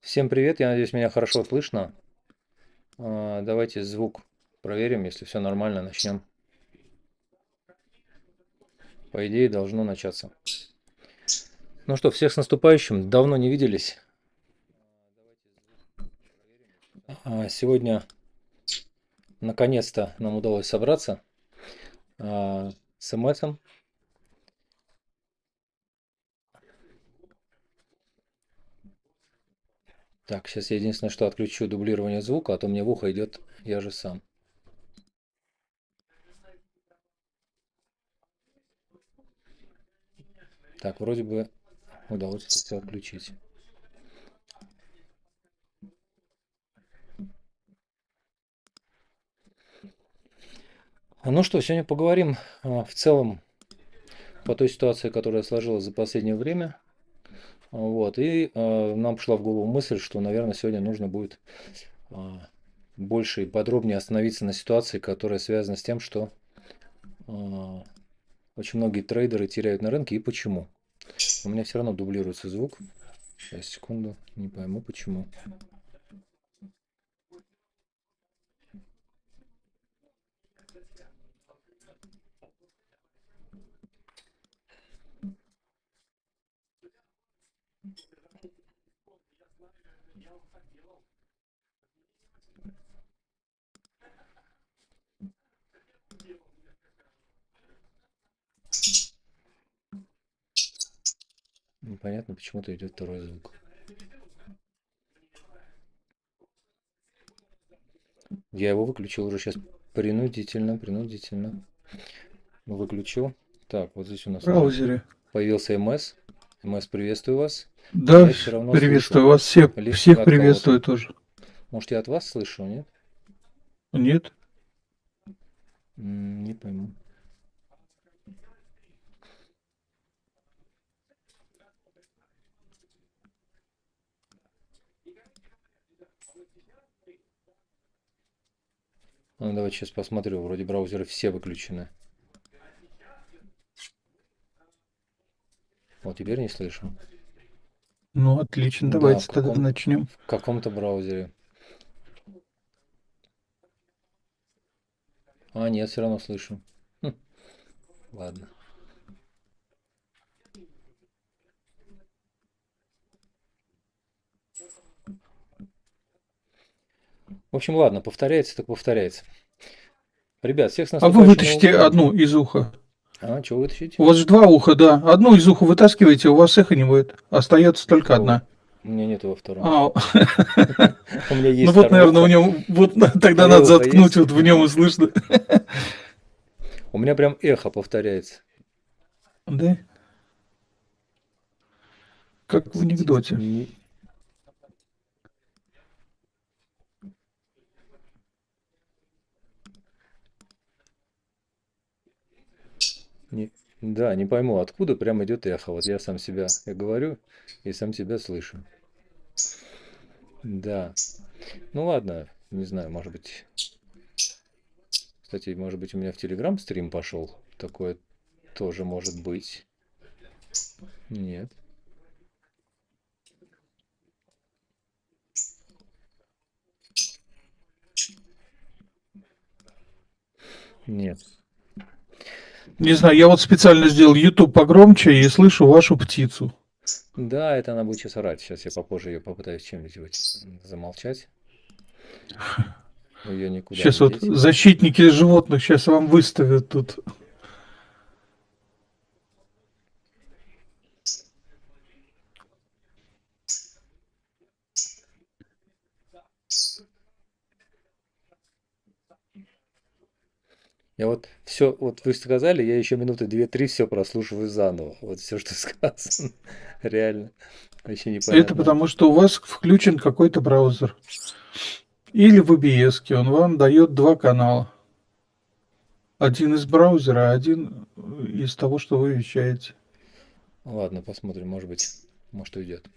Всем привет, я надеюсь, меня хорошо слышно. Давайте звук проверим, если все нормально, начнем. По идее, должно начаться. Ну что, всех с наступающим, давно не виделись. Сегодня, наконец-то, нам удалось собраться с МСом. Так, сейчас я единственное, что отключу дублирование звука, а то мне в ухо идет я же сам. Так, вроде бы удалось все отключить. Ну что, сегодня поговорим в целом по той ситуации, которая сложилась за последнее время. Вот, и нам пришла в голову мысль, что, наверное, сегодня нужно будет а, больше и подробнее остановиться на ситуации, которая связана с тем, что а, очень многие трейдеры теряют на рынке и почему. У меня все равно дублируется звук. Сейчас, секунду, не пойму почему. Непонятно, почему-то идет второй звук. Я его выключил уже сейчас принудительно. Выключил. Так, вот здесь у нас уже Браузере. появился МС. МС, приветствую вас. Но Да, я все равно слышу приветствую вас всех от кого-то. приветствую тоже. Может, я от вас слышу, нет? Нет? Не пойму. Ну, давайте сейчас посмотрю. Вроде браузеры все выключены. Вот теперь не слышу. Ну, отлично, Да, давайте тогда начнем. в каком-то браузере. А, нет, все равно слышу. Ладно. В общем, ладно, повторяется, так повторяется. Ребят, всех с А вы наступающим Новым вытащите годом. одну из уха. А, что вытащить? У вас же два уха, да. Одну из уха вытаскиваете, у вас эхо не будет. Остается только Какого? одна. У меня нету во втором. А, У меня ну есть вот, второе наверное, в ухо. нем, вот тогда Второе надо ухо заткнуть, есть. вот в нем и слышно. У меня прям эхо повторяется. Да? Как в анекдоте. Не, не, да, не пойму, откуда прям идет эхо. Вот я сам себя, я говорю и сам себя слышу. Да. Ну ладно, не знаю, может быть. Кстати, может быть, у меня в Телеграм стрим пошел. Такое тоже может быть. Нет. Нет. Не знаю, я вот специально сделал YouTube погромче и слышу вашу птицу. Да, это она будет сейчас орать. Сейчас я попозже ее попытаюсь чем-нибудь замолчать. Ее никуда Сейчас не вот деть. защитники животных сейчас вам выставят тут. Я вот все, вот вы сказали, я еще минуты две-три все прослушиваю заново. Вот все, что сказано. Реально. Вообще Это непонятно. потому, что у вас включен какой-то браузер. Или в OBS он вам дает два канала. Один из браузера, а один из того, что вы вещаете. Ладно, посмотрим, может уйдет.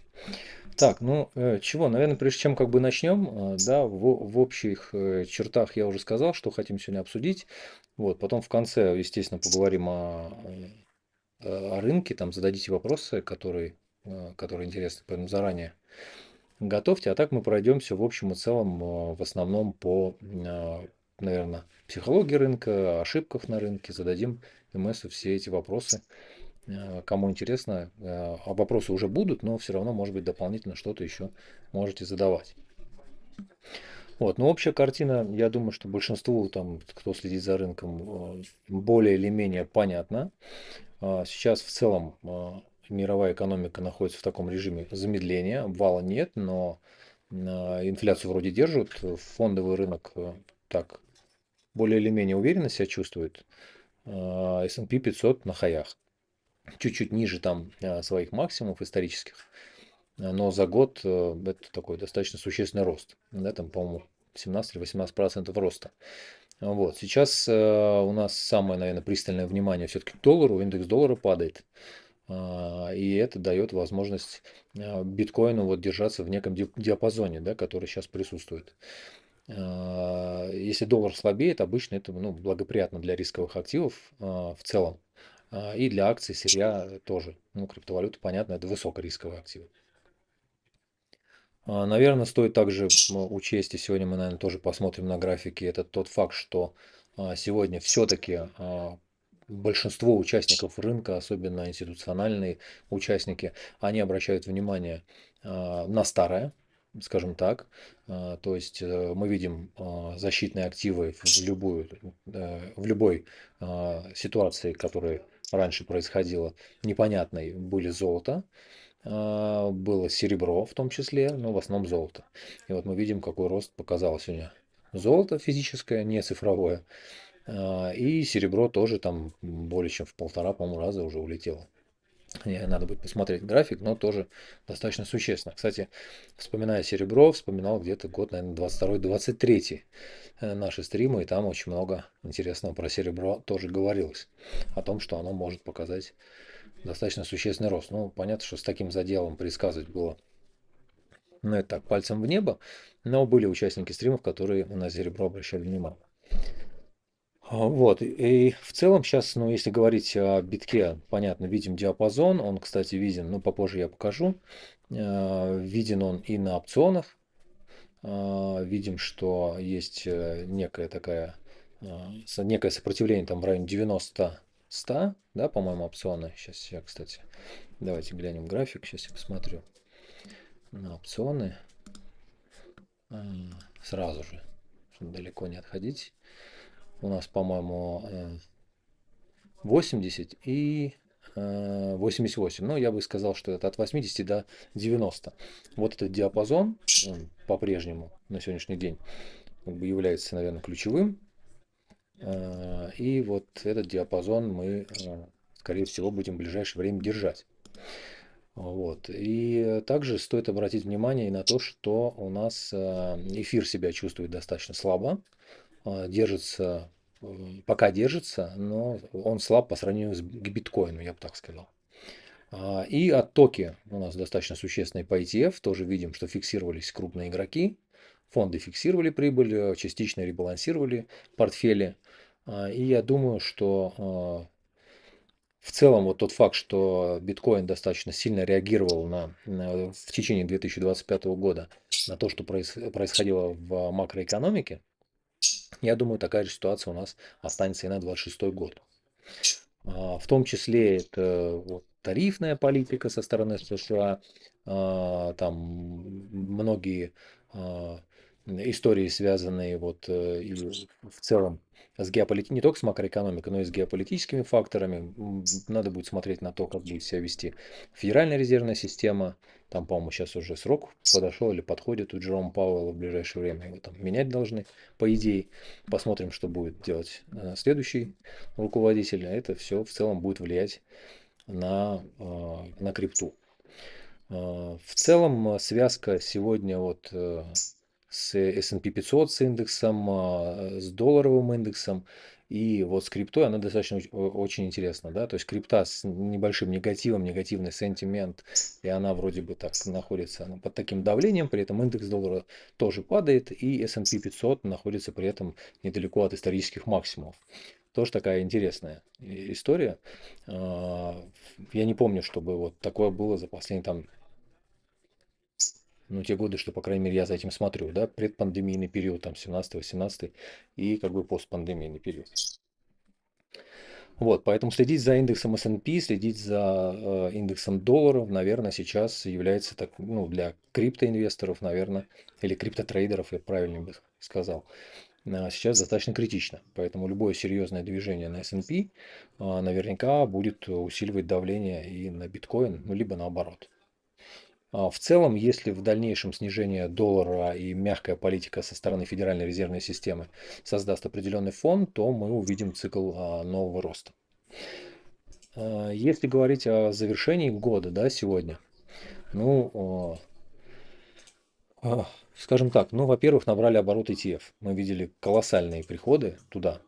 Так, ну чего, наверное, прежде чем как бы начнем, да, в общих чертах я уже сказал, что хотим сегодня обсудить. Вот, потом в конце, естественно, поговорим о рынке, там зададите вопросы, которые интересны, поэтому заранее. готовьте, а так мы пройдемся в общем и целом в основном по, наверное, психологии рынка, ошибках на рынке, зададим МСу все эти вопросы. Кому интересно, а вопросы уже будут, но все равно, может быть, дополнительно что-то еще можете задавать. Вот, но общая картина, я думаю, что большинству, там, кто следит за рынком, более или менее понятна. Сейчас в целом мировая экономика находится в таком режиме замедления, обвала нет, но инфляцию вроде держат, фондовый рынок так более или менее уверенно себя чувствует. S&P 500 на хаях, чуть-чуть ниже там своих максимумов исторических, но за год это такой достаточно существенный рост. Да, там, по-моему, 17 или 18% роста. Вот. Сейчас у нас самое, наверное, пристальное внимание все-таки к доллару. Индекс доллара падает. И это дает возможность биткоину вот держаться в неком диапазоне, да, который сейчас присутствует. Если доллар слабеет, обычно это, ну, благоприятно для рисковых активов в целом. И для акций, сырья тоже. Ну, криптовалюта, понятно, это высокорисковые активы. Наверное, стоит также учесть, и сегодня мы, наверное, тоже посмотрим на графике, это тот факт, что сегодня все-таки большинство участников рынка, особенно институциональные участники, они обращают внимание на старое, скажем так. То есть мы видим защитные активы в любой ситуации, которая раньше происходила, непонятной, были золото. Было серебро в том числе, но в основном золото. И вот мы видим, какой рост показало сегодня золото физическое, не цифровое. И серебро тоже там более чем в полтора, по-моему, раза уже улетело. Надо будет посмотреть график, но тоже достаточно существенно. Кстати, вспоминая серебро, вспоминал где-то год, наверное, 22-23 наши стримы, и там очень много интересного про серебро тоже говорилось. О том, что оно может показать достаточно существенный рост. Ну, понятно, что с таким заделом предсказывать было, ну, это так, пальцем в небо, но были участники стримов, которые на серебро обращали внимание. Вот, и в целом сейчас, ну, если говорить о битке, понятно, видим диапазон, он, кстати, виден, ну, попозже я покажу, виден он и на опционах, видим, что есть некое сопротивление там в районе 90-100, да, по-моему, опционы. Сейчас я, кстати, давайте глянем график, сейчас я посмотрю на опционы сразу же, чтобы далеко не отходить. У нас, по-моему, 80 и 88. Ну, я бы сказал, что это от 80 до 90. Вот этот диапазон, он по-прежнему на сегодняшний день как бы является, наверное, ключевым. И вот этот диапазон мы, скорее всего, будем в ближайшее время держать. Вот. И также стоит обратить внимание и на то, что у нас эфир себя чувствует достаточно слабо, держится, пока держится, но он слаб по сравнению к биткоину, я бы так сказал. И оттоки у нас достаточно существенные по ETF. Тоже видим, что фиксировались крупные игроки. Фонды фиксировали прибыль, частично ребалансировали портфели. И я думаю, что в целом вот тот факт, что биткоин достаточно сильно реагировал в течение 2025 года на то, что происходило в макроэкономике, я думаю, такая же ситуация у нас останется и на 2026 год. В том числе это вот тарифная политика со стороны США, там многие а, истории, связанные вот и в целом с геополитикой, не только с макроэкономикой, но и с геополитическими факторами. Надо будет смотреть на то, как будет себя вести Федеральная резервная система. Там, по-моему, сейчас уже срок подошел или подходит у Джерома Пауэлла в ближайшее время. Его там менять должны, по идее. Посмотрим, что будет делать следующий руководитель. Это все в целом будет влиять на крипту. В целом связка сегодня вот с S&P 500 с индексом, с долларовым индексом и вот с криптой, она достаточно очень интересна, да, то есть крипта с небольшим негативом, негативный сентимент, и она вроде бы так находится под таким давлением, при этом индекс доллара тоже падает, и S&P 500 находится при этом недалеко от исторических максимумов. Тоже такая интересная история. Я не помню, чтобы вот такое было за последние там Ну, те годы, что, по крайней мере, я за этим смотрю, да, предпандемийный период, там, 17-18 и как бы постпандемийный период. Вот, поэтому следить за индексом S&P, следить за индексом долларов, наверное, сейчас является так, ну, для криптоинвесторов, наверное, или криптотрейдеров, я правильно бы сказал, сейчас достаточно критично. Поэтому любое серьезное движение на S&P наверняка будет усиливать давление и на биткоин, ну, либо наоборот. В целом, если в дальнейшем снижение доллара и мягкая политика со стороны Федеральной резервной системы создаст определенный фон, то мы увидим цикл нового роста. Если говорить о завершении года, да, сегодня, ну, скажем так, ну, во-первых, набрали оборот ETF. Мы видели колоссальные приходы туда.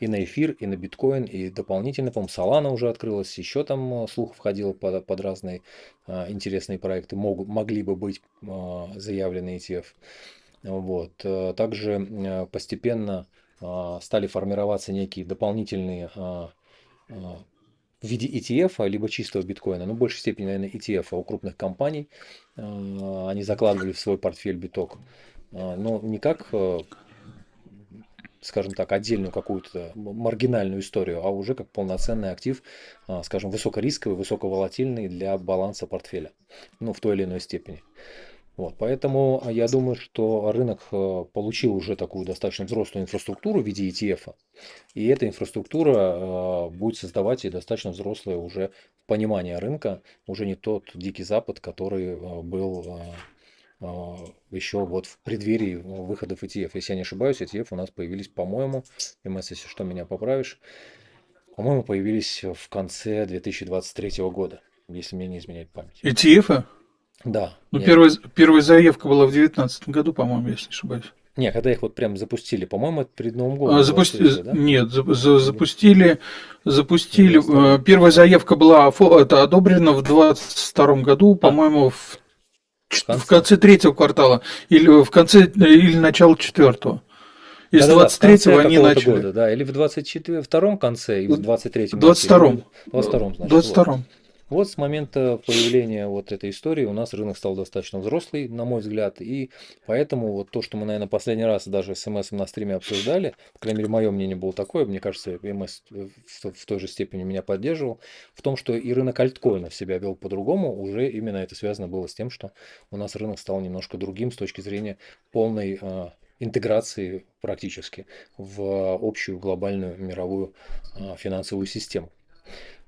И на эфир, и на биткоин, и дополнительно, по-моему, Solana уже открылась, еще там слухов ходило под разные интересные проекты, могли бы быть заявлены ETF. Вот. Также постепенно стали формироваться некие дополнительные в виде ETF, либо чистого биткоина, ну, в большей степени, наверное, ETF у крупных компаний. Они закладывали в свой портфель биток. Но не как, скажем так, отдельную какую-то маргинальную историю, а уже как полноценный актив, скажем, высокорисковый, высоковолатильный для баланса портфеля, ну, в той или иной степени. Вот, поэтому я думаю, что рынок получил уже такую достаточно взрослую инфраструктуру в виде ETF, и эта инфраструктура будет создавать и достаточно взрослое уже понимание рынка, уже не тот дикий запад, который был еще вот в преддверии выходов ETF. Если я не ошибаюсь, ETF у нас появились, по-моему, МС, если что, меня поправишь, по-моему, появились в конце 2023 года, если мне не изменяет память. ETF? Да, Ну, первая заявка была в 2019 году, по-моему, если не ошибаюсь. не, когда их вот прям запустили, по-моему, это перед Новым годом, 23-го, да? Нет, Или, или запустили. 22-м? Первая заявка была это одобрена в 2022 году, А, по-моему, в в конце. конце третьего квартала или в конце или начало четвертого. Из Да-да-да, в 23-го конце они какого-то начали. года, да, или в 22-м конце и в В 23-м начали, или 22-м. в 22-м, В значит, вот. 22-м. Вот с момента появления вот этой истории у нас рынок стал достаточно взрослый, на мой взгляд, и поэтому вот то, что мы, наверное, последний раз даже с МС на стриме обсуждали, по крайней мере, мое мнение было такое, мне кажется, МС в той же степени меня поддерживал, в том, что и рынок альткоинов себя вел по-другому, уже именно это связано было с тем, что у нас рынок стал немножко другим с точки зрения полной интеграции практически в общую глобальную мировую финансовую систему.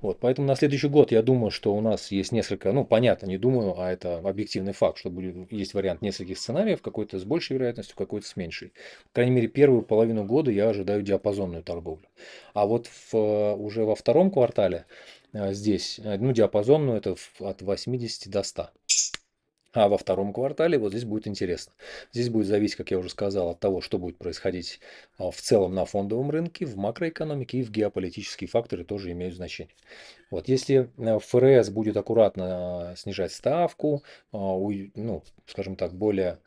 Вот, поэтому на следующий год я думаю, что у нас есть несколько, ну, понятно, не думаю, а это объективный факт, что будет, есть вариант нескольких сценариев, какой-то с большей вероятностью, какой-то с меньшей. По крайней мере, первую половину года я ожидаю диапазонную торговлю. А вот уже во втором квартале здесь, ну, диапазонную это от 80 до 100. А во втором квартале вот здесь будет интересно. Здесь будет зависеть, как я уже сказал, от того, что будет происходить в целом на фондовом рынке, в макроэкономике и в геополитические факторы тоже имеют значение. Вот если ФРС будет аккуратно снижать ставку, ну, скажем так, более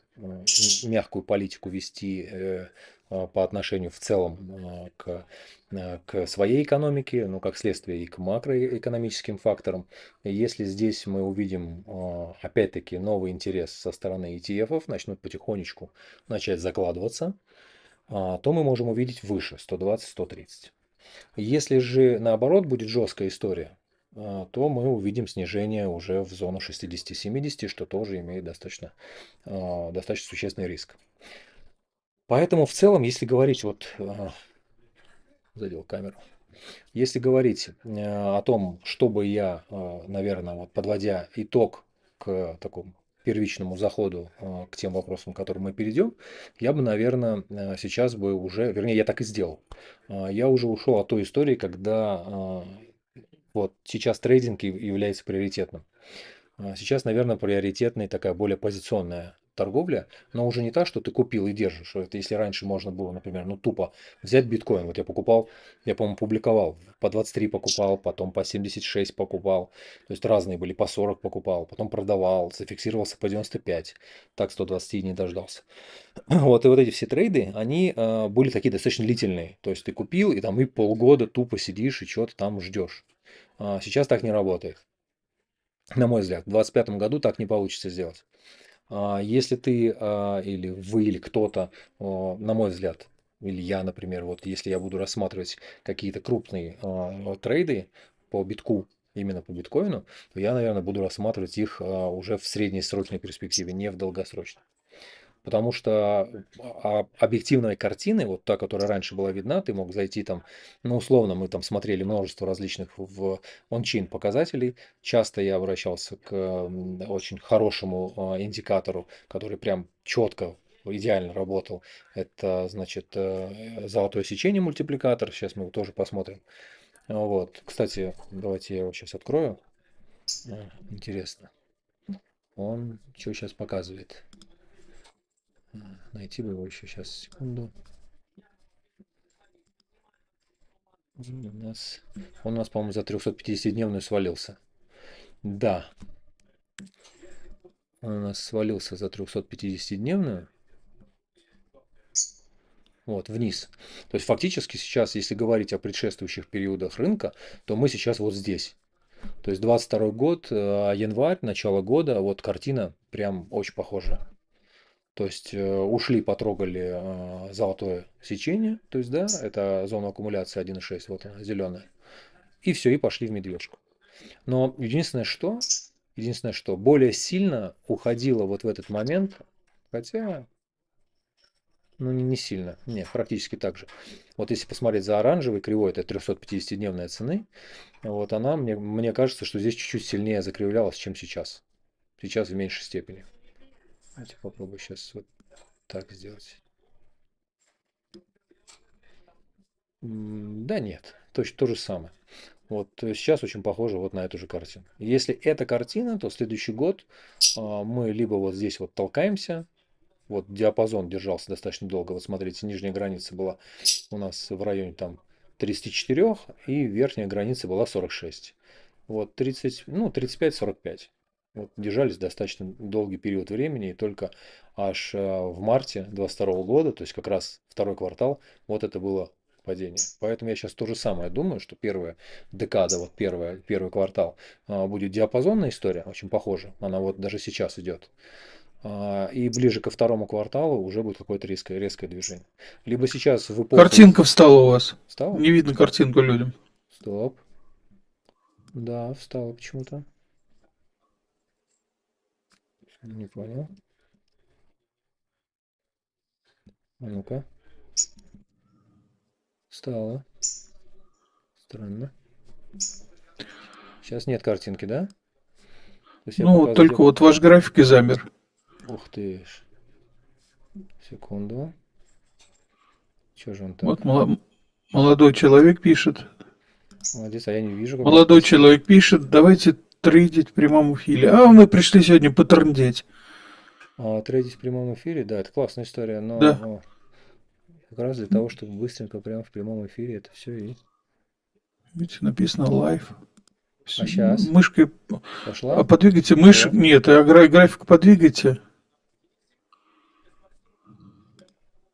мягкую политику вести по отношению в целом к своей экономике, ну, как следствие и к макроэкономическим факторам. И если здесь мы увидим, опять-таки, новый интерес со стороны ETF, начнут потихонечку начать закладываться, то мы можем увидеть выше 120-130. Если же наоборот будет жесткая история, то мы увидим снижение уже в зону 60-70, что тоже имеет достаточно существенный риск. Поэтому в целом, если говорить, вот задел камеру, если говорить о том, чтобы я, наверное, вот подводя итог к такому первичному заходу к тем вопросам, к которым мы перейдем, я бы, наверное, сейчас бы уже, вернее, я так и сделал. Я уже ушел от той истории, когда вот сейчас трейдинг является приоритетным. Сейчас, наверное, приоритетная такая более позиционная торговля, но уже не так, что ты купил и держишь. Это если раньше можно было, например, ну тупо взять биткоин. Вот я покупал, я, по-моему, публиковал, по 23 покупал, потом по 76 покупал. То есть разные были, по 40 покупал, потом продавал, зафиксировался по 95. Так 120 не дождался. Вот, и вот эти все трейды, они были такие достаточно длительные. То есть ты купил, и там и полгода тупо сидишь и что-то там ждешь. Сейчас так не работает. На мой взгляд, в 2025 году так не получится сделать. Если ты или вы, или кто-то, на мой взгляд, или я, например, вот если я буду рассматривать какие-то крупные трейды по битку, именно по биткоину, то я, наверное, буду рассматривать их уже в среднесрочной перспективе, не в долгосрочной. Потому что объективной картины, вот та, которая раньше была видна, ты мог зайти там, ну, условно, мы там смотрели множество различных в ончейн показателей. Часто я обращался к очень хорошему индикатору, который прям четко, идеально работал. Это, значит, золотое сечение мультипликатор. Сейчас мы его тоже посмотрим. Вот. Кстати, давайте я его сейчас открою. Интересно. Он что сейчас показывает? Найти бы его еще сейчас, секунду. Он у нас, по-моему, за 350-дневную свалился. Да, он у нас свалился за 350-дневную. Вот, вниз. То есть фактически сейчас, если говорить о предшествующих периодах рынка, то мы сейчас вот здесь. То есть 22 год, январь, начало года, вот картина прям очень похожа. То есть ушли, потрогали золотое сечение, то есть, да, это зона аккумуляции 1,6, вот она, зеленая. И все, и пошли в медвежку. Но единственное, что более сильно уходило вот в этот момент, хотя, ну не сильно, нет, практически так же. Вот если посмотреть за оранжевой кривой, это 350-дневная цены, вот она, мне кажется, что здесь чуть-чуть сильнее закривлялась, чем сейчас. Сейчас в меньшей степени. Давайте попробую сейчас вот так сделать. Да нет, точно то же самое. Вот сейчас очень похоже вот на эту же картину. Если это картина, то следующий год мы либо вот здесь вот толкаемся, вот диапазон держался достаточно долго. Вот смотрите, нижняя граница была у нас в районе там 34 и верхняя граница была 46. Вот 30, ну 35-45. Вот держались достаточно долгий период времени, и только аж в марте 22 года, то есть как раз второй квартал, вот это было падение. Поэтому я сейчас то же самое думаю, что первая декада, вот первый квартал будет диапазонная история, очень похожа. Она вот даже сейчас идет. И ближе ко второму кварталу уже будет какое-то резкое движение. Либо сейчас в эпоху... Картинка встала у вас. Встала? Не видно картинку людям. Стоп. Да, встала почему-то. Не понял. А ну-ка. Встала. Странно. Сейчас нет картинки, да? То есть я Ну, вот показываю... только вот ваш график и замер. Ух ты ж. Секунду. Че же он Вот так? молодой человек пишет. Молодец, а я не вижу, как он Молодой происходит. человек пишет, давайте трейдить в прямом эфире. А мы пришли сегодня потрындеть. Трейдить в прямом эфире, да, это классная история, Да. но как раз для того, чтобы быстренько прямо в прямом эфире это все и... Видите, написано лайв. А сейчас? Мышкой Пошла? подвигайте мышь. Пошла? Нет, а график подвигайте.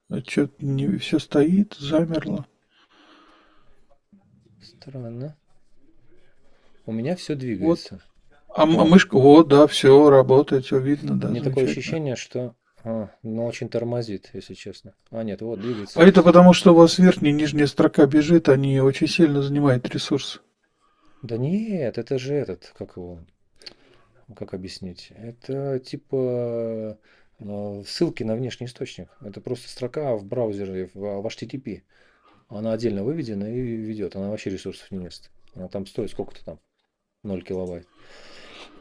А что-то не все стоит, замерло. Странно. У меня все Вот. двигается. А О, мышка, вот, да, все работает, все видно, да, мне такое замечательно. ощущение, что... ну, очень тормозит, если честно. Нет, вот, А двигается. это потому, что у вас верхняя и нижняя строка бежит, они очень сильно занимают ресурс. Да нет, это же этот, как его, как объяснить? Это типа ссылки на внешний источник. Это просто строка в браузере, в HTTP. Она отдельно выведена и ведет. Она вообще ресурсов не ест. Она там стоит сколько-то там? 0 килобайт.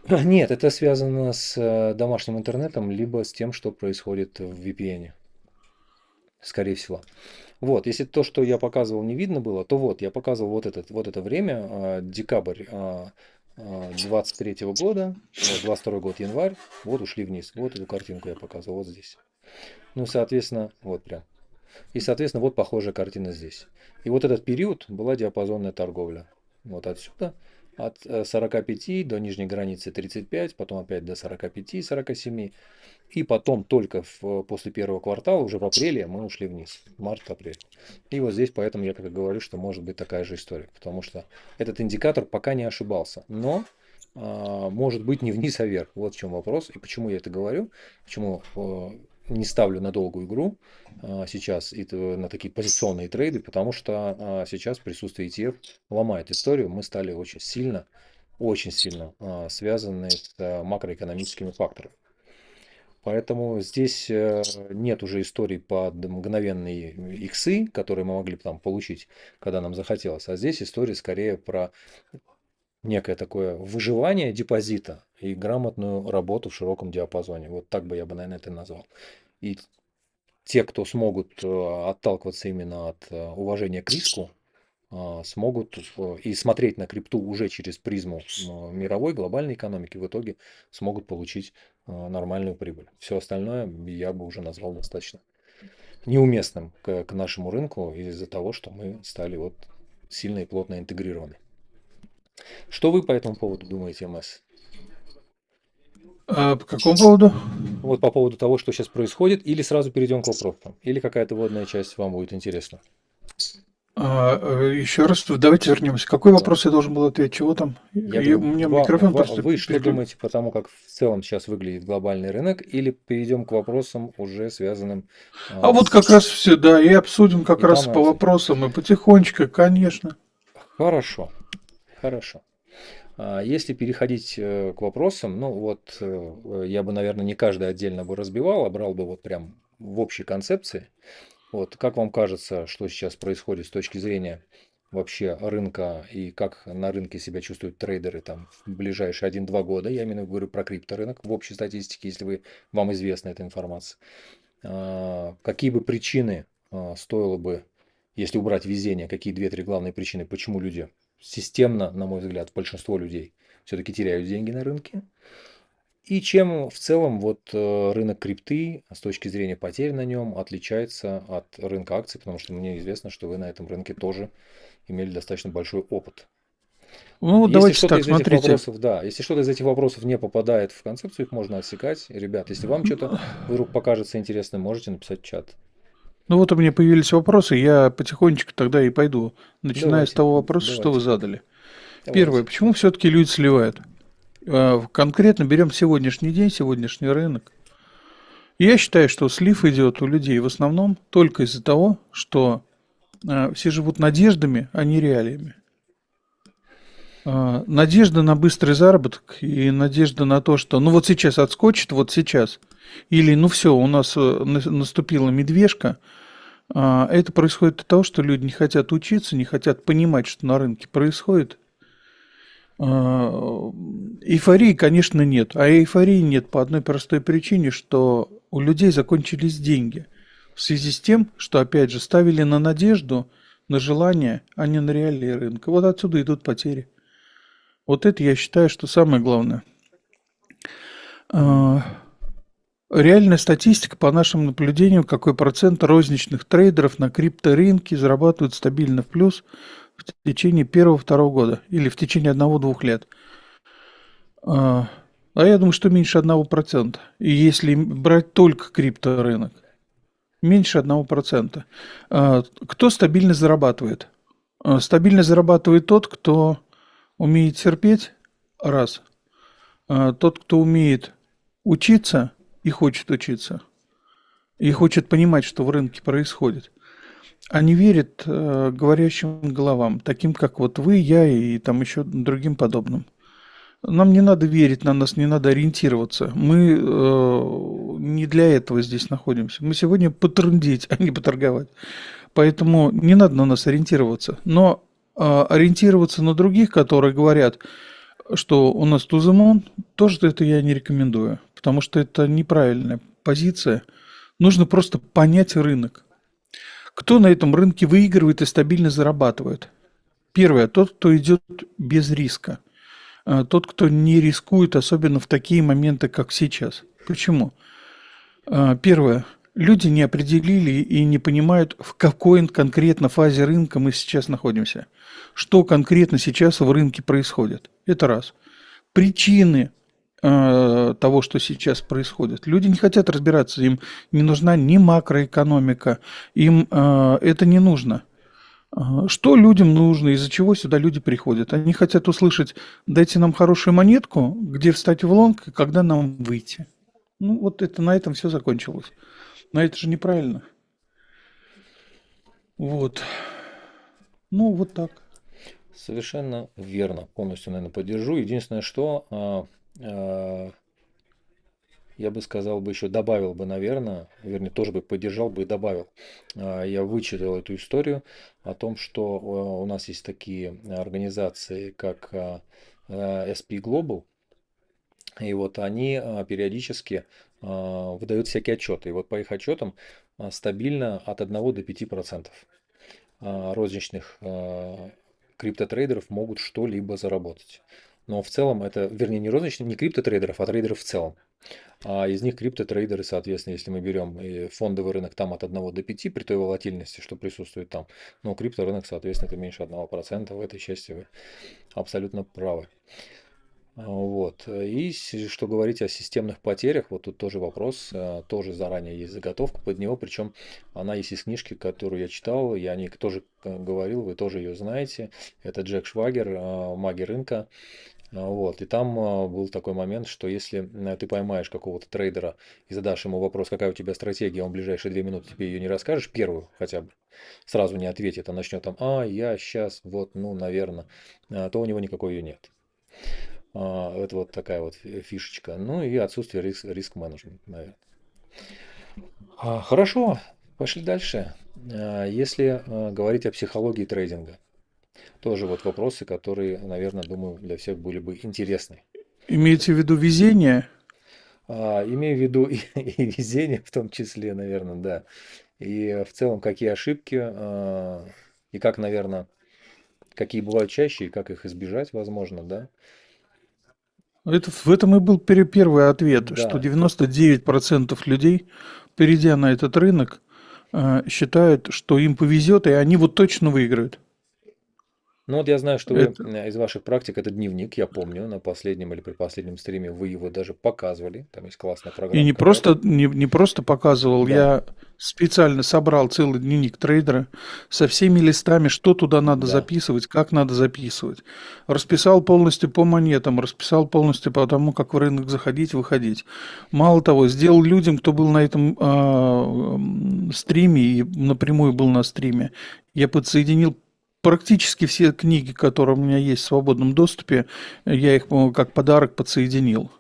Нет, это связано с домашним интернетом, либо с тем, что происходит в VPN. Скорее всего. Вот, если то, что я показывал, не видно было, то вот, я показывал вот это время, декабрь 23 года, вот, 22 год, январь, вот ушли вниз. Вот эту картинку я показывал, вот здесь. Ну, соответственно, вот прям. И, соответственно, вот похожая картина здесь. И вот этот период была диапазонная торговля. Вот отсюда, от 45 до нижней границы 35, потом опять до 45-47. И потом только после первого квартала, уже в апреле, мы ушли вниз. Март-апрель. И вот здесь поэтому я так и говорю, что может быть такая же история. Потому что этот индикатор пока не ошибался. Но может быть не вниз, а вверх. Вот в чем вопрос. И почему я это говорю, почему не ставлю на долгую игру сейчас на такие позиционные трейды, потому что сейчас присутствие ETF ломает историю. Мы стали очень сильно связаны с макроэкономическими факторами. Поэтому здесь нет уже историй под мгновенные иксы, которые мы могли бы там получить, когда нам захотелось. А здесь история скорее про некое такое выживание депозита и грамотную работу в широком диапазоне. Вот так бы я бы, наверное, это назвал. И те, кто смогут отталкиваться именно от уважения к риску, смогут и смотреть на крипту уже через призму мировой, глобальной экономики, в итоге смогут получить нормальную прибыль. Все остальное я бы уже назвал достаточно неуместным к нашему рынку из-за того, что мы стали вот сильно и плотно интегрированы. Что вы по этому поводу думаете, МС? По какому поводу? Вот по поводу того, что сейчас происходит, или сразу перейдем к вопросам, или какая-то вводная часть вам будет интересна? Еще раз, давайте вернемся. Какой Да. вопрос я должен был ответить? Чего там? Я У говорю, меня микрофон просто вы что думаете по тому, как в целом сейчас выглядит глобальный рынок, или перейдем к вопросам, уже связанным А вот с... как раз все, да, и обсудим как И там раз и по обсудим. вопросам, и потихонечку, конечно. Хорошо, хорошо. Если переходить к вопросам, ну вот я бы, наверное, не каждый отдельно бы разбивал, а брал бы вот прям в общей концепции. Вот как вам кажется, что сейчас происходит с точки зрения вообще рынка и как на рынке себя чувствуют трейдеры там в ближайшие 1-2 года? Я именно говорю про крипторынок в общей статистике, если вам известна эта информация. Какие бы причины стоило бы, если убрать везение, какие 2-3 главные причины, почему люди системно, на мой взгляд, большинство людей все-таки теряют деньги на рынке? И чем в целом вот рынок крипты с точки зрения потерь на нем отличается от рынка акций, потому что мне известно, что вы на этом рынке тоже имели достаточно большой опыт. Ну, Если давайте что-то так, из этих смотрите. вопросов, да, если что-то из этих вопросов не попадает в концепцию, их можно отсекать. Ребят, если вам что-то вдруг покажется интересным, можете написать в чат. Ну вот у меня появились вопросы, я потихонечку тогда и пойду, начиная с Давайте, того вопроса, что вы давайте, задали. Первое, давайте. почему все-таки люди сливают? Конкретно берем сегодняшний день, сегодняшний рынок. Я считаю, что слив идет у людей в основном только из-за того, что все живут надеждами, а не реалиями. Надежда на быстрый заработок и надежда на то, что ну вот сейчас отскочит, вот сейчас. Или ну все, у нас наступила медвежка. Это происходит от того, что люди не хотят учиться, не хотят понимать, что на рынке происходит. Эйфории, конечно, нет. А эйфории нет по одной простой причине, что у людей закончились деньги. В связи с тем, что, опять же, ставили на надежду, на желание, а не на реалии рынка. Вот отсюда идут потери. Вот это я считаю, что самое главное. Реальная статистика по нашим наблюдениям, какой процент розничных трейдеров на крипторынке зарабатывают стабильно в плюс в течение первого-второго года или в течение 1-2 лет. А я думаю, что меньше 1%. И если брать только крипторынок, меньше 1%. Кто стабильно зарабатывает? Стабильно зарабатывает тот, кто умеет терпеть, раз. Тот, кто умеет учиться и хочет учиться, и хочет понимать, что в рынке происходит, а не верит говорящим головам, таким как вот вы, я и там еще другим подобным. Нам не надо верить, на нас не надо ориентироваться. Мы не для этого здесь находимся. Мы сегодня потрындеть, а не поторговать. Поэтому не надо на нас ориентироваться. Но ориентироваться на других, которые говорят, что у нас туземон, тоже это я не рекомендую. Потому что это неправильная позиция. Нужно просто понять рынок. Кто на этом рынке выигрывает и стабильно зарабатывает? Первое, тот, кто идет без риска. Тот, кто не рискует, особенно в такие моменты, как сейчас. Почему? Первое. Люди не определили и не понимают, в какой конкретно фазе рынка мы сейчас находимся. Что конкретно сейчас в рынке происходит. Это раз. Причины того, что сейчас происходит. Люди не хотят разбираться, им не нужна ни макроэкономика, им это не нужно. Что людям нужно, из-за чего сюда люди приходят? Они хотят услышать: дайте нам хорошую монетку, где встать в лонг и когда нам выйти. Ну, вот это на этом все закончилось. Но это же неправильно. Вот. Ну, вот так. Совершенно верно, полностью, наверное, поддержу. Единственное, что я бы сказал бы еще, добавил бы, наверное, вернее, тоже бы поддержал бы и добавил. Я вычитал эту историю о том, что у нас есть такие организации, как SP Global, и вот они периодически выдают всякие отчеты. И вот по их отчетам стабильно от 1 до 5% розничных криптотрейдеров могут что-либо заработать. Но в целом это, вернее, не розничных, не криптотрейдеров, а трейдеров в целом. А из них криптотрейдеры, соответственно, если мы берем и фондовый рынок, там от 1 до 5 при той волатильности, что присутствует там. Но крипторынок, соответственно, это меньше 1%. В этой части вы абсолютно правы. Вот. И что говорить о системных потерях, вот тут тоже вопрос, тоже заранее есть заготовка под него, причем она есть из книжки, которую я читал, я о ней тоже говорил, вы тоже ее знаете. Это Джек Швагер, «Маги рынка». Вот. И там был такой момент, что если ты поймаешь какого-то трейдера и задашь ему вопрос, какая у тебя стратегия, он в ближайшие 2 минуты тебе ее не расскажешь, первую хотя бы, сразу не ответит, а начнет там, я сейчас, вот, ну, наверное, то у него никакой ее нет. Это вот такая вот фишечка. Ну и отсутствие риск-менеджмента, наверное. Хорошо, пошли дальше. Если говорить о психологии трейдинга, тоже вот вопросы, которые, наверное, думаю, для всех были бы интересны. Имеете в виду везение? Имею в виду и везение в том числе, наверное, да. И в целом, какие ошибки, и как, наверное, какие бывают чаще, и как их избежать, возможно, да. В этом и был первый ответ, что Да, 99% людей, перейдя на этот рынок, считают, что им повезет, и они вот точно выиграют. ну вот я знаю, что вы Это, из ваших практик, это дневник, я помню, на последнем или предпоследнем стриме вы его даже показывали, там есть классная и программа не какая-то. просто, не просто показывал, Да, я специально собрал целый дневник трейдера со всеми листами, что туда надо да, записывать, как надо записывать. Расписал полностью по монетам, расписал полностью по тому, как в рынок заходить, выходить. Мало того, сделал людям, кто был на этом стриме и напрямую был на стриме, я подсоединил практически все книги, которые у меня есть в свободном доступе, я их как подарок подсоединил.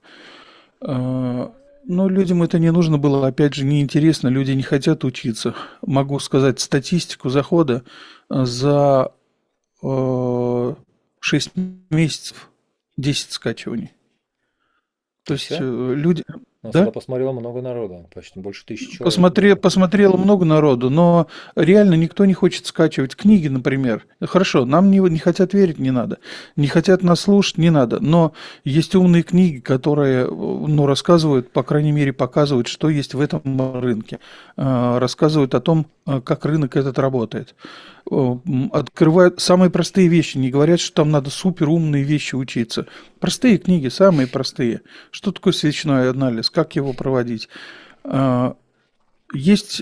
Но людям это не нужно было, опять же, неинтересно, люди не хотят учиться. Могу сказать статистику захода за 6 месяцев 10 скачиваний. То и есть все. люди... Нас Да? туда посмотрело много народу, почти больше 1000 человек. Посмотрело много народу, но реально никто не хочет скачивать книги, например. Хорошо, нам не хотят верить, не надо. Не хотят нас слушать, не надо. Но есть умные книги, которые ну, рассказывают, по крайней мере, показывают, что есть в этом рынке. Рассказывают о том, как рынок этот работает. Открывают самые простые вещи. Не говорят, что там надо супер умные вещи учиться. Простые книги, самые простые. Что такое свечной анализ, как его проводить. Есть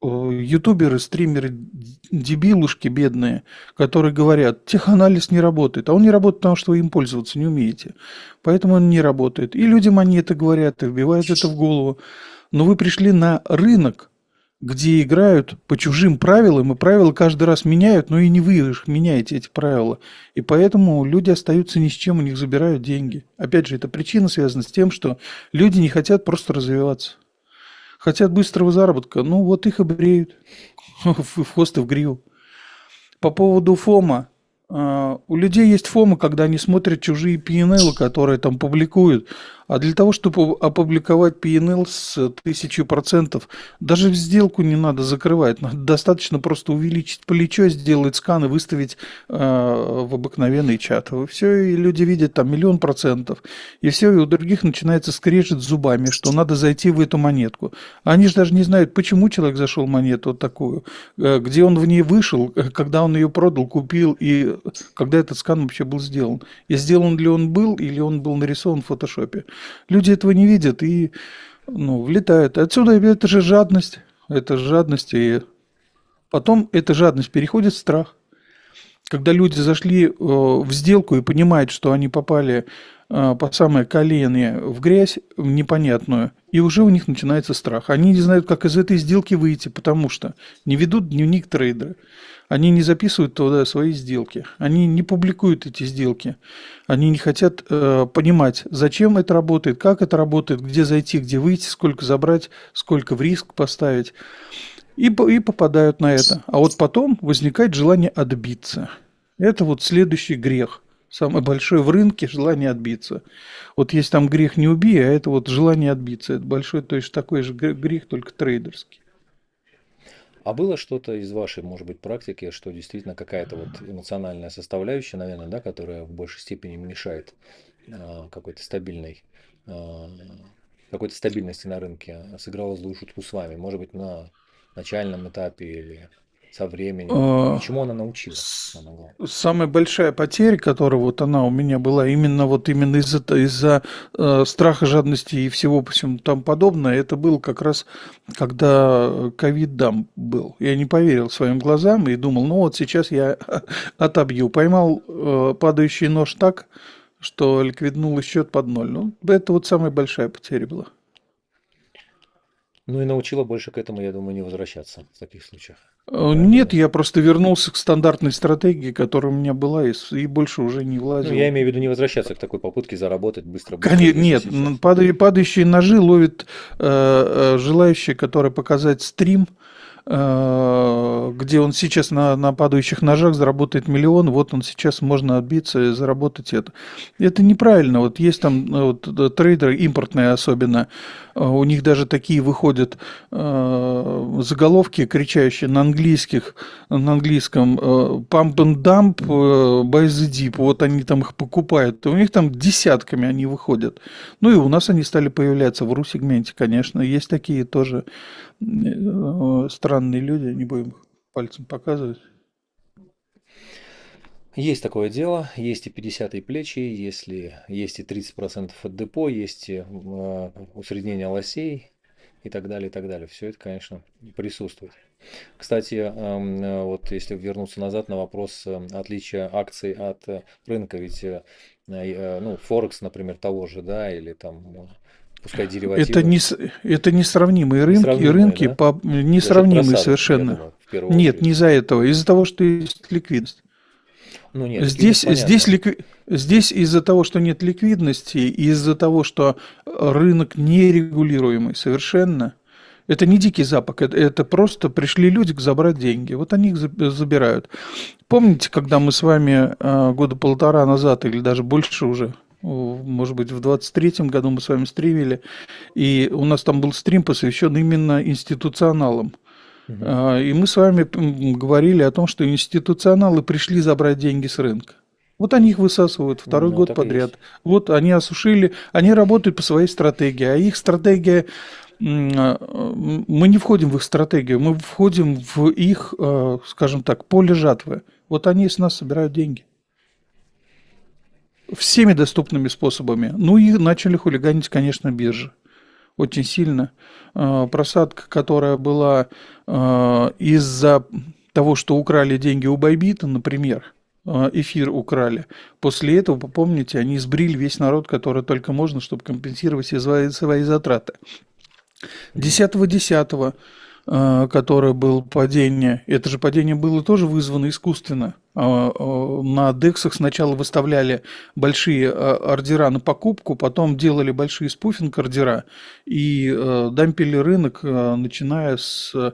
ютуберы, стримеры, дебилушки бедные, которые говорят, теханализ не работает. А он не работает, потому что вы им пользоваться не умеете. Поэтому он не работает. И людям они это говорят, и вбивают это в голову. Но вы пришли на рынок, где играют по чужим правилам, и правила каждый раз меняют, но и не вы их меняете, эти правила. И поэтому люди остаются ни с чем, у них забирают деньги. Опять же, эта причина связана с тем, что люди не хотят просто развиваться. Хотят быстрого заработка, ну вот их и бреют в хвост и в гриву. По поводу ФОМа. У людей есть ФОМа, когда они смотрят чужие P&L, которые там публикуют. А для того, чтобы опубликовать P&L с 1000%, даже сделку не надо закрывать. Достаточно просто увеличить плечо, сделать скан и выставить в обыкновенный чат. И все, и люди видят там 1 000 000%. И все, и у других начинается скрежет зубами, что надо зайти в эту монетку. Они же даже не знают, почему человек зашел в монету вот такую, где он в ней вышел, когда он ее продал, купил, и когда этот скан вообще был сделан. И сделан ли он был, или он был нарисован в фотошопе. Люди этого не видят и влетают. Отсюда это же жадность. Это жадность и Потом эта жадность переходит в страх. Когда люди зашли в сделку и понимают, что они попали по самое колено в грязь непонятную, и уже у них начинается страх. Они не знают, как из этой сделки выйти, потому что не ведут дневник трейдера. Они не записывают туда свои сделки. Они не публикуют эти сделки. Они не хотят понимать, зачем это работает, как это работает, где зайти, где выйти, сколько забрать, сколько в риск поставить. И попадают на это. А вот потом возникает желание отбиться. Это вот следующий грех. Самый большой в рынке – желание отбиться. Вот есть там грех не убей, а это вот желание отбиться. Это большой, то есть такой же грех, только трейдерский. А было что-то из вашей, может быть, практики, что действительно какая-то вот эмоциональная составляющая, наверное, да, которая в большей степени мешает какой-то а, какой-то стабильности на рынке, сыграла злую шутку с вами? Может быть, на начальном этапе или со временем? И А, чему она научила, с- самое главное? Самая большая потеря, которая вот она у меня была, именно из-за страха, жадности и всего по всему там подобное, это было как раз, когда ковид-дам был. Я не поверил своим глазам и думал, ну вот сейчас я отобью. Поймал падающий нож так, что ликвиднул счет под ноль. Ну, это вот самая большая потеря была. Ну и научила больше к этому, я думаю, не возвращаться в таких случаях. Нет, Правильно? я просто вернулся к стандартной стратегии, которая у меня была, и больше уже не Ну, я влазил. имею в виду не возвращаться к такой попытке заработать быстро-быстро здесь и Нет, сейчас. падающие ножи ловит желающий, который показать стрим, где он сейчас на падающих ножах заработает миллион, вот он сейчас можно отбиться и заработать это. Это неправильно. Вот есть там трейдеры импортные особенно, у них даже такие выходят заголовки, кричащие на английском pump and dump by the deep, вот они там их покупают, и у них там десятками они выходят. Ну и у нас они стали появляться в ру-сегменте, конечно, есть такие тоже странные люди, не будем их пальцем показывать. Есть такое дело, есть и 50 плечи, есть и 30% от депо, есть и усреднение лосей и так далее, и так далее. Все это, конечно, присутствует. Кстати, вот если вернуться назад на вопрос отличия акций от рынка, ведь ну, Форекс, например, того же, да, или там, пускай Это, деривативы, не, это несравнимые рынки, и несравнимые, рынки да, за счет несравнимые просадок, я совершенно. думаю, в первую Нет, не очередь. из-за этого, из-за того, что есть ликвидность. Ну нет, ликвидность Здесь, понятно. здесь из-за того, что нет ликвидности, и из-за того, что рынок нерегулируемый совершенно, это не дикий запад, это просто пришли люди забрать деньги. Вот они их забирают. Помните, когда мы с вами года полтора назад, или даже больше уже, может быть, в 23-м году мы с вами стримили, и у нас там был стрим, посвящен именно институционалам. Мгм. И мы с вами говорили о том, что институционалы пришли забрать деньги с рынка. Вот они их высасывают второй Ну, год так и подряд. есть. Вот они осушили, они работают по своей стратегии, а их стратегия, мы не входим в их стратегию, мы входим в их, скажем так, поле жатвы. Вот они с нас собирают деньги. Всеми доступными способами. Ну и начали хулиганить, конечно, биржи. Очень сильно. Просадка, которая была из-за того, что украли деньги у Байбита, например, эфир украли. После этого, помните, они сбрили весь народ, который только можно, чтобы компенсировать все свои затраты. Мгм. 10.10, которое было падение, это же падение было тоже вызвано искусственно. На дексах сначала выставляли большие ордера на покупку, потом делали большие спуфинг-ордера и дампили рынок, начиная с,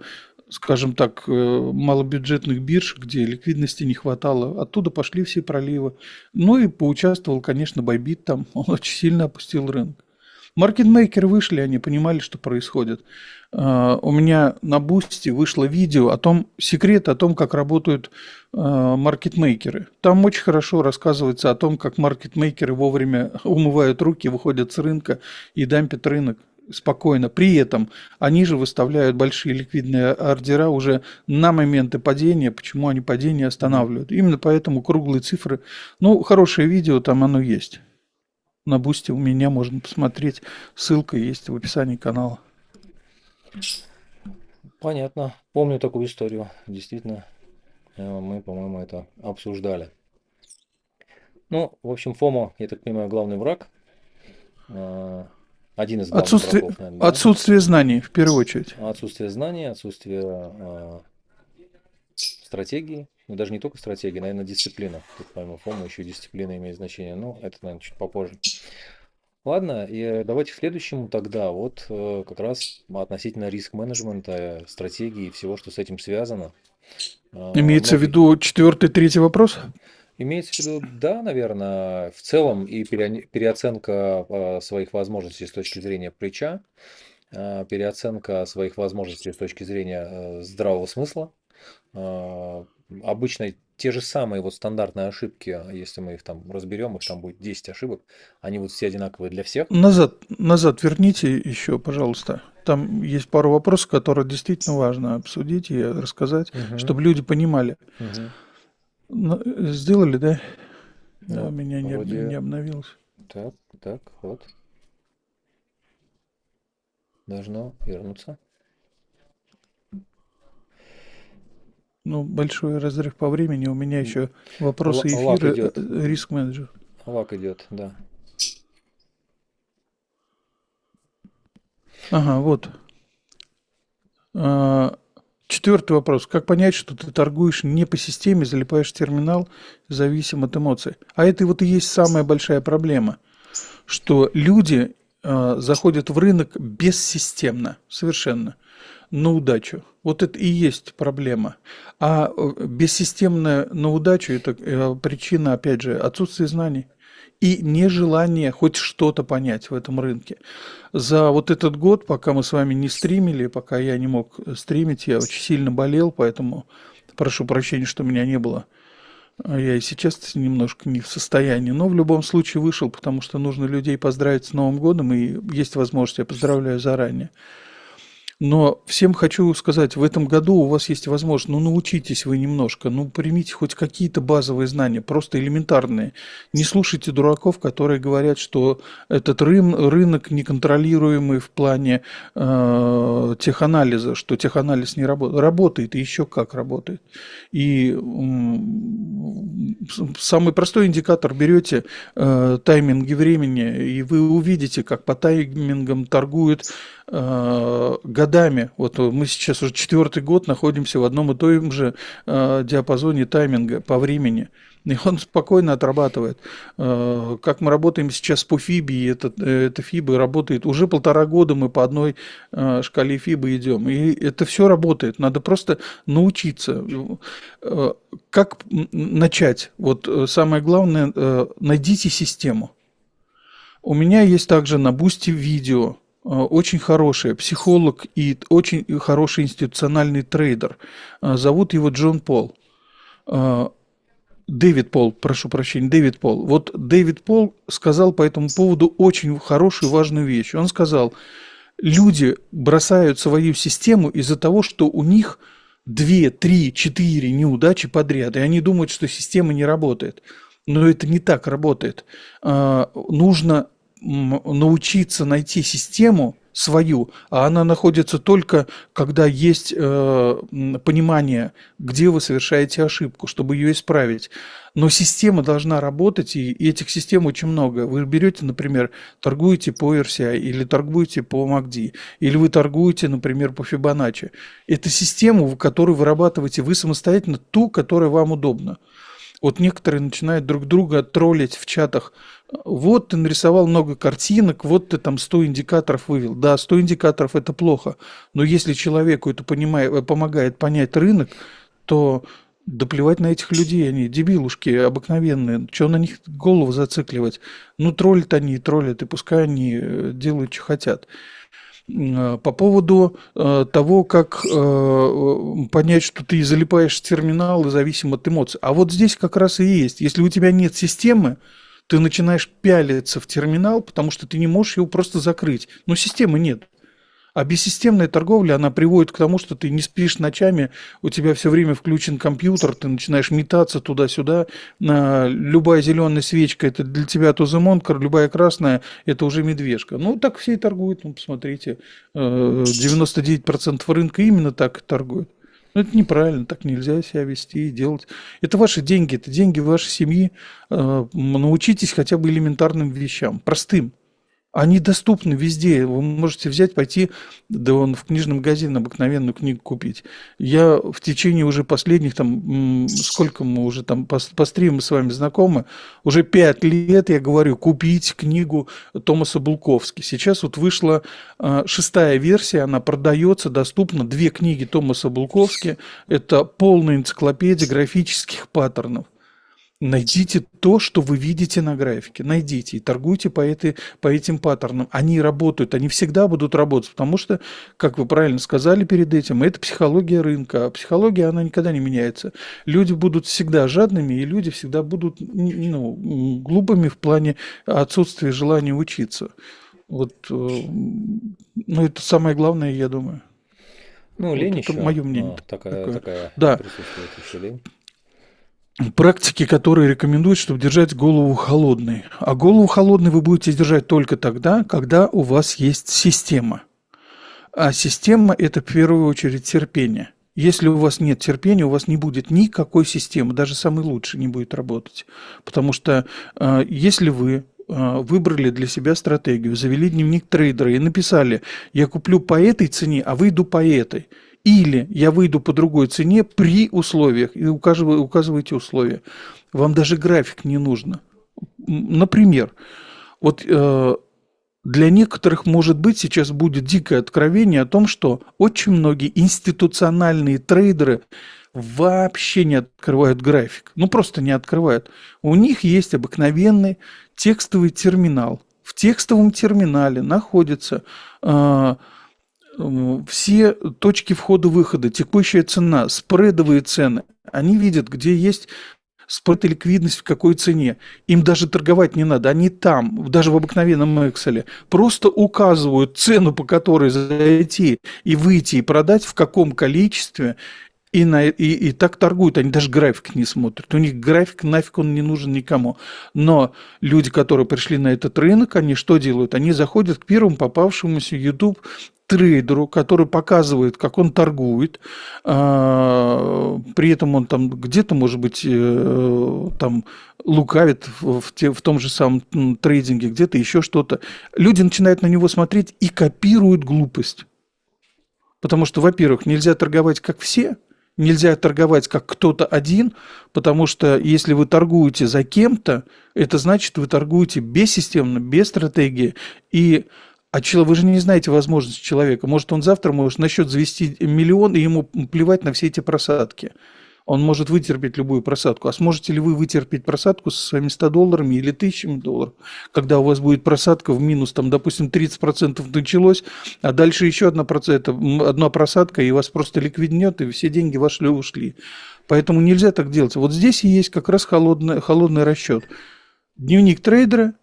скажем так, малобюджетных бирж, где ликвидности не хватало. Оттуда пошли все проливы. Ну и поучаствовал, конечно, Байбит там, он очень сильно опустил рынок. Маркетмейкеры вышли, они понимали, что происходит. У меня на Бусти вышло видео о том, секрет о том, как работают маркетмейкеры. Там очень хорошо рассказывается о том, как маркетмейкеры вовремя умывают руки, выходят с рынка и дампят рынок спокойно. При этом они же выставляют большие ликвидные ордера уже на моменты падения. Почему они падение Мгм. останавливают? Именно поэтому круглые цифры. Ну, хорошее видео, там оно есть. На Бусти у меня можно посмотреть. Ссылка есть в описании канала. Понятно. Помню такую историю. Действительно, мы, по-моему, это обсуждали. Ну, в общем, ФОМО, я так понимаю, главный враг. А, Один из главных Отсутствие, врагов, наверное, да? отсутствие знаний, в первую очередь. Отсутствие знаний, отсутствие стратегии. Ну, даже не только стратегии, наверное, дисциплина. Тут помимо ФОМа еще и дисциплина имеет значение. Но это, наверное, чуть попозже. Ладно, и давайте к следующему тогда. Вот как раз относительно риск-менеджмента, стратегии и всего, что с этим связано. Имеется в Многие виду четвертый, третий вопрос? имеется в виду, да, наверное, в целом и переоценка своих возможностей с точки зрения плеча, переоценка своих возможностей с точки зрения здравого смысла. А, Обычно те же самые вот стандартные ошибки, если мы их там разберем, их там будет 10 ошибок, они вот все одинаковые для всех. Назад верните еще, пожалуйста. Там есть пару вопросов, которые действительно важно обсудить и рассказать, Мгм. чтобы люди понимали. Мгм. Сделали, да? А у Ну, меня не вроде обновилось. так, так, вот, должно вернуться. Ну, большой разрыв по времени. У меня М, еще вопросы Лак эфира, идет, риск-менеджер. лак идет, да. Ага, вот. А, Четвертый вопрос. Как понять, что ты торгуешь не по системе, залипаешь в терминал, зависим от эмоций? А это вот и есть самая большая проблема, что люди заходят в рынок бессистемно, совершенно, на удачу. Вот это и есть проблема. А бессистемная на удачу – это причина, опять же, отсутствия знаний и нежелание хоть что-то понять в этом рынке. За вот этот год, пока мы с вами не стримили, пока я не мог стримить, я очень сильно болел, поэтому прошу прощения, что меня не было. Я и сейчас немножко не в состоянии, но в любом случае вышел, потому что нужно людей поздравить с Новым годом, и есть возможность, я поздравляю заранее. Но всем хочу сказать, в этом году у вас есть возможность, ну, научитесь вы немножко, ну, примите хоть какие-то базовые знания, просто элементарные. Не слушайте дураков, которые говорят, что этот рынок неконтролируемый в плане теханализа, что теханализ не работает. Работает, и еще как работает. И самый простой индикатор берете тайминги времени, и вы увидите, как по таймингам торгуют годами. Вот мы сейчас уже четвертый год находимся в одном и том же диапазоне тайминга по времени. И он спокойно отрабатывает. Как мы работаем сейчас по FIBE, и эта FIBA работает уже 1,5 года, мы по одной шкале FIBA идем. И это все работает. Надо просто научиться. Как начать? Вот самое главное, найдите систему. У меня есть также на Бусти видео, очень хороший психолог и очень хороший институциональный трейдер. Зовут его Джон Пол. Дэвид Пол, прошу прощения, Дэвид Пол. Вот Дэвид Пол сказал по этому поводу очень хорошую важную вещь. Он сказал, люди бросают свою систему из-за того, что у них 2, 3, 4 неудачи подряд, и они думают, что система не работает. Но это не так работает. Нужно научиться найти систему свою, а она находится только, когда есть понимание, где вы совершаете ошибку, чтобы ее исправить. Но система должна работать, и этих систем очень много. Вы берете, например, торгуете по RCI, или торгуете по MACD, или вы торгуете, например, по Fibonacci. Это систему, которую вырабатываете вы самостоятельно, ту, которая вам удобна. Вот некоторые начинают друг друга троллить в чатах. Вот ты нарисовал много картинок, вот ты там 100 индикаторов вывел. Да, 100 индикаторов – это плохо. Но если человеку это помогает понять рынок, то да плевать на этих людей, они дебилушки обыкновенные. Чего на них голову зацикливать? Ну, троллят они и троллят, и пускай они делают, что хотят. По поводу того, как понять, что ты залипаешь в терминал и зависим от эмоций. А вот здесь как раз и есть. Если у тебя нет системы, ты начинаешь пялиться в терминал, потому что ты не можешь его просто закрыть. Но системы нет. А бессистемная торговля, она приводит к тому, что ты не спишь ночами, у тебя все время включен компьютер, ты начинаешь метаться туда-сюда. Любая зеленая свечка – это для тебя туземонкар, любая красная – это уже медвежка. Ну, так все и торгуют, ну, посмотрите. 99% рынка именно так и торгуют. Ну, это неправильно, так нельзя себя вести и делать. Это ваши деньги, это деньги вашей семьи. Научитесь хотя бы элементарным вещам, простым. Они доступны везде. Вы можете взять, пойти, да вон в книжный магазин обыкновенную книгу купить. Я в течение уже последних, там, сколько мы уже там по стриму с вами знакомы, уже 5 лет я говорю, купить книгу Томаса Булковски. Сейчас вот вышла 6-я версия, она продается, доступна. 2 книги Томаса Булковски. Это полная энциклопедия графических паттернов. Найдите то, что вы видите на графике. Найдите и торгуйте по этим паттернам. Они работают, они всегда будут работать, потому что, как вы правильно сказали перед этим, это психология рынка. А психология, она никогда не меняется. Люди будут всегда жадными, и люди всегда будут глупыми в плане отсутствия желания учиться. Вот, ну, это самое главное, я думаю. Ну, Вот лень это еще, мое мнение такое. такая Да, присутствует еще лень. практики, которые рекомендуют, чтобы держать голову холодной. А голову холодной вы будете держать только тогда, когда у вас есть система. А система – это в первую очередь терпение. Если у вас нет терпения, у вас не будет никакой системы, даже самый лучший не будет работать. Потому что если вы выбрали для себя стратегию, завели дневник трейдера и написали, я куплю по этой цене, а выйду по этой. Или я выйду по другой цене при условиях, и указываете условия. Вам даже график не нужно. Например, вот для некоторых, может быть, сейчас будет дикое откровение о том, что очень многие институциональные трейдеры вообще не открывают график. Ну, просто не открывают. У них есть обыкновенный текстовый терминал. В текстовом терминале находятся все точки входа-выхода, текущая цена, спредовые цены. Они видят, где есть спред и ликвидность в какой цене. Им даже торговать не надо. Они там, даже в обыкновенном Excel, просто указывают цену, по которой зайти и выйти и продать, в каком количестве. И так торгуют, они даже график не смотрят. У них график, нафиг он не нужен никому. Но люди, которые пришли на этот рынок, они что делают? Они заходят к первому попавшемуся YouTube трейдеру, который показывает, как он торгует. При этом он там где-то, может быть, там лукавит в том же самом трейдинге, где-то еще что-то. Люди начинают на него смотреть и копируют глупость. Потому что, во-первых, нельзя торговать как все, нельзя торговать как кто-то один, потому что если вы торгуете за кем-то, это значит, вы торгуете бессистемно, без стратегии. Вы же не знаете возможности человека. Может, он завтра может на счет завести миллион, и ему плевать на все эти просадки. Он может вытерпеть любую просадку. А сможете ли вы вытерпеть просадку со своими $100 или $1000, когда у вас будет просадка в минус, там, допустим, 30% началось, а дальше еще одна просадка, и вас просто ликвиднет, и все деньги ваши ушли. Поэтому нельзя так делать. Вот здесь и есть как раз холодный расчет. Дневник трейдера,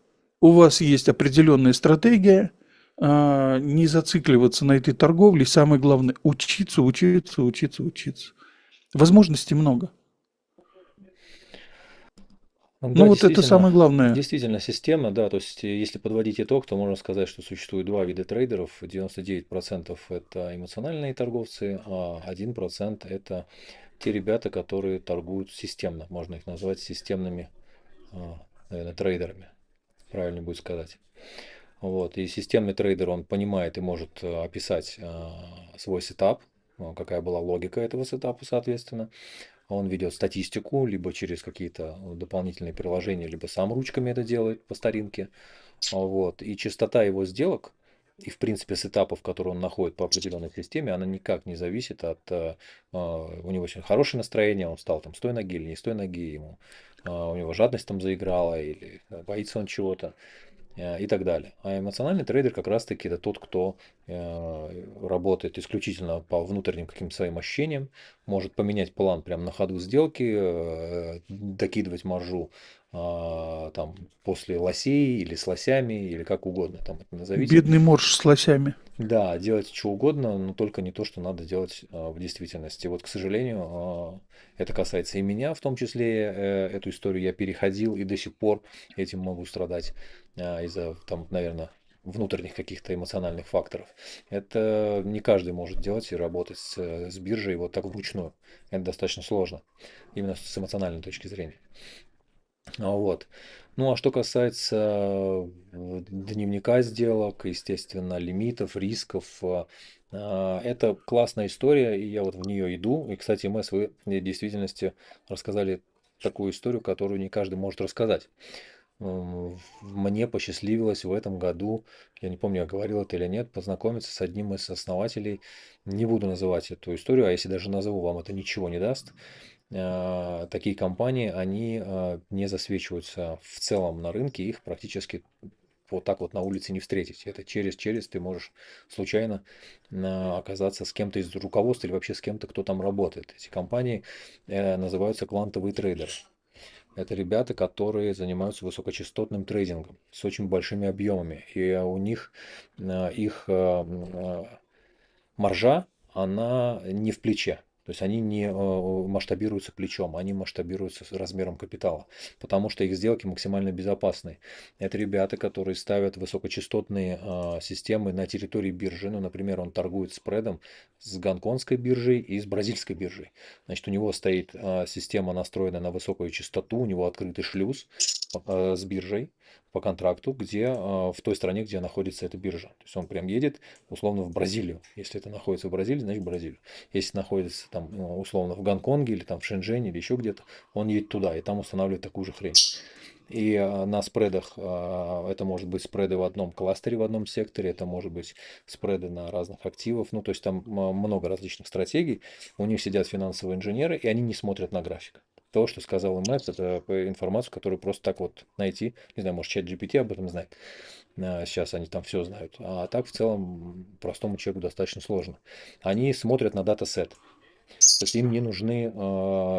у вас есть определенная стратегия, не зацикливаться на этой торговле. Самое главное – учиться. Возможностей много. Да, Ну, вот это самое главное. действительно система, да, то есть если подводить итог, то можно сказать, что существует два вида трейдеров. 99% это эмоциональные торговцы, а 1% это те ребята, которые торгуют системно. Можно их назвать системными, наверное, трейдерами, правильно будет сказать. Вот. И системный трейдер, он понимает и может описать свой сетап, какая была логика этого сетапа, соответственно. Он ведет статистику, либо через какие-то дополнительные приложения, либо сам ручками это делает по старинке. Вот. И частота его сделок, и в принципе сетапов, которые он находит по определенной системе, она никак не зависит от... У него очень хорошее настроение, он встал там с той ноги или не с той ноги, у него жадность там заиграла, или боится он чего-то. и так далее. А эмоциональный трейдер как раз-таки это тот, кто работает исключительно по внутренним каким-то своим ощущениям, может поменять план прямо на ходу сделки, докидывать маржу там после лосей или с лосями, или как угодно там это назовите. Бедный морж с лосями. Да, делать что угодно, но только не то, что надо делать в действительности. Вот, к сожалению, это касается и меня, в том числе эту историю я переходил и до сих пор этим могу страдать из-за, там, наверное, внутренних каких-то эмоциональных факторов. Это не каждый может делать и работать с биржей вот так вручную. Это достаточно сложно, именно с эмоциональной точки зрения. Вот. Ну, а что касается дневника сделок, естественно, лимитов, рисков, это классная история, и я вот в нее иду. И, кстати, вы в действительности рассказали такую историю, которую не каждый может рассказать. Мне посчастливилось в этом году, я не помню, я говорил это или нет, познакомиться с одним из основателей. Не буду называть эту историю, а если даже назову, вам это ничего не даст. Такие компании, они не засвечиваются в целом на рынке, их практически вот так вот на улице не встретить. Это через ты можешь случайно оказаться с кем-то из руководства или вообще с кем-то, кто там работает. Эти компании называются квантовые трейдеры. Это ребята, которые занимаются высокочастотным трейдингом с очень большими объемами. И у них их маржа, она не в плече. То есть они не масштабируются плечом, они масштабируются с размером капитала, потому что их сделки максимально безопасны. Это ребята, которые ставят высокочастотные системы на территории биржи. Ну, например, он торгует спредом с гонконгской биржей и с бразильской биржей. Значит, у него стоит система, настроена на высокую частоту, у него открытый шлюз с биржей по контракту, где в той стране, где находится эта биржа. То есть он прям едет условно в Бразилию. Если это находится в Бразилии, значит в Бразилию. Если находится там условно в Гонконге или там в Шэньчжэне или еще где-то, он едет туда и там устанавливает такую же хрень. И на спредах это может быть спреды в одном кластере, в одном секторе, это может быть спреды на разных активов. Ну, то есть там много различных стратегий. У них сидят финансовые инженеры, и они не смотрят на график. То, что сказал МЭП, это информацию, которую просто так вот найти. Не знаю, может, чат GPT об этом знает. Сейчас они там все знают. А так в целом простому человеку достаточно сложно. Они смотрят на датасет. То есть им не нужны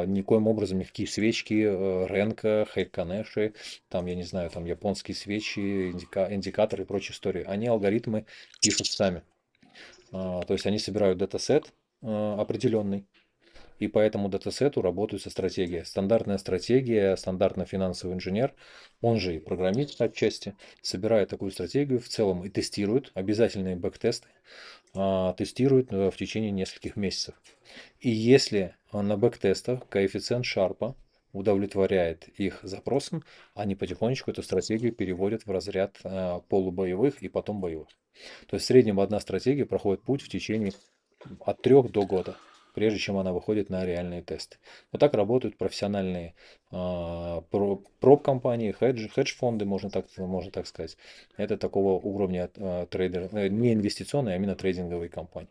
никоим образом никакие свечки, Ренко, Хайконеши, там, я не знаю, там японские свечи, индикаторы и прочие истории. Они алгоритмы пишут сами. То есть они собирают датасет определенный, и по этому датасету работают со стратегией. Стандартная стратегия, стандартный финансовый инженер, он же и программист отчасти, собирает такую стратегию в целом и тестирует, обязательные бэк-тесты, тестирует в течение нескольких месяцев. И если на бэк-тестах коэффициент Шарпа удовлетворяет их запросам, они потихонечку эту стратегию переводят в разряд полубоевых и потом боевых. То есть в среднем одна стратегия проходит путь в течение от 3 до года, прежде чем она выходит на реальные тесты. Вот так работают профессиональные проб-компании, хедж-фонды, можно так сказать. Это такого уровня трейдеры, не инвестиционные, а именно трейдинговые компании.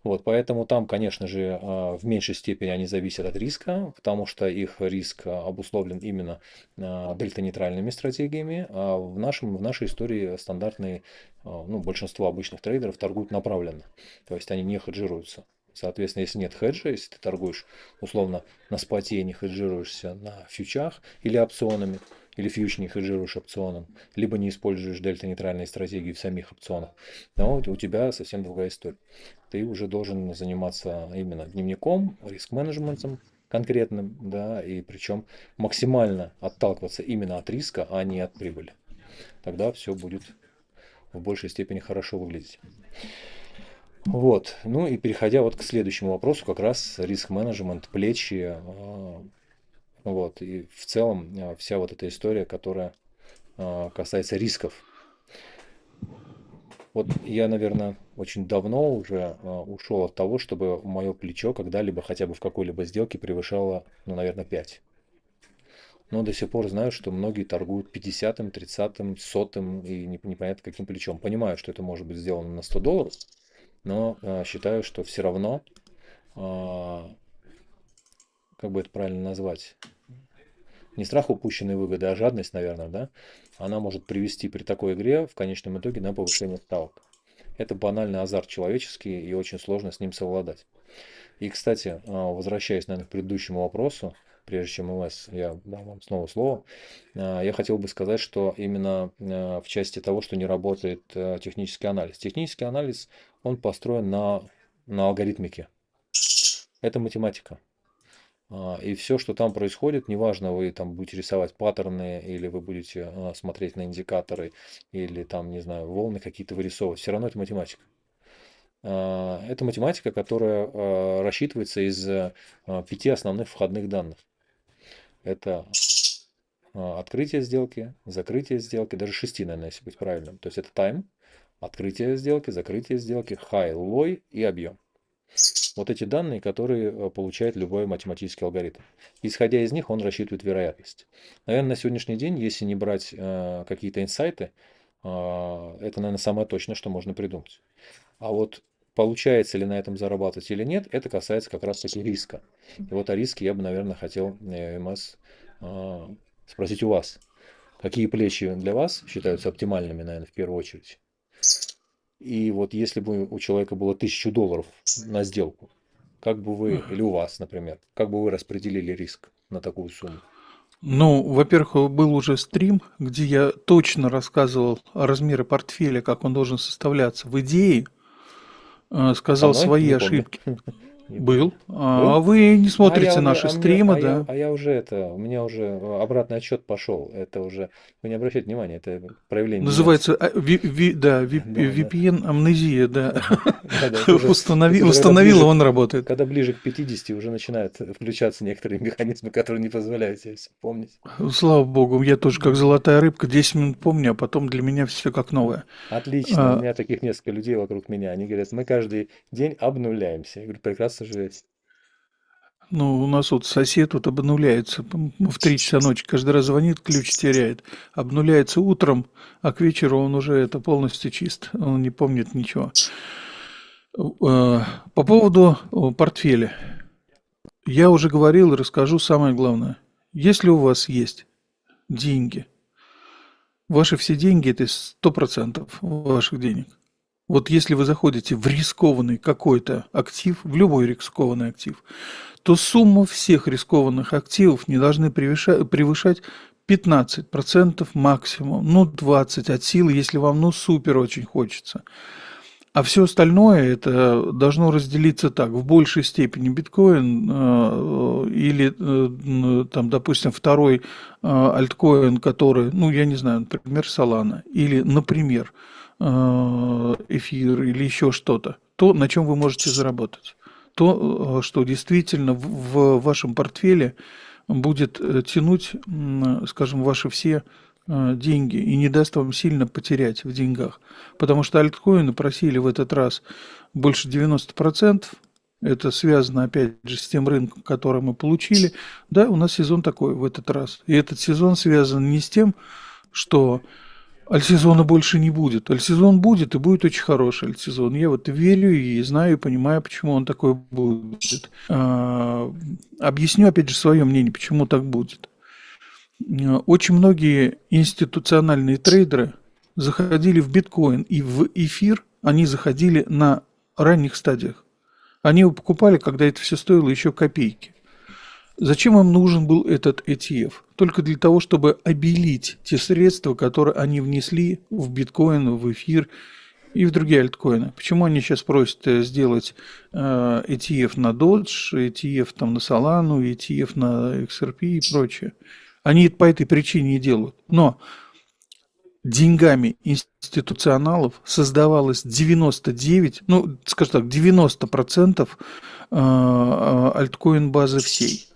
Вот, поэтому там, конечно же, в меньшей степени они зависят от риска, потому что их риск обусловлен именно дельта-нейтральными стратегиями. А в нашей истории стандартные, ну, большинство обычных трейдеров торгуют направленно, то есть они не хеджируются. Соответственно, если нет хеджа, если ты торгуешь условно на споте и не хеджируешься на фьючах или опционами, или фьюч не хеджируешь опционом, либо не используешь дельта-нейтральные стратегии в самих опционах, то у тебя совсем другая история. Ты уже должен заниматься именно дневником, риск-менеджментом конкретным, да, и причем максимально отталкиваться именно от риска, а не от прибыли. Тогда все будет в большей степени хорошо выглядеть. Вот. Ну и переходя вот к следующему вопросу, как раз риск-менеджмент, плечи. Вот. И в целом вся вот эта история, которая касается рисков. Вот я, наверное, очень давно уже ушел от того, чтобы мое плечо когда-либо хотя бы в какой-либо сделке превышало, ну, наверное, 5. Но до сих пор знаю, что многие торгуют 50-м, 30-м, 100-м и непонятно каким плечом. Понимаю, что это может быть сделано на $100, но считаю, что все равно, как бы это правильно назвать, не страх упущенной выгоды, а жадность, наверное, да, она может привести при такой игре в конечном итоге на повышение ставок. Это банальный азарт человеческий, и очень сложно с ним совладать. И, кстати, возвращаясь, наверное, к предыдущему вопросу, прежде чем я дам вам снова слово, я хотел бы сказать, что именно в части того, что не работает технический анализ. Технический анализ, он построен на алгоритмике. Это математика. И все, что там происходит, неважно, вы там будете рисовать паттерны, или вы будете смотреть на индикаторы, или там, не знаю, волны какие-то вырисовывать, все равно это математика. Это математика, которая рассчитывается из 5 основных входных данных. Это открытие сделки, закрытие сделки, даже 6, наверное, если быть правильным. То есть это time, открытие сделки, закрытие сделки, high, low и объем. Вот эти данные, которые получает любой математический алгоритм. Исходя из них, он рассчитывает вероятность. Наверное, на сегодняшний день, если не брать какие-то инсайты, это, наверное, самое точное, что можно придумать. А вот получается ли на этом зарабатывать или нет, это касается как раз-таки риска. И вот о риске я бы, наверное, хотел, МС, спросить у вас. Какие плечи для вас считаются оптимальными, наверное, в первую очередь? И вот если бы у человека было $1000 на сделку, как бы вы, или у вас, например, как бы вы распределили риск на такую сумму? Ну, во-первых, был уже стрим, где я точно рассказывал о размере портфеля, как он должен составляться. В идее Со сказал мной? свои Не помню. ошибки. Не помню. Был. А Был? вы не А я смотрите уже, наши стримы, да? я уже у меня уже обратный отсчет пошел. Это уже, вы не обращайте внимания, это проявление деменции. Называется, да, Да, да, VPN амнезия, да. да, да, да, это уже когда Установил, ближе, он работает. когда ближе к 50 уже начинают включаться некоторые механизмы, которые не позволяют себе все помнить. Слава богу, я тоже как золотая рыбка, 10 минут помню, а потом для меня все как новое. Отлично, у А, меня таких несколько людей вокруг меня. Они говорят, мы каждый день обнуляемся. Я говорю, прекрасно живете. Ну, у нас вот сосед вот обнуляется в 3 часа ночи, каждый раз звонит, ключ теряет. Обнуляется утром, а к вечеру он уже это полностью чист, он не помнит ничего. По поводу портфеля. Я уже говорил и расскажу самое главное. Если у вас есть деньги, ваши все деньги – это 100% ваших денег. Вот если вы заходите в рискованный какой-то актив, в любой рискованный актив, то сумма всех рискованных активов не должны превышать 15% максимум, ну 20% от силы, если вам ну супер очень хочется. А все остальное это должно разделиться так: в большей степени биткоин или там, допустим, второй альткоин, который, ну я не знаю, например, Solana, или, например, эфир или еще что-то, то, на чем вы можете заработать. То, что действительно в вашем портфеле будет тянуть, скажем, ваши все деньги и не даст вам сильно потерять в деньгах. Потому что альткоины просили в этот раз больше 90%. Это связано, опять же, с тем рынком, который мы получили. Да, у нас сезон такой в этот раз. И этот сезон связан не с тем, что альтсезона больше не будет. Альтсезон будет, и будет очень хороший альтсезон. Я вот верю и знаю, и понимаю, почему он такой будет. Объясню, опять же, свое мнение, почему так будет. Очень многие институциональные трейдеры заходили в биткоин и в эфир, они заходили на ранних стадиях. Они его покупали, когда это все стоило еще копейки. Зачем им нужен был этот ETF? Только для того, чтобы обелить те средства, которые они внесли в биткоин, в эфир и в другие альткоины. Почему они сейчас просят сделать ETF на Dodge, ETF там на Solana, ETF на XRP и прочее? Они это по этой причине и делают. Но деньгами институционалов создавалось 99, ну, скажем так, 90% альткоин базы всей.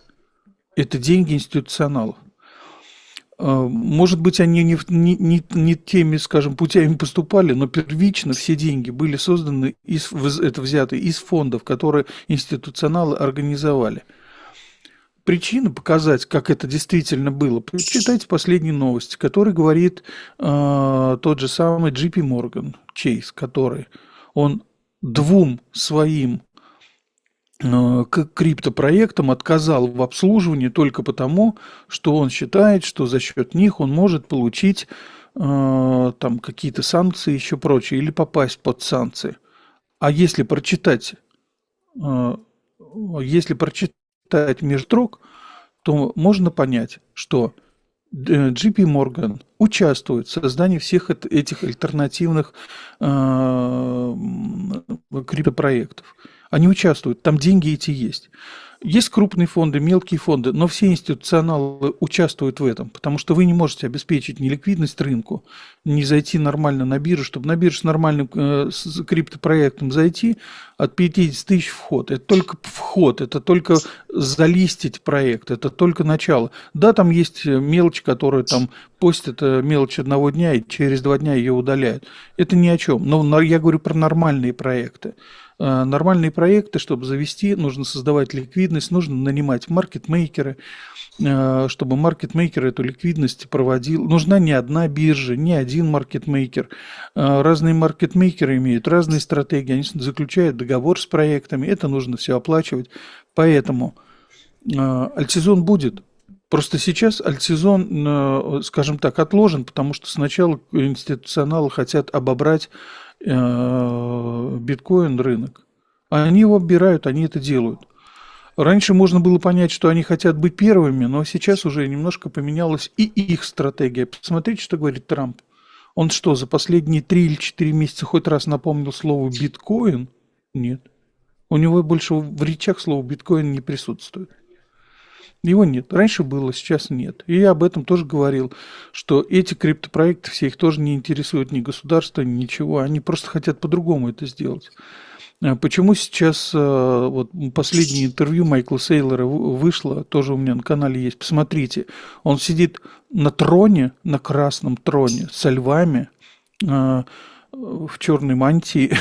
Это деньги институционалов. Может быть, они не теми, скажем, путями поступали, но первично все деньги были созданы, это взято из фондов, которые институционалы организовали. Причина показать, как это действительно было, почитайте последние новости, который говорит тот же самый JP Morgan Chase, который он двум своим к криптопроектам отказал в обслуживании только потому, что он считает, что за счет них он может получить там какие-то санкции и еще прочее, или попасть под санкции. А э, если прочитать меж строк, то можно понять, что JP Morgan участвует в создании всех этих альтернативных криптопроектов. Они участвуют, там деньги эти есть. Есть крупные фонды, мелкие фонды, но все институционалы участвуют в этом, потому что вы не можете обеспечить ни ликвидность рынку, не зайти нормально на биржу. Чтобы на биржу с нормальным с криптопроектом зайти, от 50 тысяч вход. Это только вход, это только залистить проект, это только начало. Да, там есть мелочь, которую там постят мелочь одного дня, и через 2 дня ее удаляют. Это ни о чем. Но я говорю про нормальные проекты. Нормальные проекты, чтобы завести, нужно создавать ликвидность, нужно нанимать маркетмейкеры, чтобы маркетмейкер эту ликвидность проводил. Нужна не одна биржа, не один маркетмейкер. Разные маркетмейкеры имеют разные стратегии, они заключают договор с проектами, это нужно все оплачивать. Поэтому альтсезон будет. Просто сейчас альтсезон, скажем так, отложен, потому что сначала институционалы хотят обобрать биткоин рынок. Они его оббирают, они это делают. Раньше можно было понять, что они хотят быть первыми, но сейчас уже немножко поменялась и их стратегия. Посмотрите, что говорит Трамп. Он что, за последние 3 или 4 месяца хоть раз напомнил слово биткоин? Нет. У него больше в речах слово биткоин не присутствует. Его нет. Раньше было, сейчас нет. И я об этом тоже говорил, что эти криптопроекты, все их тоже не интересуют ни государство, ничего. Они просто хотят по-другому это сделать. Почему сейчас вот последнее интервью Майкла Сейлора вышло, тоже у меня на канале есть, посмотрите. Он сидит на троне, на красном троне со львами, в черной мантии,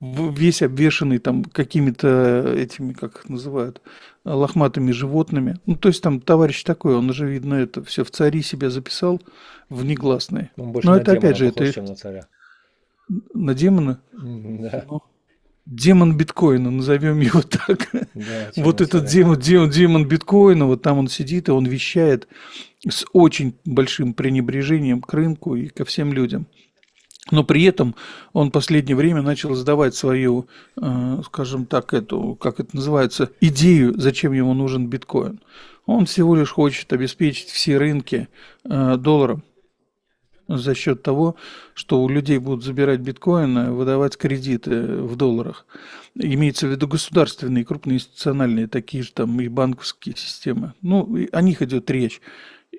весь обвешанный там какими-то этими, как их называют, лохматыми животными. Ну, то есть там товарищ такой, он уже, видно, это все в цари себя записал, в негласные. Он больше Но на это опять же, демона похож, это чем на царя. на демона. Да, Ну, демон биткоина, назовем его так. да, чем Вот на этот царя. демон биткоина, вот там он сидит, и он вещает с очень большим пренебрежением к рынку и ко всем людям. Но при этом он в последнее время начал сдавать свою, скажем так, эту, как это называется, идею, зачем ему нужен биткоин. Он всего лишь хочет обеспечить все рынки долларом за счет того, что у людей будут забирать биткоины, выдавать кредиты в долларах. Имеется в виду государственные, крупные институциональные, такие же там и банковские системы. Ну, о них идет речь.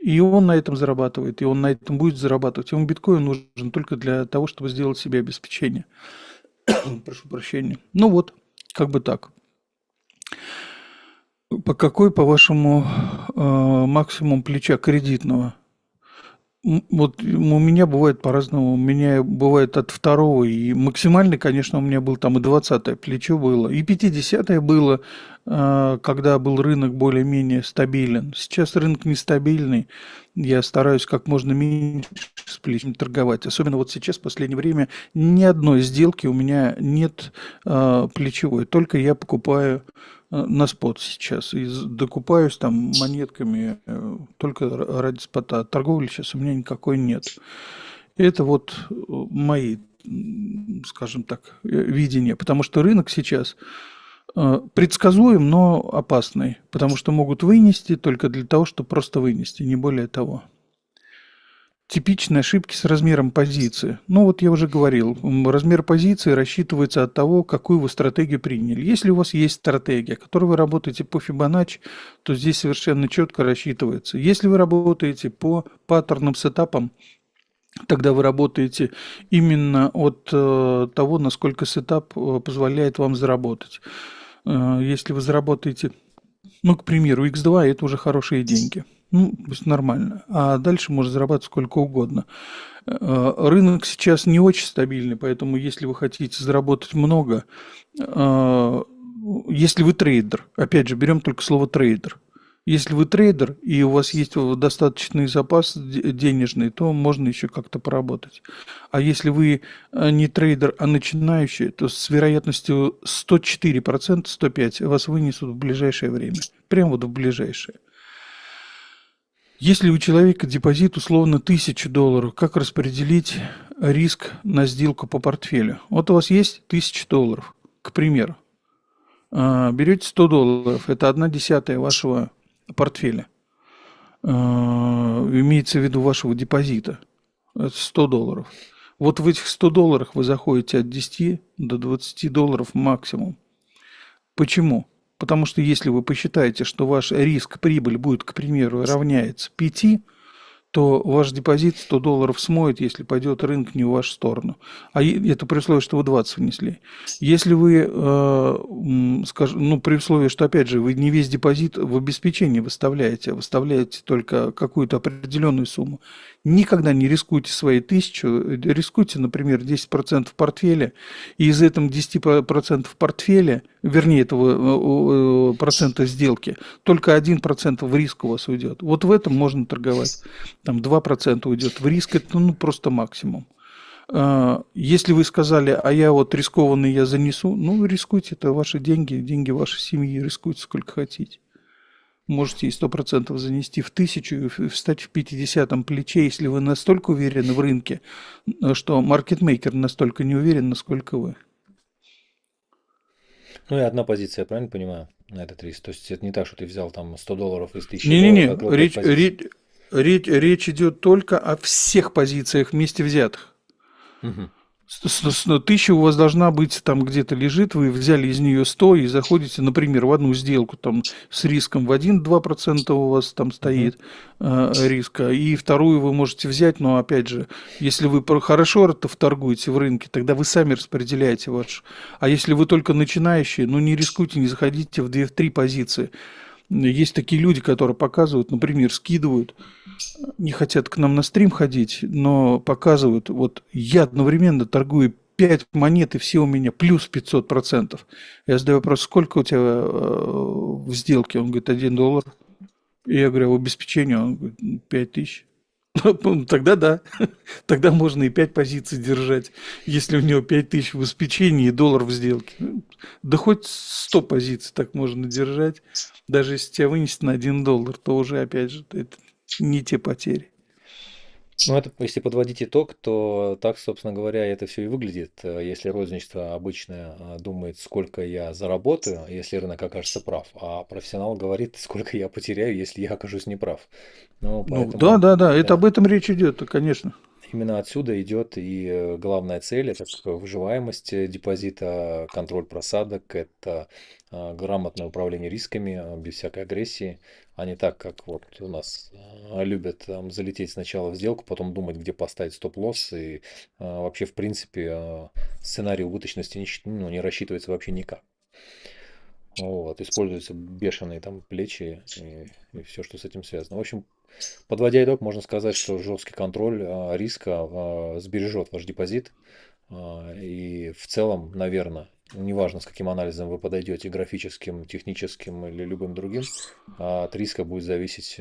И он на этом зарабатывает, и он на этом будет зарабатывать. Ему биткоин нужен только для того, чтобы сделать себе обеспечение. Прошу прощения. Ну вот, как бы так. Какой, по-вашему, максимум плеча кредитного? Вот у меня бывает по-разному. У меня бывает от 2 и максимальный, конечно, у меня был там и 20-е плечо было, и 50-е было, когда был рынок более-менее стабилен. Сейчас рынок нестабильный. Я стараюсь как можно меньше с плечом торговать. Особенно вот сейчас, в последнее время, ни одной сделки у меня нет плечевой. Только я покупаю на спот сейчас. И докупаюсь там монетками только ради спота. Торговли сейчас у меня никакой нет. Это вот мои, скажем так, видения. Потому что рынок сейчас предсказуем, но опасный. Потому что могут вынести только для того, чтобы просто вынести, не более того. Типичные ошибки с размером позиции. Ну вот я уже говорил, размер позиции рассчитывается от того, какую вы стратегию приняли. Если у вас есть стратегия, которой вы работаете по Фибоначчи, то здесь совершенно четко рассчитывается. Если вы работаете по паттернам сетапам, тогда вы работаете именно от того, насколько сетап позволяет вам заработать. Если вы заработаете, ну, к примеру, X2, это уже хорошие деньги. Ну, пусть нормально. А дальше можно зарабатывать сколько угодно. Рынок сейчас не очень стабильный, поэтому если вы хотите заработать много, если вы трейдер, опять же, берем только слово трейдер. Если вы трейдер и у вас есть достаточный запас денежный, то можно еще как-то поработать. А если вы не трейдер, а начинающий, то с вероятностью 104%, 105% вас вынесут в ближайшее время. Прямо вот в ближайшее. Если у человека депозит условно $1000, как распределить риск на сделку по портфелю? Вот у вас есть $1000, к примеру. Берете $100, это 1/10 вашего портфеля. Имеется в виду вашего депозита. Это $100. Вот в этих $100 вы заходите от 10 до $20 максимум. Почему? Потому что если вы посчитаете, что ваш риск прибыль будет, к примеру, равняется 5, то ваш депозит $100 смоет, если пойдет рынок не в вашу сторону. Это при условии, что вы 20 внесли. Если вы, ну, при условии, что, опять же, вы не весь депозит в обеспечении выставляете, а выставляете только какую-то определенную сумму, никогда не рискуйте свои 1000, рискуйте, например, 10% портфеля, и из этого 10% портфеля, вернее, этого процента сделки, только 1% в риск у вас уйдет. Вот в этом можно торговать. Там 2% уйдет в риск, это ну, просто максимум. Если вы сказали, а я вот рискованный, я занесу, ну, рискуйте, это ваши деньги, деньги вашей семьи, рискуйте сколько хотите. Можете и 100% занести в 1000 и встать в 50-м плече, если вы настолько уверены в рынке, что маркетмейкер настолько не уверен, насколько вы. Ну и одна позиция, я правильно понимаю, на этот риск? То есть это не так, что ты взял там $100 из $1000, а Не-не-не, открыл 5 позиций. речь идет только о всех позициях вместе взятых. Мгм. 1000 у вас должна быть там где-то лежит, вы взяли из нее 100 и заходите, например, в одну сделку там с риском в 1-2% у вас там Мгм. стоит риска, и вторую вы можете взять, но опять же, если вы хорошо торгуете в рынке, тогда вы сами распределяете ваш. А если вы только начинающие, ну не рискуйте, не заходите в 2-3 позиции. Есть такие люди, которые показывают, например, скидывают, не хотят к нам на стрим ходить, но показывают, вот я одновременно торгую 5 монет, и все у меня плюс 500%. Я задаю вопрос, сколько у тебя в сделке? Он говорит, $1. И я говорю, а в обеспечении? Он говорит, 5000. Тогда да, тогда можно и 5 позиций держать, если у него 5000 в обеспечении и доллар в сделке. Да хоть 100 позиций так можно держать, даже если тебя вынесет на $1, то уже, опять же, это не те потери. Ну, это если подводить итог, то так, собственно говоря, это все и выглядит. Если розничество обычное думает, сколько я заработаю, если рынок окажется прав, а профессионал говорит, сколько я потеряю, если я окажусь неправ. Ну, Ну да, поэтому, да, да, это об да. этом речь идет, конечно. Именно отсюда идет и главная цель, это выживаемость депозита, контроль просадок, это грамотное управление рисками без всякой агрессии, а не так, как вот у нас любят залететь сначала в сделку, потом думать, где поставить стоп-лосс, и вообще, в принципе, сценарий убыточности ну, не рассчитывается вообще никак. Вот, используются бешеные там плечи и все, что с этим связано. В общем, подводя итог, можно сказать, что жесткий контроль риска сбережет ваш депозит. И в целом, наверное, неважно, с каким анализом вы подойдете, графическим, техническим или любым другим, от риска будет зависеть,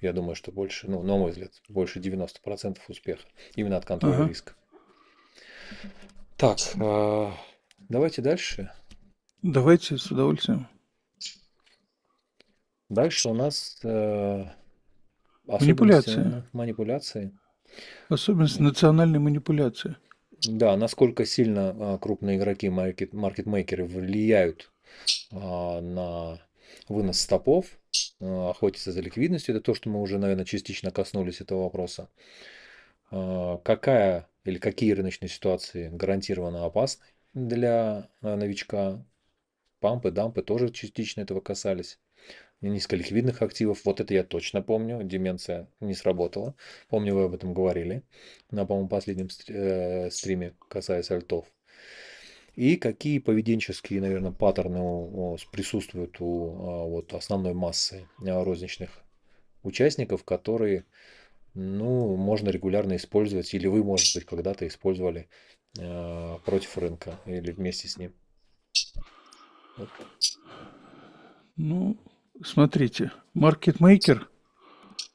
я думаю, что больше, ну, на мой взгляд, больше 90% успеха. Именно от контроля Ага. риска. Так, давайте дальше. Давайте с удовольствием. Дальше у нас особенности Манипуляция. манипуляции. Особенность национальной манипуляции. Да, насколько сильно крупные игроки, маркетмейкеры влияют на вынос стопов, охотятся за ликвидностью. Это то, что мы уже, наверное, частично коснулись этого вопроса. Какая или какие рыночные ситуации гарантированно опасны для новичка? Пампы, дампы тоже частично этого касались. Низколиквидных активов, вот это я точно помню, деменция не сработала. Помню, вы об этом говорили на, по-моему, последнем стриме, касаясь альтов. И какие поведенческие, наверное, паттерны присутствуют у вот, основной массы розничных участников, которые, ну, можно регулярно использовать, или вы, может быть, когда-то использовали против рынка или вместе с ним. Вот. Ну, Смотрите, маркетмейкер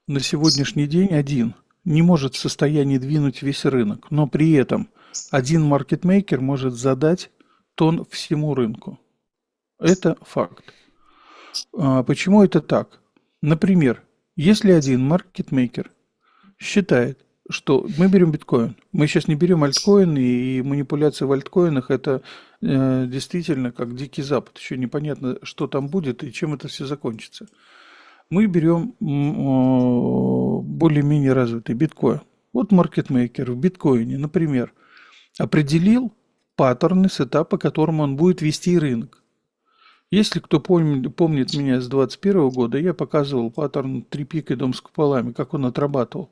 на сегодняшний день один не может в состоянии двинуть весь рынок, но при этом один маркетмейкер может задать тон всему рынку. Это факт. Почему это так? Например, если один маркетмейкер считает, что мы берем биткоин, мы сейчас не берем альткоины, и манипуляции в альткоинах это действительно как дикий запад, еще непонятно, что там будет и чем это все закончится. Мы берем более-менее развитый биткоин. Вот маркетмейкер в биткоине, например, определил паттерны, сетап, по которым он будет вести рынок. Если кто помнит меня с 2021 года, я показывал паттерн 3 пика и дом с куполами, как он отрабатывал.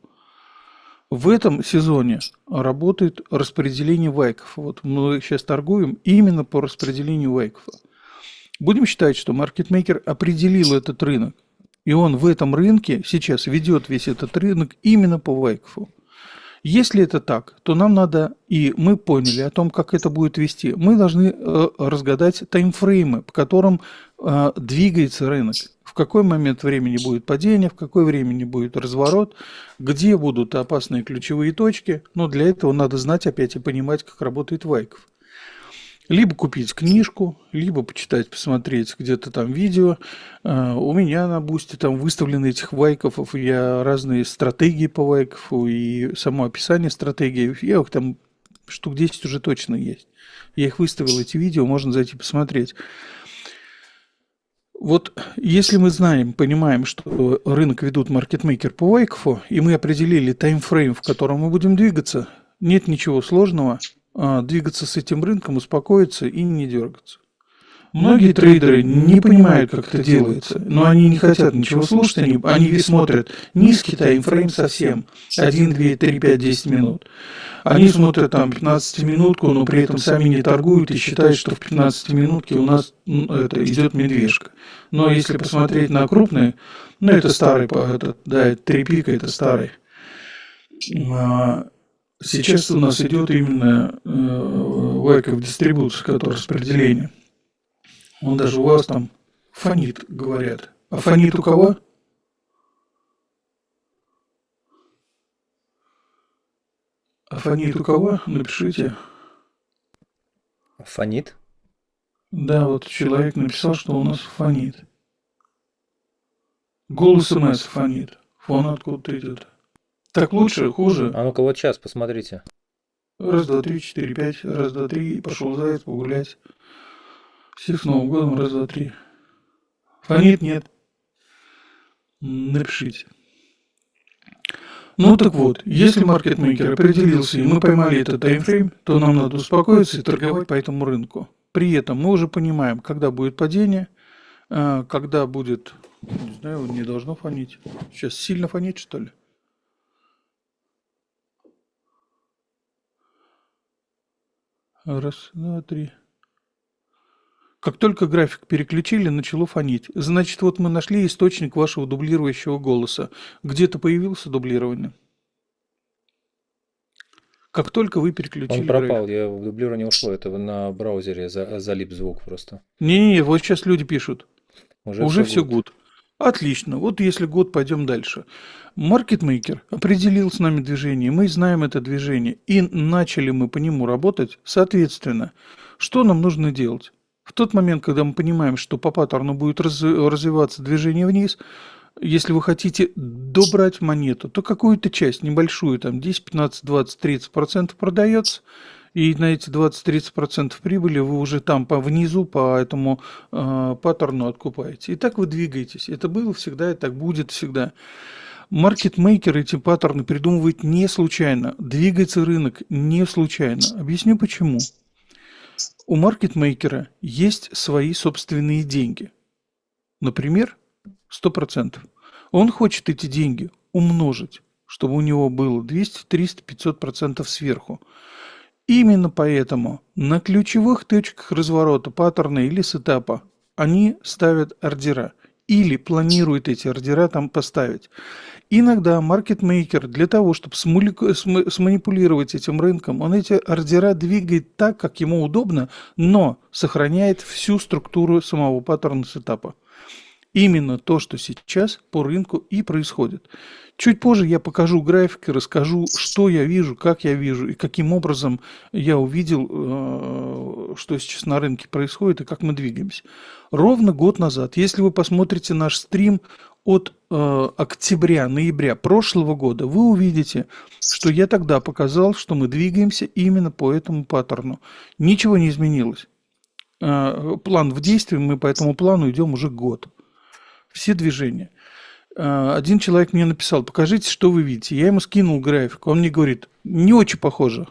В этом сезоне работает распределение вайков. Вот мы сейчас торгуем именно по распределению вайков. Будем считать, что маркетмейкер определил этот рынок, и он в этом рынке сейчас ведет весь этот рынок именно по вайкфу. Если это так, то нам надо, и мы поняли о том, как это будет вести, мы должны разгадать таймфреймы, по которым двигается рынок. В какой момент времени будет падение, в какой времени будет разворот, где будут опасные ключевые точки. Но для этого надо знать опять и понимать, как работает Вайков. Либо купить книжку, либо почитать, посмотреть где-то там видео. У меня на Бусти там выставлены этих вайков, я разные стратегии по вайкову и само описание стратегии. Я их там штук 10 уже точно есть. Я их выставил, эти видео, можно зайти посмотреть. Вот если мы знаем, понимаем, что рынок ведут маркетмейкер по вайкову, и мы определили таймфрейм, в котором мы будем двигаться, нет ничего сложного. Двигаться с этим рынком, успокоиться и не дергаться. Многие трейдеры не понимают, как это делается, но они не хотят ничего слушать, они смотрят низкий таймфрейм совсем, 1, 2, 3, 5, 10 минут. Они смотрят там 15-минутку, но при этом сами не торгуют и считают, что в 15-минутке у нас это идет медвежка. Но если посмотреть на крупные, это старый, да, 3 пика, это старый. Сейчас у нас идет именно вайков дистрибуция, который распределение. Он даже у вас там фонит, говорят. А фонит у кого? А фонит у кого? Напишите. Фонит? Да, вот человек написал, что у нас фонит. Голос СМС фонит. Фон откуда-то идет. Так лучше, хуже? А ну-ка вот сейчас посмотрите. Раз, два, три, четыре, пять. Раз, два, три. Пошел заяц погулять. Всех с Новым годом. Раз, два, три. Фонит? Нет. Напишите. Ну так вот, если маркетмейкер определился, и мы поймали этот таймфрейм, то нам надо успокоиться и торговать по этому рынку. При этом мы уже понимаем, когда будет падение, когда будет... Не знаю, не должно фонить. Сейчас сильно фонить, что ли? Раз, два, три. Как только график переключили, начало фонить. Значит, вот мы нашли источник вашего дублирующего голоса. Где-то появился дублирование? Как только вы переключили Он пропал, график. в дублирование ушло, это на браузере залип звук просто. Не, вот сейчас люди пишут. Уже все good. гуд. Отлично. Вот если год, пойдем дальше. Маркетмейкер определил с нами движение, мы знаем это движение, и начали мы по нему работать. Соответственно, что нам нужно делать? В тот момент, когда мы понимаем, что по паттерну будет развиваться движение вниз, если вы хотите добрать монету, то какую-то часть, небольшую, там 10, 15, 20, 30% продается, и на эти 20-30% прибыли вы уже там внизу по этому паттерну откупаете. И так вы двигаетесь. Это было всегда, и так будет всегда. Маркетмейкер эти паттерны придумывает не случайно. Двигается рынок не случайно. Объясню почему. У маркетмейкера есть свои собственные деньги. Например, 100%. Он хочет эти деньги умножить, чтобы у него было 200, 300, 500% сверху. Именно поэтому на ключевых точках разворота паттерна или сетапа они ставят ордера или планируют эти ордера там поставить. Иногда маркетмейкер для того, чтобы сманипулировать этим рынком, он эти ордера двигает так, как ему удобно, но сохраняет всю структуру самого паттерна сетапа. Именно то, что сейчас по рынку и происходит. Чуть позже я покажу график и расскажу, что я вижу, как я вижу и каким образом я увидел, что сейчас на рынке происходит и как мы двигаемся. Ровно год назад, если вы посмотрите наш стрим от октября-ноября прошлого года, вы увидите, что я тогда показал, что мы двигаемся именно по этому паттерну. Ничего не изменилось. План в действии, мы по этому плану идем уже год. Все движения. Один человек мне написал, покажите, что вы видите. Я ему скинул график. Он мне говорит, не очень похоже.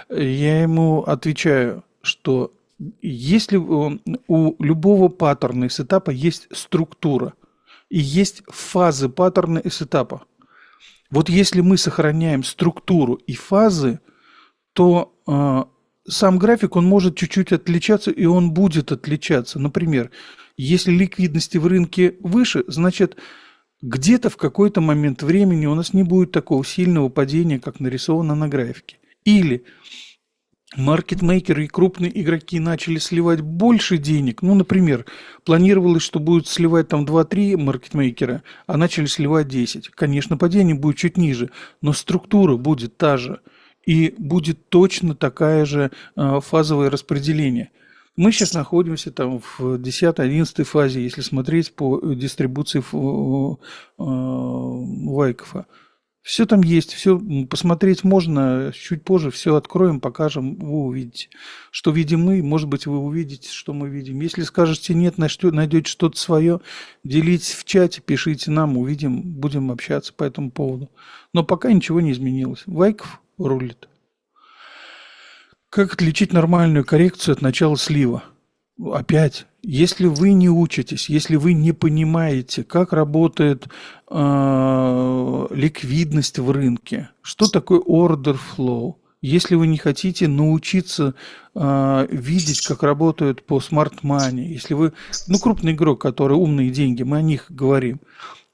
Я ему отвечаю, что если у любого паттерна и сетапа есть структура и есть фазы паттерна и сетапа. Вот если мы сохраняем структуру и фазы, то сам график, он может чуть-чуть отличаться, и он будет отличаться. Например, если ликвидности в рынке выше, значит, где-то в какой-то момент времени у нас не будет такого сильного падения, как нарисовано на графике. Или маркетмейкеры и крупные игроки начали сливать больше денег. Ну, например, планировалось, что будут сливать там 2-3 маркетмейкера, а начали сливать 10. Конечно, падение будет чуть ниже, но структура будет та же. И будет точно такая же фазовое распределение. Мы сейчас находимся там в 10-11 фазе, если смотреть по дистрибуции Вайкофа. Все там есть, все посмотреть можно, чуть позже все откроем, покажем, вы увидите, что видим мы, может быть, вы увидите, что мы видим. Если скажете нет, найдете что-то свое, делитесь в чате, пишите нам, увидим, будем общаться по этому поводу. Но пока ничего не изменилось. Вайков рулит. Как отличить нормальную коррекцию от начала слива? Опять, если вы не учитесь, если вы не понимаете, как работает ликвидность в рынке, что такое order flow, если вы не хотите научиться видеть, как работают по smart money, если вы, крупный игрок, который умные деньги, мы о них говорим,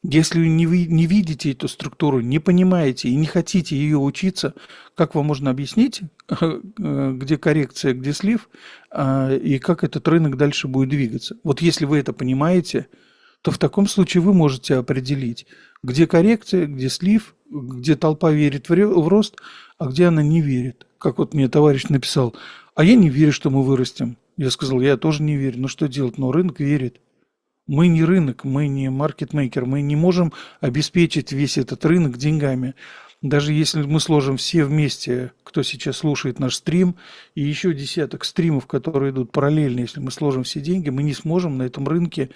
если вы не видите эту структуру, не понимаете и не хотите ее учиться, как вам можно объяснить, где коррекция, где слив, и как этот рынок дальше будет двигаться? Вот если вы это понимаете, то в таком случае вы можете определить, где коррекция, где слив, где толпа верит в рост, а где она не верит. Как вот мне товарищ написал, а я не верю, что мы вырастем. Я сказал, я тоже не верю. Ну что делать? Но рынок верит. Мы не рынок, мы не маркетмейкер, мы не можем обеспечить весь этот рынок деньгами. Даже если мы сложим все вместе, кто сейчас слушает наш стрим, и еще десяток стримов, которые идут параллельно, если мы сложим все деньги, мы не сможем на этом рынке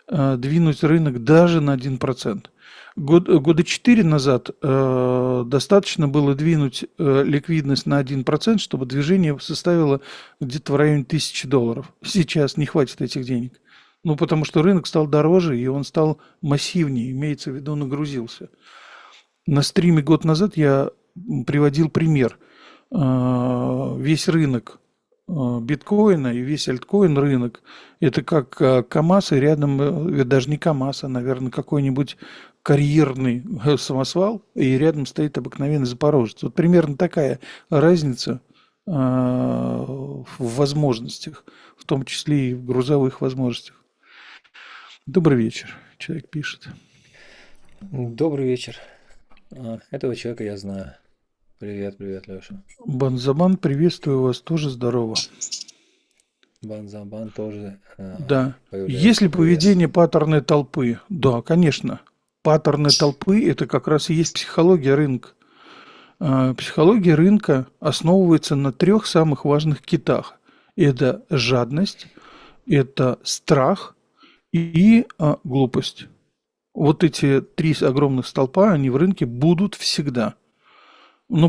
двинуть рынок даже на 1%. Года 4 назад достаточно было двинуть ликвидность на 1%, чтобы движение составило где-то в районе $1000. Сейчас не хватит этих денег. Потому что рынок стал дороже, и он стал массивнее, имеется в виду, нагрузился. На стриме год назад я приводил пример. Весь рынок биткоина и весь альткоин рынок – это как КАМАЗ, и рядом, даже не КАМАЗ, а, наверное, какой-нибудь карьерный самосвал, и рядом стоит обыкновенный запорожец. Вот примерно такая разница в возможностях, в том числе и в грузовых возможностях. Добрый вечер, человек пишет. Добрый вечер. Этого человека я знаю. Привет, Леша. Банзабан, приветствую вас, тоже здорово. Банзабан тоже. Да. Есть ли поведение паттерной толпы? Да, конечно. Паттерны толпы – это как раз и есть психология рынка. Психология рынка основывается на 3 самых важных китах. Это жадность, это страх и глупость. Вот эти 3 огромных столпа, они в рынке будут всегда.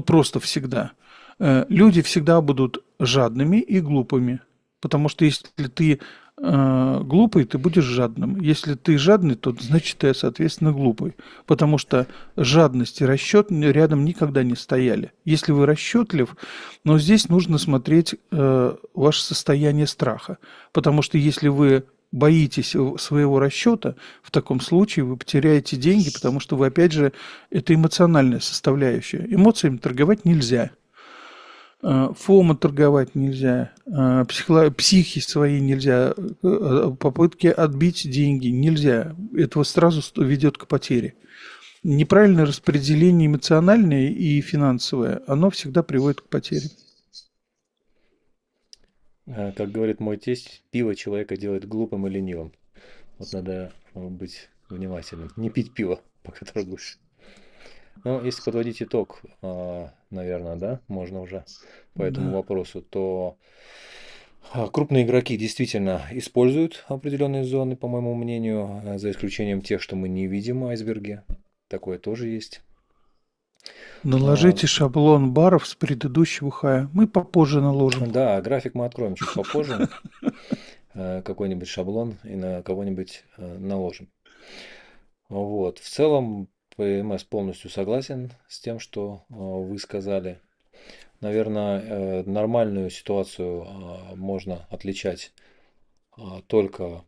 Просто всегда. Люди всегда будут жадными и глупыми. Потому что если ты глупый, ты будешь жадным. Если ты жадный, то значит ты, соответственно, глупый. Потому что жадность и расчет рядом никогда не стояли. Если вы расчетлив, но здесь нужно смотреть ваше состояние страха. Потому что если вы боитесь своего расчета, в таком случае вы потеряете деньги, потому что вы, опять же, это эмоциональная составляющая. Эмоциями торговать нельзя. ФОМО торговать нельзя, психи свои нельзя, попытки отбить деньги нельзя. Это сразу ведет к потере. Неправильное распределение эмоциональное и финансовое, оно всегда приводит к потере. Как говорит мой тесть, пиво человека делает глупым и ленивым. Вот надо быть внимательным. Не пить пиво, пока торгуешь. Ну, если подводить итог, наверное, да, можно уже по этому Да. вопросу, то крупные игроки действительно используют определенные зоны, по моему мнению, за исключением тех, что мы не видим, айсберги. Такое тоже есть. Наложите шаблон баров с предыдущего хая. Мы попозже наложим. Да, график мы откроем чуть попозже. Какой-нибудь шаблон и на кого-нибудь наложим. Вот. В целом, ПМС полностью согласен с тем, что вы сказали. Наверное, нормальную ситуацию можно отличать только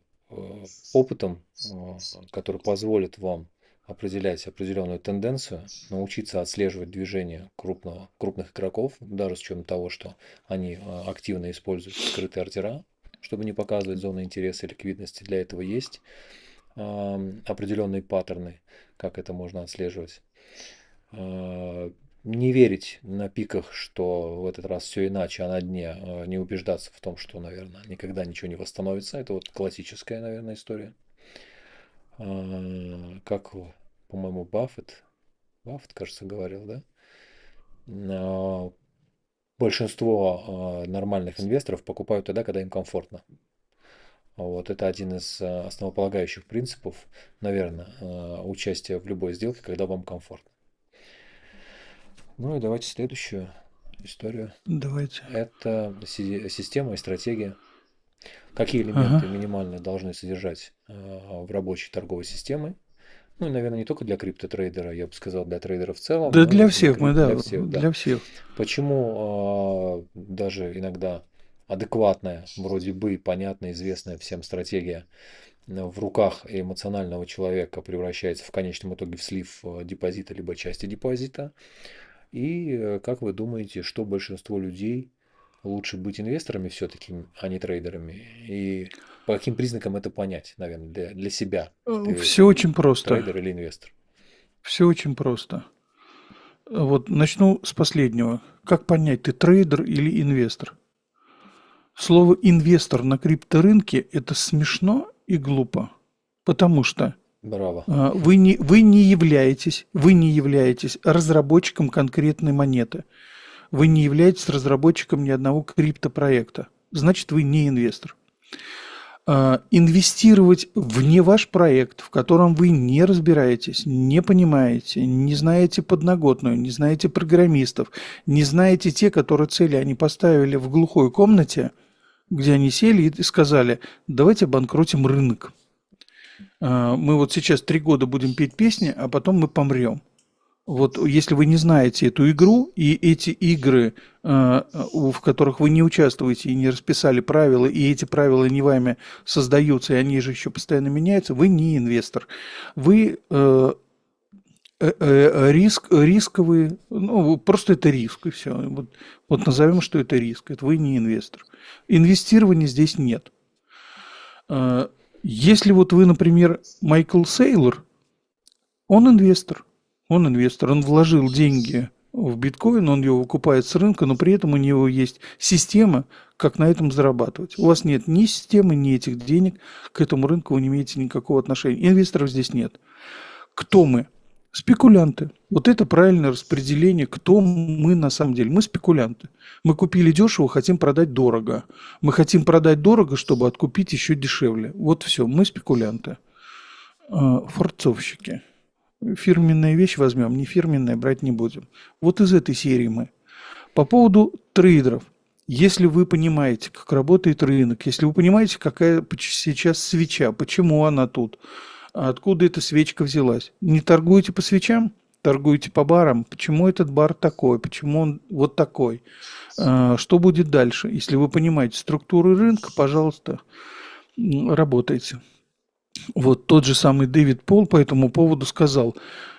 опытом, который позволит вам определять определенную тенденцию, научиться отслеживать движение крупных игроков, даже с учетом того, что они активно используют скрытые ордера, чтобы не показывать зоны интереса и ликвидности. Для этого есть определенные паттерны, как это можно отслеживать. Не верить на пиках, что в этот раз все иначе, а на дне не убеждаться в том, что, наверное, никогда ничего не восстановится. Это вот классическая, наверное, история. Как, по-моему, Баффет, кажется, говорил, да? Большинство нормальных инвесторов покупают тогда, когда им комфортно. Вот это один из основополагающих принципов, наверное, участия в любой сделке, когда вам комфортно. Ну и давайте следующую историю. Давайте. Это система и стратегия. Какие элементы минимально должны содержать в рабочей торговой системе? Ну и, наверное, не только для криптотрейдера, я бы сказал, для трейдера в целом. Да, для всех мы, да, для всех, да. для всех. Почему даже иногда адекватная, вроде бы понятная, известная всем стратегия в руках эмоционального человека превращается в конечном итоге в слив депозита либо части депозита? И как вы думаете, что большинство людей лучше быть инвесторами все-таки, а не трейдерами? И по каким признакам это понять, наверное, для себя? Все очень просто. Трейдер или инвестор? Все очень просто. Вот начну с последнего. Как понять, ты трейдер или инвестор? Слово «инвестор» на крипторынке – это смешно и глупо, потому что Браво. вы не являетесь разработчиком конкретной монеты. Вы не являетесь разработчиком ни одного криптопроекта. Значит, вы не инвестор. Инвестировать в не ваш проект, в котором вы не разбираетесь, не понимаете, не знаете подноготную, не знаете программистов, не знаете те, которые цели они поставили в глухой комнате, где они сели и сказали: давайте обанкротим рынок. Мы вот сейчас 3 года будем петь песни, а потом мы помрем. Вот если вы не знаете эту игру, и эти игры, в которых вы не участвуете и не расписали правила, и эти правила не вами создаются, и они же еще постоянно меняются, вы не инвестор. Вы рисковый, ну, просто это риск, и все. Вот назовем, что это риск. Это вы не инвестор. Инвестирования здесь нет. Если вот вы, например, Майкл Сейлор, он инвестор. Он инвестор, он вложил деньги в биткоин, он его выкупает с рынка, но при этом у него есть система, как на этом зарабатывать. У вас нет ни системы, ни этих денег, к этому рынку вы не имеете никакого отношения. Инвесторов здесь нет. Кто мы? Спекулянты. Вот это правильное распределение, кто мы на самом деле. Мы спекулянты. Мы купили дешево, хотим продать дорого. Мы хотим продать дорого, чтобы откупить еще дешевле. Вот все, мы спекулянты. Форцовщики. Фирменная вещь возьмем, не фирменная брать не будем. Вот из этой серии мы. По поводу трейдеров. Если вы понимаете, как работает рынок, если вы понимаете, какая сейчас свеча, почему она тут, откуда эта свечка взялась, не торгуете по свечам, торгуете по барам. Почему этот бар такой, почему он вот такой, что будет дальше. Если вы понимаете структуру рынка, пожалуйста, работайте. Вот тот же самый Дэвид Пол по этому поводу сказал: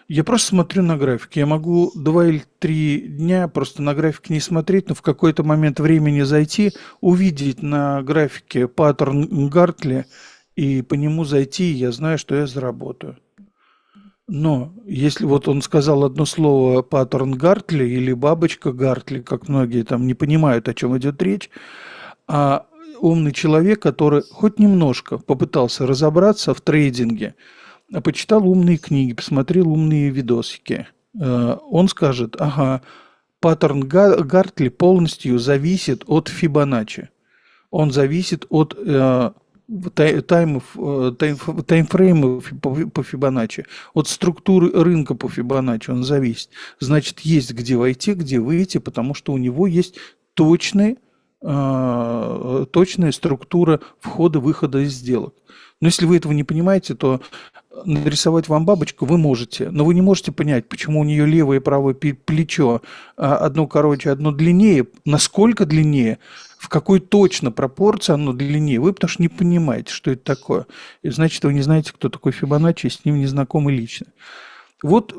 я просто смотрю на график. Я могу 2 или 3 дня просто на график не смотреть, но в какой-то момент времени зайти, увидеть на графике паттерн Гартли и по нему зайти, и я знаю, что я заработаю. Но если вот он сказал одно слово паттерн Гартли или бабочка Гартли, как многие там не понимают, о чем идет речь, а умный человек, который хоть немножко попытался разобраться в трейдинге, почитал умные книги, посмотрел умные видосики, он скажет: ага, паттерн Гартли полностью зависит от Фибоначчи. Он зависит от таймфреймов по Фибоначчи, от структуры рынка по Фибоначчи он зависит. Значит, есть где войти, где выйти, потому что у него есть точная структура входа-выхода из сделок. Но если вы этого не понимаете, то нарисовать вам бабочку вы можете, но вы не можете понять, почему у нее левое и правое плечо одно короче, одно длиннее, насколько длиннее, в какой точно пропорции оно длиннее, вы потому что не понимаете, что это такое. И значит, вы не знаете, кто такой Фибоначчи, и с ним не знакомы лично. Вот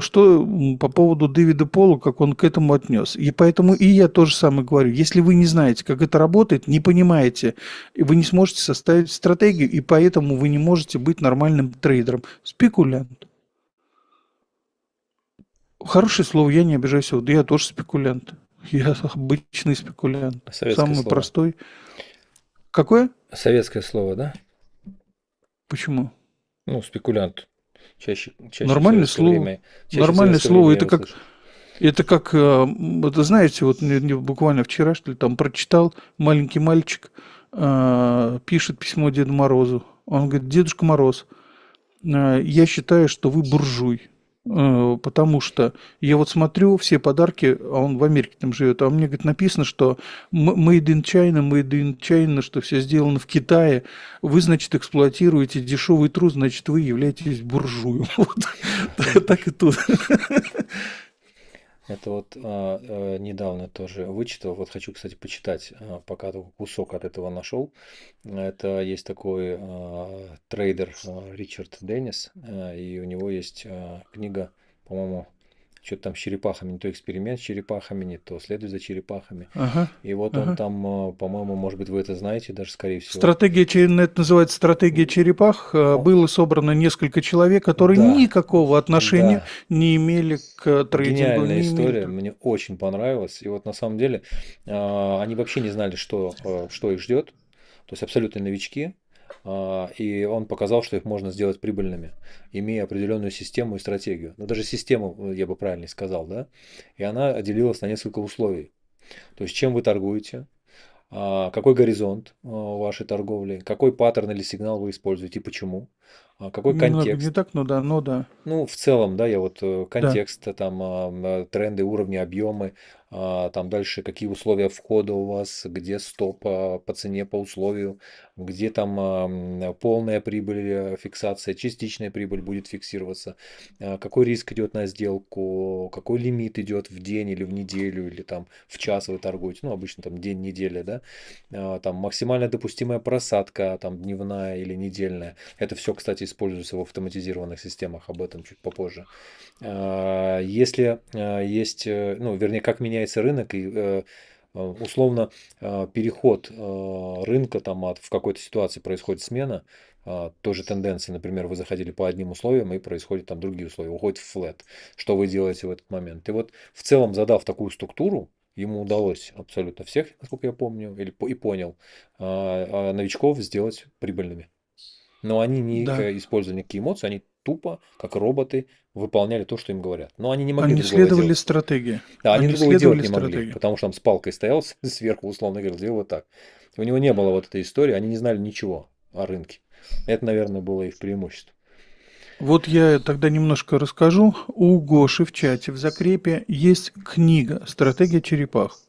что по поводу Дэвида Пола, как он к этому отнес. И поэтому и я тоже самое говорю. Если вы не знаете, как это работает, не понимаете, вы не сможете составить стратегию, и поэтому вы не можете быть нормальным трейдером. Спекулянт. Хорошее слово, я не обижаюсь. Вот я тоже спекулянт. Я обычный спекулянт. Советское Самый слово. простой. Какое? Советское слово, да? Почему? Ну, спекулянт. Чаще в Нормальное советское слово. время. Чаще в Нормальное советское время слово. я его слышал. Это как, это знаете, вот буквально вчера, что ли, там прочитал, маленький мальчик пишет письмо Деду Морозу. Он говорит: Дедушка Мороз, я считаю, что вы буржуй. Потому что я вот смотрю все подарки, а он в Америке там живет, а мне, говорит, написано, что made in China, что все сделано в Китае. Вы, значит, эксплуатируете дешевый труд, значит, вы являетесь буржуем. Вот так и тут. Это вот недавно тоже вычитал. Вот хочу, кстати, почитать, пока только кусок от этого нашел. Это есть такой трейдер Ричард Деннис, и у него есть книга, по-моему, что-то там с черепахами, не то эксперимент с черепахами, не то следует за черепахами. Ага, И вот он ага. там, по-моему, может быть, вы это знаете, даже скорее всего. Это называется стратегия черепах. О, Было собрано несколько человек, которые да, никакого отношения да, не имели к трейдингу, гениальная не имели. история, мне очень понравилась. И вот на самом деле они вообще не знали, что их ждет. То есть абсолютно новички. И он показал, что их можно сделать прибыльными, имея определенную систему и стратегию. Ну, даже систему, я бы правильно сказал, да. И она делилась на несколько условий. То есть, чем вы торгуете, какой горизонт вашей торговли, какой паттерн или сигнал вы используете и почему, какой Немного не контекст. так, но да, но да. Ну, в целом, да, я вот Да. контекст, там тренды, уровни, объемы, там дальше какие условия входа у вас, где стоп по цене, по условию, где там полная прибыль, фиксация, частичная прибыль будет фиксироваться, какой риск идет на сделку, какой лимит идет в день или в неделю, или там в час вы торгуете, ну, обычно там день, неделя, да, там максимально допустимая просадка, там дневная или недельная. Это все, кстати, используется в автоматизированных системах, об этом чуть попозже. Если есть, ну, вернее, как меняется рынок и условно переход рынка там в какой-то ситуации происходит смена, тоже тенденция, например, вы заходили по одним условиям и происходят там другие условия, уходит в флет. Что вы делаете в этот момент? И вот в целом, задав такую структуру, ему удалось абсолютно всех, насколько я помню, и понял, новичков сделать прибыльными. Но они не Да. использовали никакие эмоции, они тупо, как роботы, выполняли то, что им говорят. Но они не могли Они другого следовали делать. стратегии. Да, они Они другого делать следовали не могли, стратегии. потому что там с палкой стоял сверху, условно говоря, сделал вот так. У него не было вот этой истории, они не знали ничего о рынке. Это, наверное, было их преимущество. Вот я тогда немножко расскажу. У Гоши в чате в закрепе есть книга «Стратегия черепах».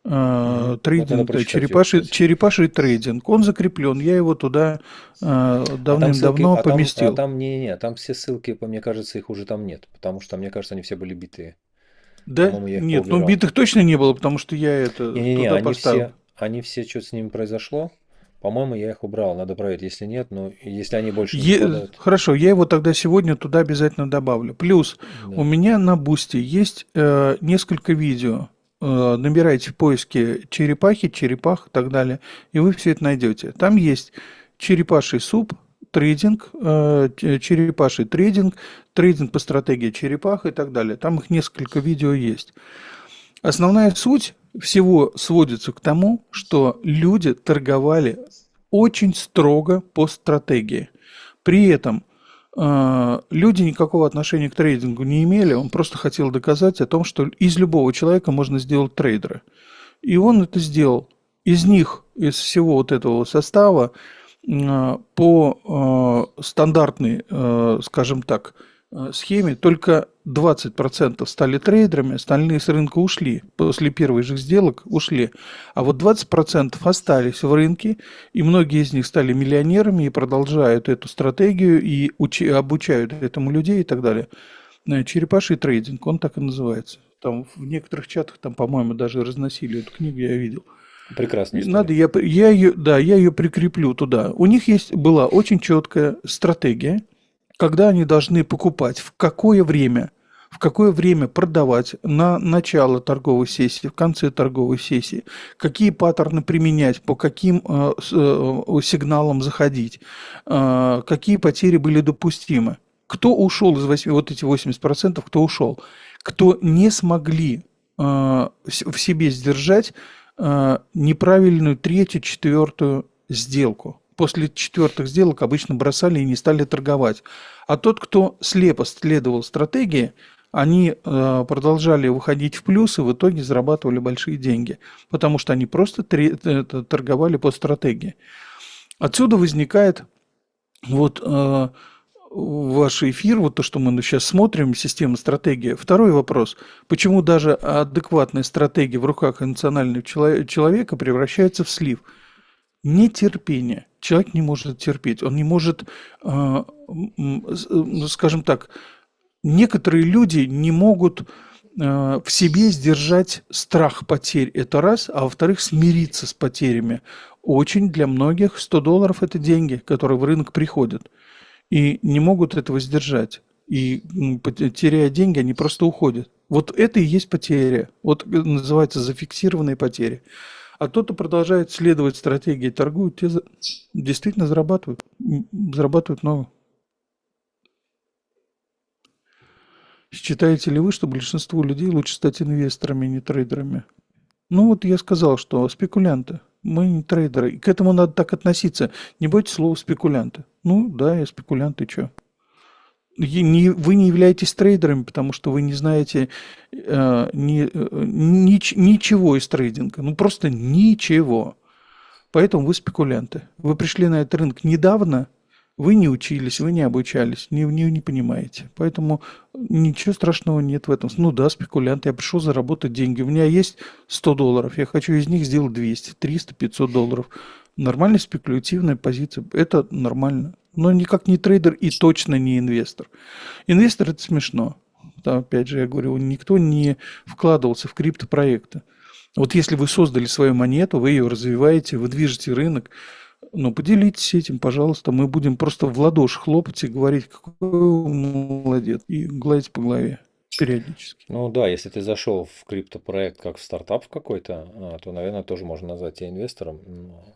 Вот надо Трейдинг, да, прочитать ее, кстати. черепаший трейдинг. Он закреплен. Я его туда А там ссылки, давным-давно поместил. там не, там все ссылки, мне кажется, их уже там нет, потому что, мне кажется, они все были битые. Да? По-моему, я их Нет, ну поубирал. битых точно не было, потому что я это Не-не-не, туда поставил. они все, что с ними произошло, По-моему, я их убрал. Надо проверить. Если нет, ну, если они больше не попадают. Хорошо, я его тогда сегодня туда обязательно добавлю. Плюс у Да. меня на Бусти есть несколько видео. Набирайте в поиске черепахи, черепах и так далее, и вы все это найдете. Там есть черепаший суп, трейдинг, черепаший трейдинг, трейдинг по стратегии черепах и так далее. Там их несколько видео есть. Основная суть всего сводится к тому, что люди торговали очень строго по стратегии. При этом люди никакого отношения к трейдингу не имели, он просто хотел доказать о том, что из любого человека можно сделать трейдера. И он это сделал. Из них, из всего вот этого состава, по стандартной, скажем так, схеме только 20% стали трейдерами, остальные с рынка ушли. После первых же сделок ушли. А вот 20% остались в рынке, и многие из них стали миллионерами и продолжают эту стратегию и обучают этому людей и так далее. Черепаший трейдинг, он так и называется. Там в некоторых чатах, там, по-моему, даже разносили эту книгу, я видел. Прекрасная Надо, история. я ее, да, я ее прикреплю туда. У них была очень четкая стратегия, когда они должны покупать, в какое время продавать на начало торговой сессии, в конце торговой сессии, какие паттерны применять, по каким сигналам заходить, какие потери были допустимы. Кто ушел из 8, вот эти 80%, кто ушел, кто не смогли в себе сдержать неправильную третью, четвертую сделку. После четвертых сделок обычно бросали и не стали торговать. А тот, кто слепо следовал стратегии, они продолжали выходить в плюс и в итоге зарабатывали большие деньги, потому что они просто торговали по стратегии. Отсюда возникает вот ваш эфир, вот то, что мы сейчас смотрим, система стратегия. Второй вопрос. Почему даже адекватная стратегия в руках эмоционального человека превращается в слив? Нетерпение. Человек не может терпеть. Он не может, ну, скажем так, некоторые люди не могут в себе сдержать страх потерь. Это раз. А во-вторых, смириться с потерями. Очень для многих $100 – это деньги, которые в рынок приходят. И не могут этого сдержать. И теряя деньги, они просто уходят. Вот это и есть потеря. Вот называется зафиксированные потери. А тот, кто продолжает следовать стратегии, торгуют, те действительно зарабатывают. Зарабатывают много. Считаете ли вы, что большинству людей лучше стать инвесторами, а не трейдерами? Ну вот я сказал, что спекулянты. Мы не трейдеры. И к этому надо так относиться. Не бойтесь слова спекулянты. Ну да, я спекулянт, и что? Вы не являетесь трейдерами, потому что вы не знаете ничего из трейдинга. Ну просто ничего. Поэтому вы спекулянты. Вы пришли на этот рынок недавно, вы не учились, вы не обучались, не понимаете. Поэтому ничего страшного нет в этом. Ну да, спекулянт, я пришел заработать деньги. У меня есть $100, я хочу из них сделать 200, 300, $500. Нормальная спекулятивная позиция. Это нормально. Но никак не трейдер и точно не инвестор. Инвестор – это смешно. Да, опять же, я говорю, никто не вкладывался в криптопроекты. Вот если вы создали свою монету, вы ее развиваете, вы движете рынок, ну, поделитесь этим, пожалуйста. Мы будем просто в ладоши хлопать и говорить, какой вы молодец, и гладить по голове периодически. Ну да, если ты зашел в криптопроект как в стартап какой-то, то, наверное, тоже можно назвать тебя инвестором. Но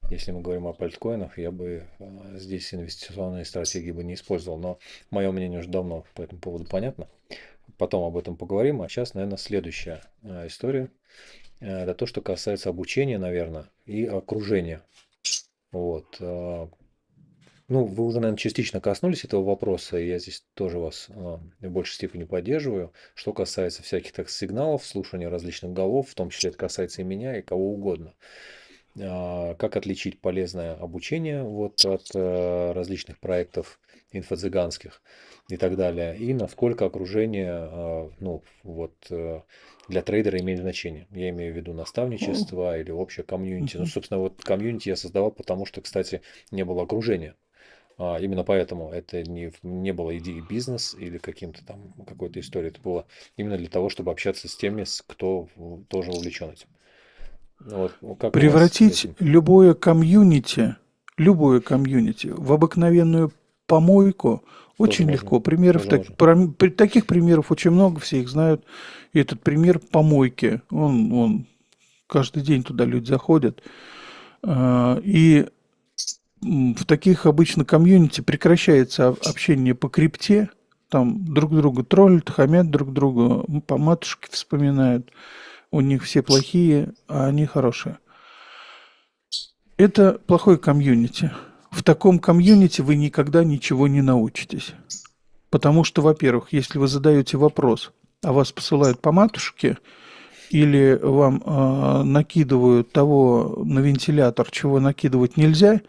если мы говорим о альткоинах, я бы здесь инвестиционные стратегии бы не использовал. Но мое мнение уже давно по этому поводу понятно. Потом об этом поговорим. А сейчас, наверное, следующая история. Это то, что касается обучения, наверное, и окружения. Вот. Ну, вы уже, наверное, частично коснулись этого вопроса, и я здесь тоже вас в большей степени поддерживаю. Что касается всяких так сигналов, слушания различных голов, в том числе это касается и меня, и кого угодно. Как отличить полезное обучение вот от различных проектов инфо-цыганских и так далее, и насколько окружение ну, вот, для трейдера имеет значение. Я имею в виду наставничество или общее комьюнити. Ну, собственно, вот комьюнити я создавал, потому что, кстати, не было окружения. Именно поэтому это не было идеей бизнес или каким-то там какой-то историей. Это было именно для того, чтобы общаться с теми, кто тоже увлечен этим. Вот, как у вас с Превратить этим? любое комьюнити в обыкновенную помойку Тоже очень можно. легко. Тоже можно. Таких примеров очень много, все их знают. И этот пример помойки, он каждый день туда люди заходят. И в таких обычно комьюнити прекращается общение по крипте, там друг друга троллят, хамят друг другу, по матушке вспоминают. У них все плохие, а они хорошие. Это плохой комьюнити. В таком комьюнити вы никогда ничего не научитесь. Потому что, во-первых, если вы задаете вопрос, а вас посылают по матушке, или вам накидывают того на вентилятор, чего накидывать нельзя,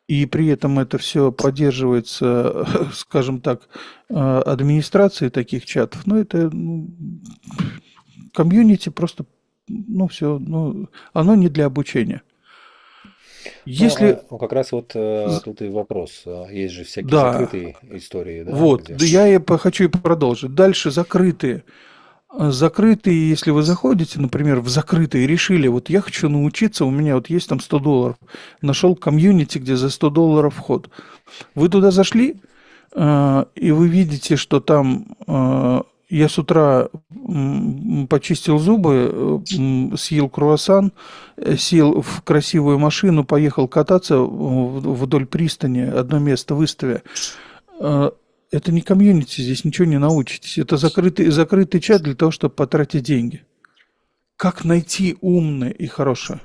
и при этом это все поддерживается, скажем так, администрацией таких чатов, ну, это комьюнити просто, ну, все, ну, оно не для обучения. Ну, Если, как раз вот з- тут и вопрос. Есть же всякие да, закрытые истории, да, вот, где... да я и хочу и продолжить. Дальше закрытые. Закрытые, если вы заходите, например, в закрытые, решили, вот я хочу научиться, у меня вот есть там $100, нашел комьюнити, где за $100 вход. Вы туда зашли, и вы видите, что там я с утра почистил зубы, съел круассан, сел в красивую машину, поехал кататься вдоль пристани, одно место выставя. Э, Это не комьюнити, здесь ничего не научитесь. Это закрытый чат для того, чтобы потратить деньги. Как найти умное и хорошее?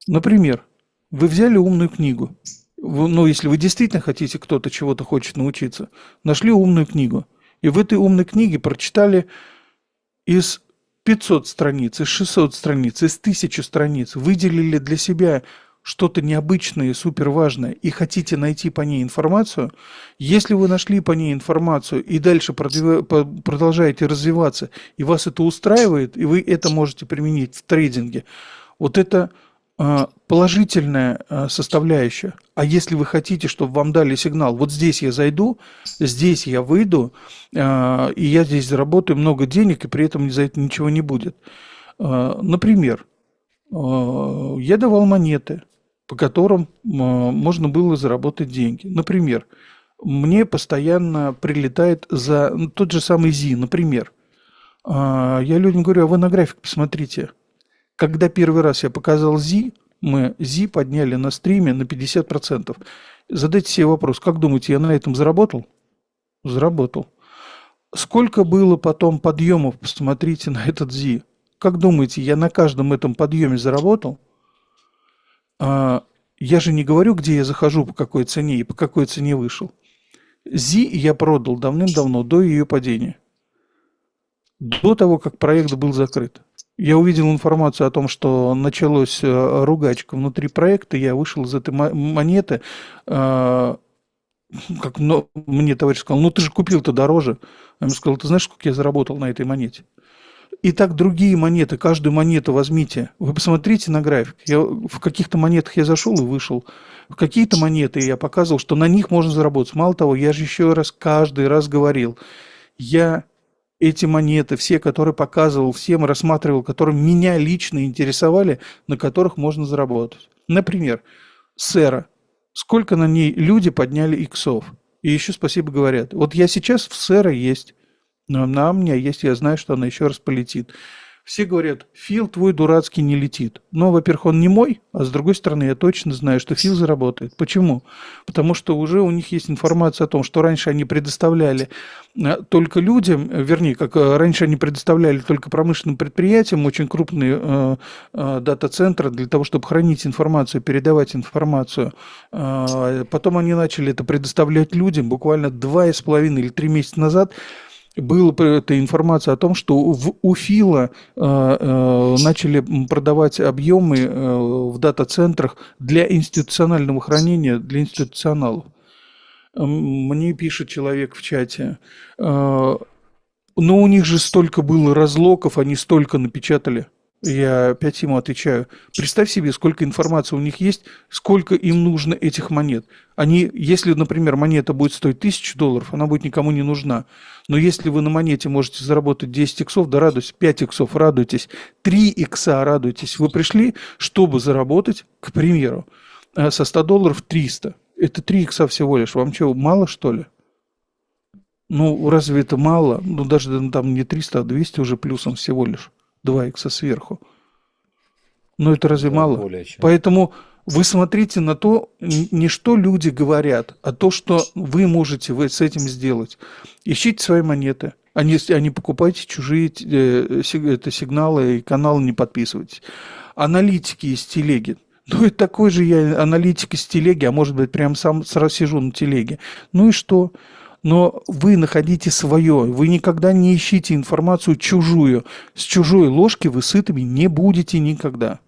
Например, вы взяли умную книгу. Ну, если вы действительно хотите, кто-то чего-то хочет научиться, нашли умную книгу. И в этой умной книге прочитали из 500 страниц, из 600 страниц, из 1000 страниц, выделили для себя что-то необычное и суперважное и хотите найти по ней информацию, если вы нашли по ней информацию и дальше продолжаете развиваться, и вас это устраивает, и вы это можете применить в трейдинге, вот это положительная составляющая. А если вы хотите, чтобы вам дали сигнал, вот здесь я зайду, здесь я выйду, и я здесь заработаю много денег, и при этом за это ничего не будет. Например, я давал монеты, по которым можно было заработать деньги. Например, мне постоянно прилетает за тот же самый ЗИ, например. Я людям говорю, а вы на график посмотрите. Когда первый раз я показал ЗИ, мы ЗИ подняли на стриме на 50%. Задайте себе вопрос, как думаете, я на этом заработал? Заработал. Сколько было потом подъемов, посмотрите на этот ЗИ. Как думаете, я на каждом этом подъеме заработал? Я же не говорю, где я захожу, по какой цене и по какой цене вышел. ЗИ я продал давным-давно, до ее падения. До того, как проект был закрыт. Я увидел информацию о том, что началась ругачка внутри проекта, я вышел из этой монеты, как мне товарищ сказал, ну ты же купил-то дороже. Я ему сказал, ты знаешь, сколько я заработал на этой монете? И так другие монеты, каждую монету возьмите. Вы посмотрите на график. В каких-то монетах я зашел и вышел. В какие-то монеты я показывал, что на них можно заработать. Мало того, я же еще раз каждый раз говорил, я эти монеты, все, которые показывал, всем рассматривал, которые меня лично интересовали, на которых можно заработать. Например, Сера. Сколько на ней люди подняли иксов? И еще спасибо говорят. Вот я сейчас в Сера есть. Но она у меня есть, я знаю, что она еще раз полетит. Все говорят, Фил твой дурацкий не летит. Но, во-первых, он не мой, а с другой стороны, я точно знаю, что Фил заработает. Почему? Потому что уже у них есть информация о том, что раньше они предоставляли только людям, вернее, как раньше они предоставляли только промышленным предприятиям очень крупные дата-центры для того, чтобы хранить информацию, передавать информацию. Потом они начали это предоставлять людям буквально 2,5 или 3 месяца назад. Была эта информация о том, что у Фила начали продавать объемы в дата-центрах для институционального хранения, для институционалов. Мне пишет человек в чате, но у них же столько было разлоков, они столько напечатали. Я опять ему отвечаю. Представь себе, сколько информации у них есть, сколько им нужно этих монет. Они, если, например, монета будет стоить $1000, она будет никому не нужна. Но если вы на монете можете заработать 10 иксов, да радуйтесь, 5 иксов, радуйтесь, 3 икса, радуйтесь. Вы пришли, чтобы заработать, к примеру, со $100 300. Это 3 икса всего лишь. Вам что, мало, что ли? Ну, разве это мало? Ну, даже там не 300, а 200 уже плюсом всего лишь. 2 икса сверху. Но это разве Да, мало? более чем. Поэтому вы смотрите на то, не что люди говорят, а то, что вы можете с этим сделать. Ищите свои монеты, а не покупайте чужие сигналы и каналы не подписывайтесь. Аналитики из телеги. Ну, это такой же я аналитик из телеги, а может быть, прям сам сразу сижу на телеге. Ну и что? Но вы находите свое, вы никогда не ищите информацию чужую. С чужой ложки вы сытыми не будете никогда.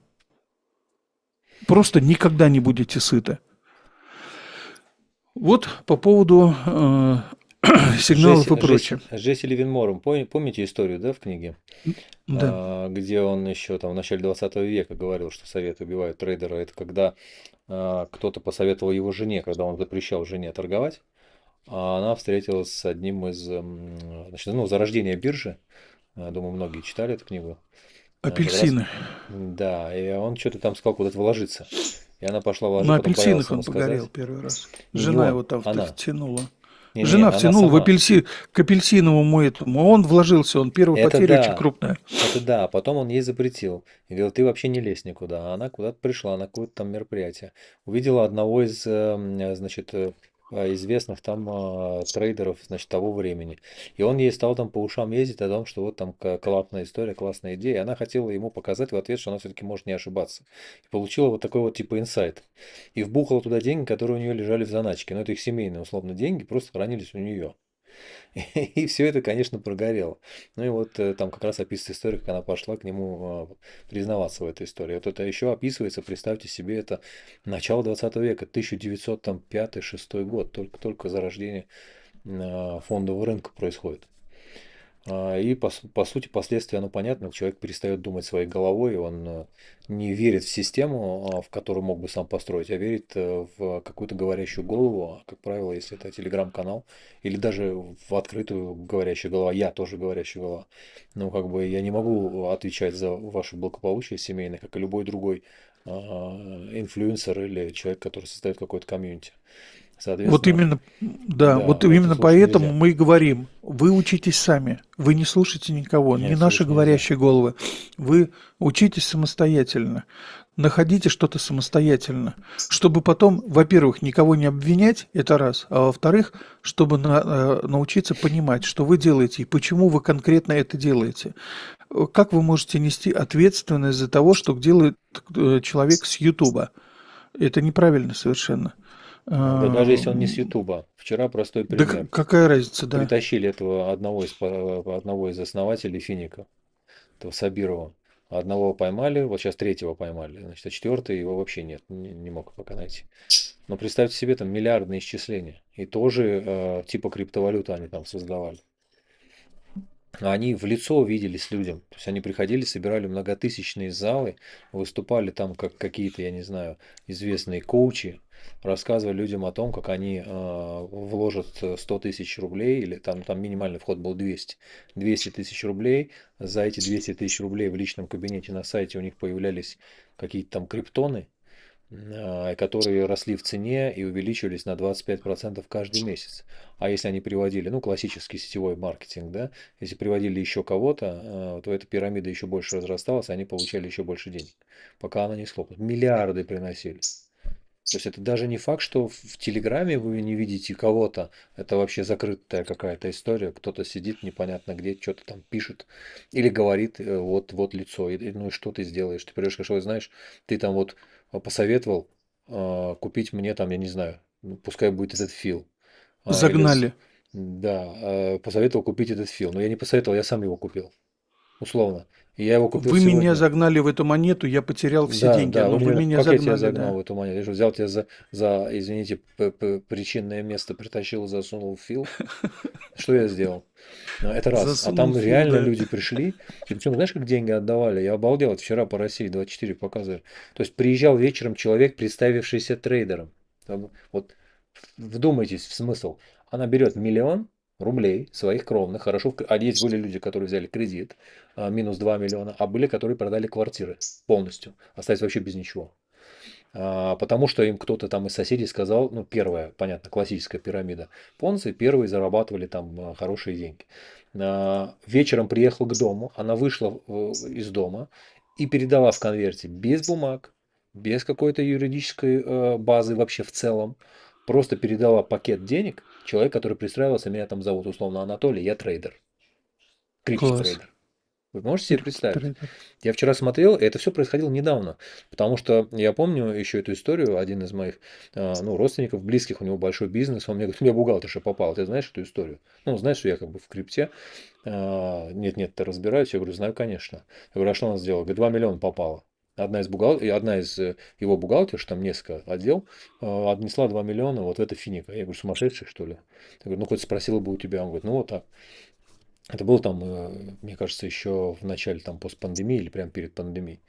Просто никогда не будете сыты. Вот по поводу сигналов и прочее. Джесси Ливенмором, помните историю, да, в книге? Да. Где он еще там в начале 20 века говорил, что советы убивают трейдера. Это когда кто-то посоветовал его жене, когда он запрещал жене торговать, а она встретилась с одним из, значит, ну, зарождения биржи. Думаю, многие читали эту книгу. Как раз, Апельсины. да, и он что-то там сказал, куда-то вложиться. И она пошла вложить, На потом боялась апельсинах ему он погорел сказать. первый раз. Не Жена он, его там она. втянула. Не, Жена она втянула в сама. к апельсиновому этому. Он вложился, он первая Это потеря очень да, крупная. это да. А потом он ей запретил. И говорил, ты вообще не лезь никуда. А она куда-то пришла на какое-то там мероприятие. Увидела одного из, значит, известных там трейдеров, значит, того времени. И он ей стал там по ушам ездить о том, что вот там классная история, классная идея. И она хотела ему показать в ответ, что она все-таки может не ошибаться. И получила вот такой вот типа инсайт. И вбухала туда деньги, которые у нее лежали в заначке. Но это их семейные, условно, деньги, просто хранились у нее. И все это, конечно, прогорело. Ну и вот там как раз описывается история, как она пошла к нему признаваться в этой истории. Вот это еще описывается, представьте себе, это начало 20 века, 1905-1906 год, только зарождение фондового рынка происходит. И по сути последствия, оно понятно, человек перестает думать своей головой, он не верит в систему, в которую мог бы сам построить, а верит в какую-то говорящую голову, как правило, если это телеграм-канал, или даже в открытую говорящую голова, я тоже говорящая голова. Ну, как бы я не могу отвечать за ваше благополучие семейное, как и любой другой инфлюенсер или человек, который создает какой-то комьюнити. Вот Соответственно, именно, да, да, вот это именно слушать поэтому нельзя. мы и говорим, вы учитесь сами, вы не слушайте никого, не Нет, наши слушать нельзя. говорящие головы, вы учитесь самостоятельно, находите что-то самостоятельно, чтобы потом, во-первых, никого не обвинять, это раз, а во-вторых, чтобы научиться понимать, что вы делаете и почему вы конкретно это делаете. Как вы можете нести ответственность за того, что делает человек с Ютуба? Это неправильно совершенно. Да даже если он не с Ам, Ютуба. Вчера простой Да пример. какая разница, да. Притащили этого одного из основателей Финика, этого Сабирова. Одного поймали, вот сейчас третьего поймали, значит, а четвертый его вообще нет, не мог пока найти. Но представьте себе, там миллиардные исчисления. И тоже типа криптовалюты они там создавали. Они в лицо виделись людям. То есть они приходили, собирали многотысячные залы, выступали там как какие-то, я не знаю, известные коучи, рассказывали людям о том, как они вложат 100 тысяч рублей, или там минимальный вход был 200 тысяч рублей. За эти 200 тысяч рублей в личном кабинете на сайте у них появлялись какие-то там криптоны, которые росли в цене и увеличивались на 25% каждый месяц. А если они приводили, ну, классический сетевой маркетинг, да, если приводили еще кого-то, то эта пирамида еще больше разрасталась, и они получали еще больше денег, пока она не схлопнулась. Миллиарды приносили. То есть это даже не факт, что в Телеграме вы не видите кого-то. Это вообще закрытая какая-то история. Кто-то сидит непонятно где, что-то там пишет или говорит, вот лицо. Ну и что ты сделаешь? Ты придешь, что знаешь, ты там вот посоветовал купить мне там, я не знаю, ну, пускай будет этот фил. Или Загнали. да, посоветовал купить этот фил. Но я не посоветовал, я сам его купил. условно. И я его купил Вы меня сегодня. загнали в эту монету, я потерял все Да, деньги. да, Ну, вы вы меня, меня как я тебя загнали, загнал да. в эту монету? Я что, взял тебя за, извините, причинное место, притащил, засунул в фил. Что я сделал? Ну, это раз. А Засунул там фил, реально да. люди пришли, и причем, знаешь, как деньги отдавали? Я обалдел, это вчера по России 24 показывали. То есть приезжал вечером человек, представившийся трейдером. Вот вдумайтесь в смысл. Она берет 1 000 000 рублей своих кровных, хорошо, а есть были люди, которые взяли кредит, минус 2 миллиона, а были, которые продали квартиры полностью, остались вообще без ничего. Потому что им кто-то там из соседей сказал, ну, первая, понятно, классическая пирамида. Понцы первые зарабатывали там хорошие деньги. Вечером приехал к дому, она вышла из дома и передала в конверте без бумаг, без какой-то юридической базы вообще в целом. Просто передала пакет денег. Человек, который пристраивался, меня там зовут условно Анатолий, я трейдер, Класс. криптотрейдер. Вы можете себе представить? Трейдер. Я вчера смотрел, и это все происходило недавно, потому что я помню еще эту историю, один из моих ну, родственников, близких, у него большой бизнес, он мне говорит, у меня бухгалтерша попала, ты знаешь эту историю? Ну, знаешь, что я как бы в крипте, нет-нет, ты разбираюсь, я говорю, знаю, конечно. Я говорю, а что она сделала? Говорит, 2 миллиона попало. Одна из его бухгалтерш, там несколько отдел, отнесла 2 миллиона вот в это финика. Я говорю, сумасшедший, что ли? Я говорю, ну, хоть спросила бы у тебя. Он говорит, ну, вот так. Это было там, мне кажется, еще в начале там постпандемии или прямо перед пандемией.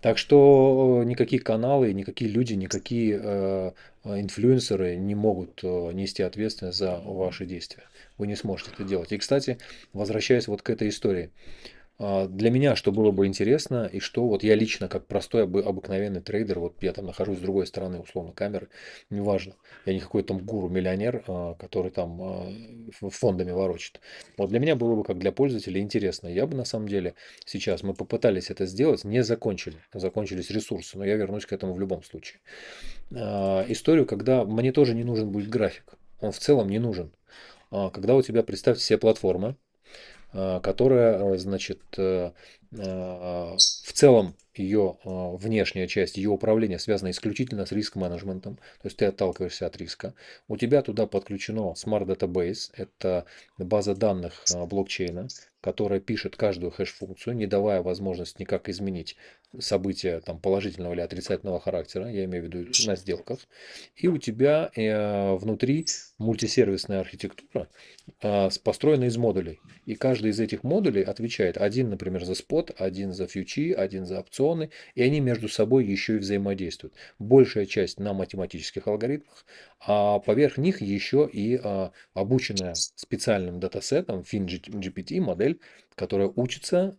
Так что никакие каналы, никакие люди, никакие инфлюенсеры не могут нести ответственность за ваши действия. Вы не сможете это делать. И, кстати, возвращаясь вот к этой истории. Для меня что было бы интересно, и что вот я лично, как простой обыкновенный трейдер, вот я там нахожусь с другой стороны, условно, камеры, неважно, я не какой-то там гуру-миллионер, который там фондами ворочит. Вот для меня было бы, как для пользователя, интересно. Я бы на самом деле сейчас, мы попытались это сделать, не закончили, закончились ресурсы, но я вернусь к этому в любом случае. Историю, когда мне тоже не нужен будет график, он в целом не нужен. Когда у тебя, представьте себе, платформа, которая, значит, в целом ее внешняя часть, ее управление связано исключительно с риск-менеджментом, то есть ты отталкиваешься от риска. У тебя туда подключено Smart Database, это база данных блокчейна, которая пишет каждую хэш-функцию, не давая возможность никак изменить события там, положительного или отрицательного характера, я имею в виду на сделках. И у тебя внутри мультисервисная архитектура, построена из модулей. И каждый из этих модулей отвечает один, например, за спот, один за фьючи, один за опционы, и они между собой еще и взаимодействуют. Большая часть на математических алгоритмах, а поверх них еще и обученная специальным датасетом FinGPT модель, которая учится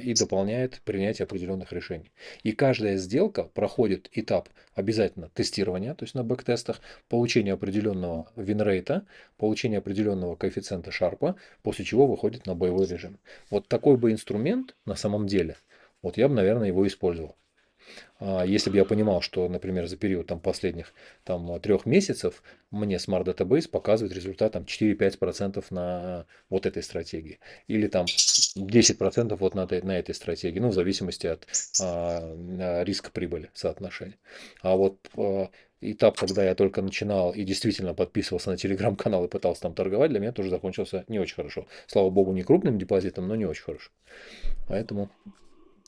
и дополняет принятие определенных решений. И каждая сделка проходит этап обязательно тестирования, то есть на бэктестах, получения определенного винрейта, получение определенного коэффициента шарпа, после чего выходит на боевой режим. Вот такой бы инструмент на самом деле, вот я бы, наверное, его использовал. Если бы я понимал, что, например, за период там, последних там, 3 месяцев мне Smart Database показывает результат там, 4-5% на вот этой стратегии. Или там 10% вот на этой стратегии. Ну, в зависимости от риска прибыли соотношения. А вот этап, когда я только начинал и действительно подписывался на телеграм-канал и пытался там торговать, для меня тоже закончился не очень хорошо. Слава богу, не крупным депозитом, но не очень хорошо. Поэтому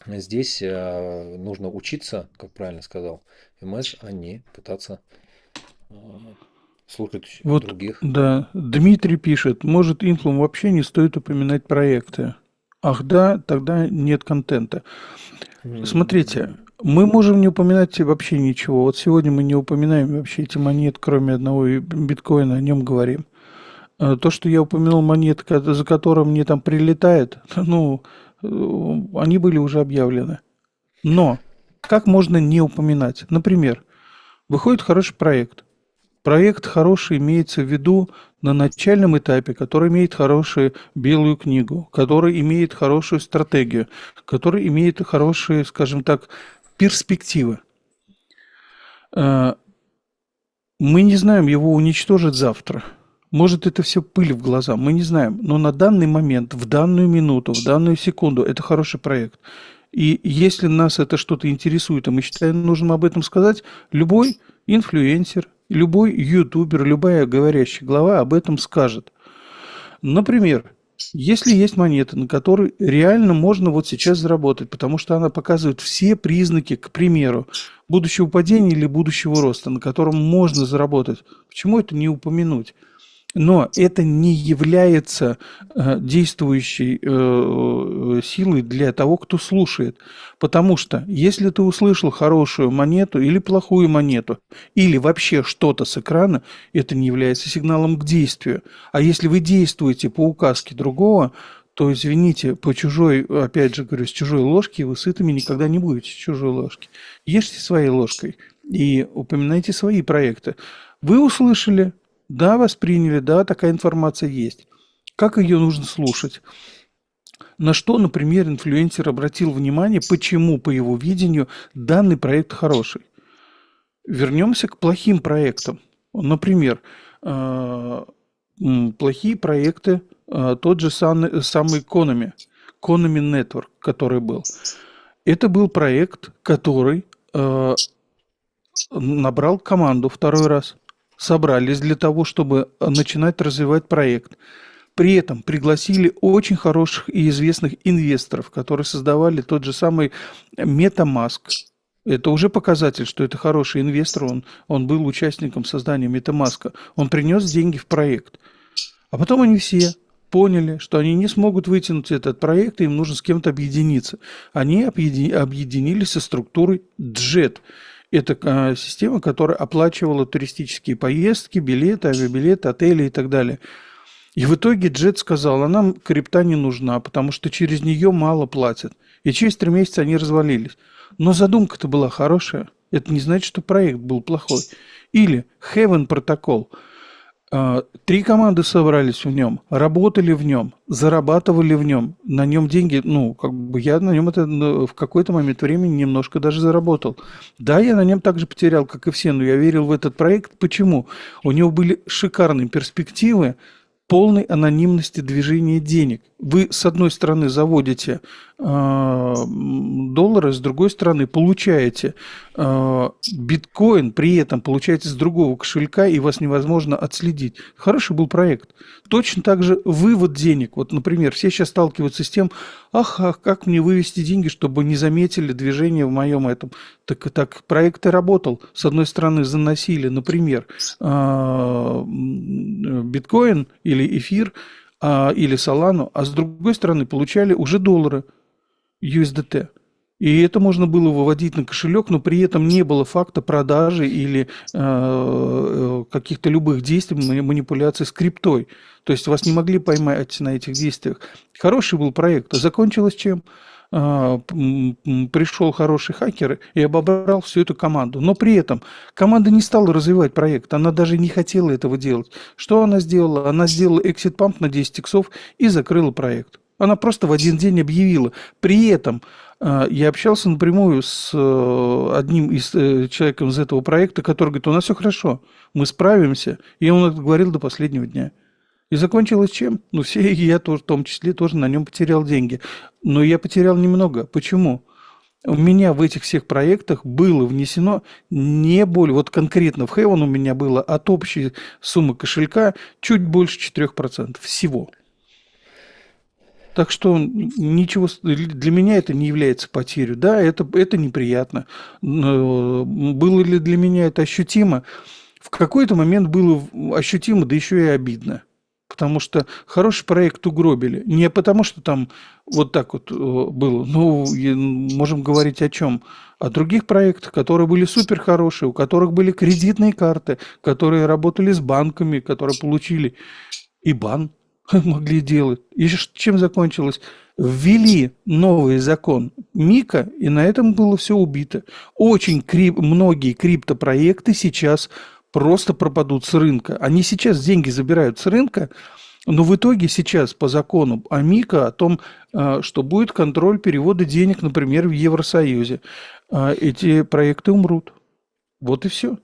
здесь нужно учиться, как правильно сказал МС, а не пытаться э, слушать Вот, других. да, Дмитрий пишет, может, инфлам вообще не стоит упоминать проекты. Ах да, тогда нет контента. Смотрите, мы можем не упоминать вообще ничего. Вот сегодня мы не упоминаем вообще эти монеты, кроме одного биткоина, о нем говорим. То, что я упомянул монеты, за которым мне там прилетает, ну, они были уже объявлены. Но как можно не упоминать? Например, выходит хороший проект. Проект хороший имеется в виду на начальном этапе, который имеет хорошую белую книгу, который имеет хорошую стратегию, который имеет хорошие, скажем так, перспективы. Мы не знаем, его уничтожить завтра. Может, это все пыль в глаза, мы не знаем. Но на данный момент, в данную минуту, в данную секунду, это хороший проект. И если нас это что-то интересует, и мы считаем нужным об этом сказать, любой инфлюенсер, любой ютубер, любая говорящая голова об этом скажет. Например, Если есть монета, на которой реально можно вот сейчас заработать, потому что она показывает все признаки, к примеру, будущего падения или будущего роста, на котором можно заработать, почему это не упомянуть? Но это не является действующей силой для того, кто слушает. Потому что если ты услышал хорошую монету или плохую монету, или вообще что-то с экрана, это не является сигналом к действию. А если вы действуете по указке другого, то, извините, по чужой, опять же говорю, с чужой ложки вы сытыми никогда не будете, с чужой ложки. Ешьте своей ложкой и упоминайте свои проекты. Вы услышали, да, восприняли, да, такая информация есть. Как ее нужно слушать? На что, например, инфлюенсер обратил внимание, почему, по его видению, данный проект хороший? Вернемся к плохим проектам. Например, плохие проекты, тот же самый Konami Network, который был. Это был проект, который набрал команду второй раз. Собрались для того, чтобы начинать развивать проект. При этом пригласили очень хороших и известных инвесторов, которые создавали тот же самый MetaMask. Это уже показатель, что это хороший инвестор, он был участником создания MetaMask. Он принес деньги в проект. А потом они все поняли, что они не смогут вытянуть этот проект, и им нужно с кем-то объединиться. Они объединились со структурой JET. Это система, которая оплачивала туристические поездки, билеты, авиабилеты, отели и так далее. И в итоге JET сказал, а нам крипта не нужна, потому что через нее мало платят. И через 3 месяца они развалились. Но задумка-то была хорошая. Это не значит, что проект был плохой. Или Heaven Protocol. 3 команды собрались в нем, работали в нем, зарабатывали в нем, на нем деньги, я на нем это в какой-то момент времени немножко даже заработал. Да, я на нем так же потерял, как и все, но я верил в этот проект. Почему? У него были шикарные перспективы полной анонимности движения денег. Вы, с одной стороны, заводите доллары, с другой стороны, получаете биткоин, при этом получаете с другого кошелька, и вас невозможно отследить. Хороший был проект. Точно так же вывод денег. Вот, например, все сейчас сталкиваются с тем, как мне вывести деньги, чтобы не заметили движение в моем этом. Так проект и работал. С одной стороны, заносили, например, биткоин или эфир, или Solana, а с другой стороны получали уже доллары USDT. И это можно было выводить на кошелек, но при этом не было факта продажи или каких-то любых действий, манипуляций с криптой. То есть вас не могли поймать на этих действиях. Хороший был проект. А закончилось чем? Пришел хороший хакер и обобрал всю эту команду. Но при этом команда не стала развивать проект. Она даже не хотела этого делать. Что она сделала? Она сделала exit pump на 10 иксов и закрыла проект. Она просто в один день объявила. При этом я общался напрямую с одним из человеком из этого проекта, который говорит, у нас все хорошо, мы справимся. И он это говорил до последнего дня. И закончилось чем? Все, и я тоже, в том числе, тоже на нем потерял деньги. Но я потерял немного. Почему? У меня в этих всех проектах было внесено не более, вот конкретно в Heaven у меня было от общей суммы кошелька чуть больше 4% всего. Так что ничего, для меня это не является потерей. Да, это неприятно. Было ли для меня это ощутимо? В какой-то момент было ощутимо, да еще и обидно. Потому что хороший проект угробили. Не потому, что там вот так вот было. Можем говорить о чем? О других проектах, которые были супер хорошие, у которых были кредитные карты, которые работали с банками, которые получили и бан могли делать. И чем закончилось? Ввели новый закон МИКа, и на этом было все убито. Очень многие криптопроекты сейчас просто пропадут с рынка. Они сейчас деньги забирают с рынка, но в итоге сейчас по закону АМИКа о том, что будет контроль перевода денег, например, в Евросоюзе, эти проекты умрут. Вот и все.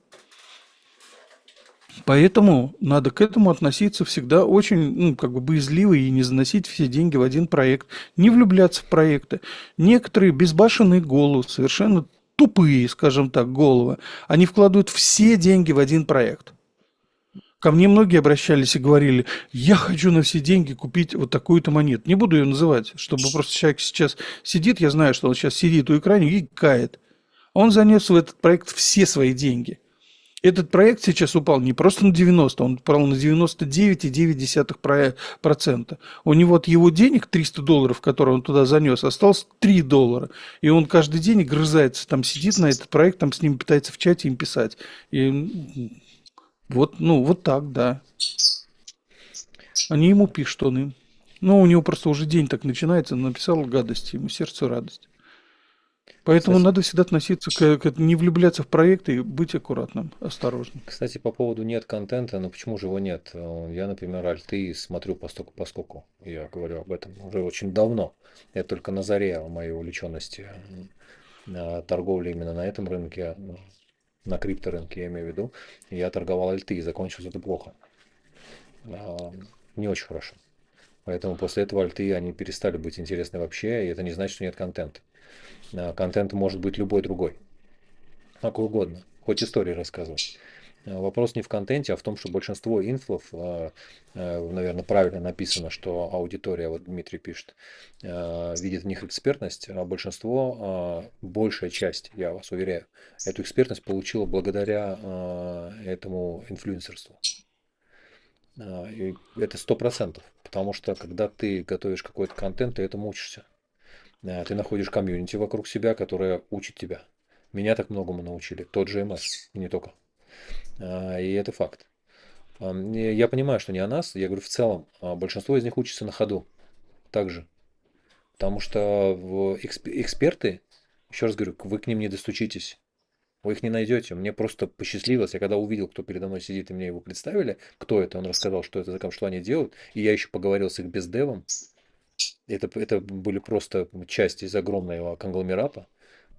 Поэтому надо к этому относиться всегда очень боязливо и не заносить все деньги в один проект, не влюбляться в проекты. Некоторые безбашенные головы, совершенно тупые, скажем так, головы, они вкладывают все деньги в один проект. Ко мне многие обращались и говорили, я хочу на все деньги купить вот такую-то монету. Не буду ее называть, чтобы просто человек сейчас сидит, я знаю, что он сейчас сидит у экрана и кает. Он занес в этот проект все свои деньги. Этот проект сейчас упал не просто на 90, он упал на 99,9%. У него от его денег, $300, которые он туда занес, осталось $3. И он каждый день грызается, там сидит на этот проект, там с ним пытается в чате им писать. И вот, ну, вот так, да. Они ему пишут, он им. Ну, у него просто уже день так начинается, он написал гадости, ему сердцу радость. Поэтому Кстати, надо всегда относиться не влюбляться в проекты и быть аккуратным, осторожным. кстати, по поводу нет контента, ну почему же его нет? Я, например, альты смотрю поскольку. Я говорю об этом уже очень давно. Это только на заре моей увлеченности торговли именно на этом рынке, ну, на крипторынке, я имею в виду. Я торговал альты и закончилось это плохо. А, Не очень хорошо. Поэтому после этого альты, они перестали быть интересны вообще, и это не значит, что нет контента. Контент может быть любой другой, какой угодно, хоть истории рассказывать. Вопрос не в контенте, а в том, что большинство инфлов, наверное, правильно написано, что аудитория, вот Дмитрий пишет, видит в них экспертность, а большинство, большая часть, я вас уверяю, эту экспертность получила благодаря этому инфлюенсерству. И это 100%, потому что когда ты готовишь какой-то контент, ты этому учишься. Ты находишь комьюнити вокруг себя, которое учит тебя. Меня так многому научили, тот же МС, и не только. И это факт. Я понимаю, что не о нас, я говорю в целом, большинство из них учатся на ходу также. Потому что эксперты, еще раз говорю, вы к ним не достучитесь, вы их не найдете. Мне просто посчастливилось, я когда увидел, кто передо мной сидит, и мне его представили, кто это, он рассказал, что это за что они делают, и я еще поговорил с их бездевом, это были просто части из огромного конгломерата,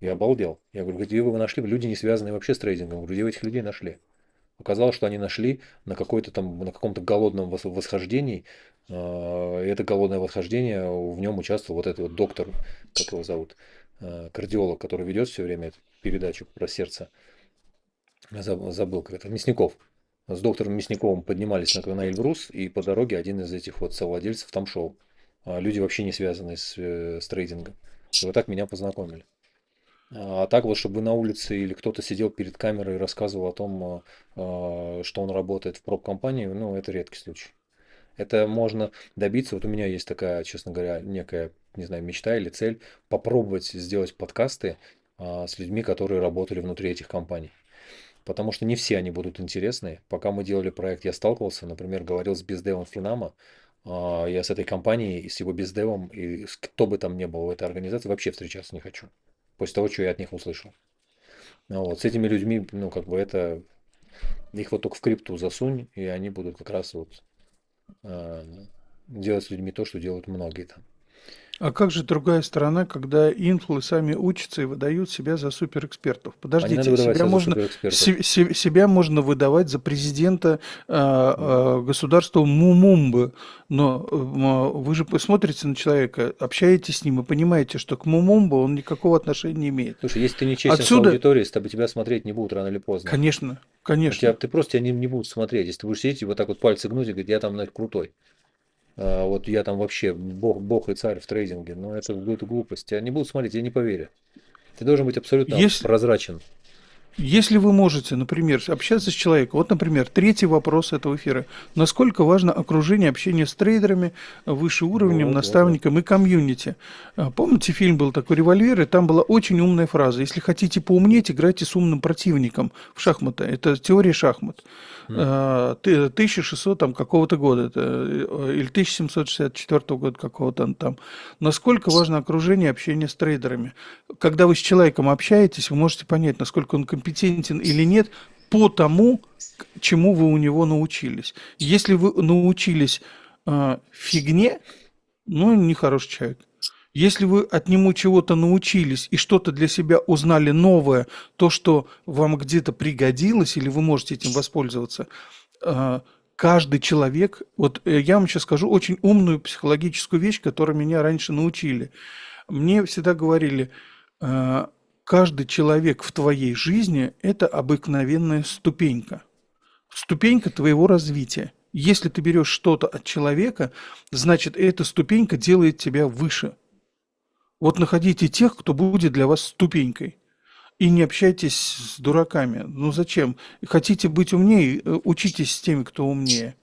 я обалдел. Я говорю, где вы его нашли? Люди, не связанные вообще с трейдингом. Я говорю, где вы этих людей нашли? Оказалось, что они нашли на какой-то там, на каком-то голодном восхождении. И это голодное восхождение, в нем участвовал вот этот вот доктор, как его зовут, кардиолог, который ведет все время эту передачу про сердце. Я забыл, как это, Мясников. С доктором Мясниковым поднимались на Эльбрус, и по дороге один из этих вот совладельцев там шел. Люди вообще не связанные с трейдингом. И вот так меня познакомили. А так вот, чтобы на улице или кто-то сидел перед камерой и рассказывал о том, что он работает в проб-компании, ну, это редкий случай. Это можно добиться. Вот у меня есть такая, честно говоря, некая, не знаю, мечта или цель попробовать сделать подкасты с людьми, которые работали внутри этих компаний. Потому что не все они будут интересны. Пока мы делали проект, я сталкивался, например, говорил с бездевом Финамо. Я с этой компанией, и с его бездевом, и с кто бы там ни был в этой организации, вообще встречаться не хочу. После того, что я от них услышал. Вот, с этими людьми, ну, как бы это, их вот только в крипту засунь, и они будут как раз вот э, делать с людьми то, что делают многие там. А как же другая сторона, когда инфлы сами учатся и выдают себя за суперэкспертов? А не надо Подождите, выдавать себя за суперэкспертов. себя можно выдавать за президента государства Мумумбы, но вы же посмотрите на человека, общаетесь с ним и понимаете, что к Мумумбу он никакого отношения не имеет. Слушай, если ты не честен с Отсюда, аудиторией, с тобой тебя смотреть не будут рано или поздно. конечно, Тебя, конечно. ты просто тебя не будут смотреть. Если ты будешь сидеть и вот так вот пальцы гнуть и говорить, я там, знаешь, крутой. Вот я там вообще бог и царь в трейдинге. Но это будет глупость. Тебя не будут смотреть, я не поверю. Ты должен быть абсолютно Если, прозрачен. Если вы можете, например, общаться с человеком, вот, например, третий вопрос этого эфира. Насколько важно окружение, общение с трейдерами, выше уровнем, Вот. наставником и комьюнити? Помните, фильм был такой «Револьвер», и там была очень умная фраза. Если хотите поумнеть, играйте с умным противником в шахматы. Это теория шахмат. 1600 там, какого-то года, или 1764 года какого-то там. Насколько важно окружение, общение с трейдерами? Когда вы с человеком общаетесь, вы можете понять, насколько он компетентен или нет по тому, чему вы у него научились. Если вы научились фигне, ну, нехороший человек. Если вы от нему чего-то научились и что-то для себя узнали новое, то, что вам где-то пригодилось, или вы можете этим воспользоваться, каждый человек, вот я вам сейчас скажу очень умную психологическую вещь, которую меня раньше научили. Мне всегда говорили, каждый человек в твоей жизни – это обыкновенная ступенька. ступенька твоего развития. Если ты берешь что-то от человека, значит, эта ступенька делает тебя выше. Вот находите тех, кто будет для вас ступенькой. И не общайтесь с дураками. Ну зачем? Хотите быть умнее, учитесь с теми, кто умнее.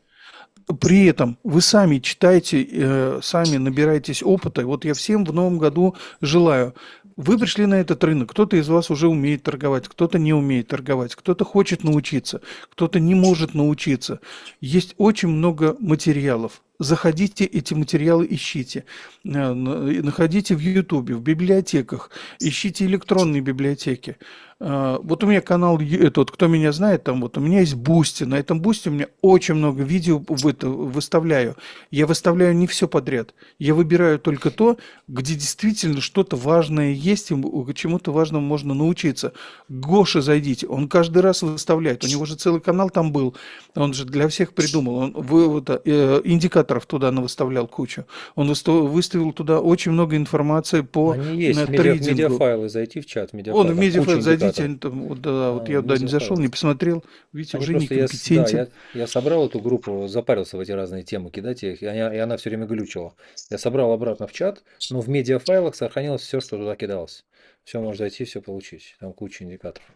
При этом вы сами читайте, сами набираетесь опыта. Вот я всем в новом году желаю. Вы пришли на этот рынок, кто-то из вас уже умеет торговать, кто-то не умеет торговать, кто-то хочет научиться, кто-то не может научиться. Есть очень много материалов. Заходите, эти материалы ищите. Находите в Ютубе, в библиотеках, ищите электронные библиотеки. Вот у меня канал, этот, кто меня знает, там вот у меня есть Бусти. На этом Бусти у меня очень много видео выставляю. Я выставляю не все подряд. Я выбираю только то, где действительно что-то важное есть, и чему-то важному можно научиться. К Гоше зайдите, он каждый раз выставляет. У него же целый канал там был. Он же для всех придумал. Он индикаторов туда выставлял кучу. Он выставил туда очень много информации по Они есть, трейдингу. медиафайлы, зайти в чат, Он в медиафайл, там куча медиафайл зайдите, индикаторов. они там, вот я туда не зашел, Медиафайлы. не посмотрел. Видите, Они уже просто, да, некомпетентен. я собрал эту группу, запарился в эти разные темы кидать их, и она все время глючила. Я собрал обратно в чат, но в медиафайлах сохранилось все, что туда кидалось. Все, можно зайти, все получить. Там куча индикаторов.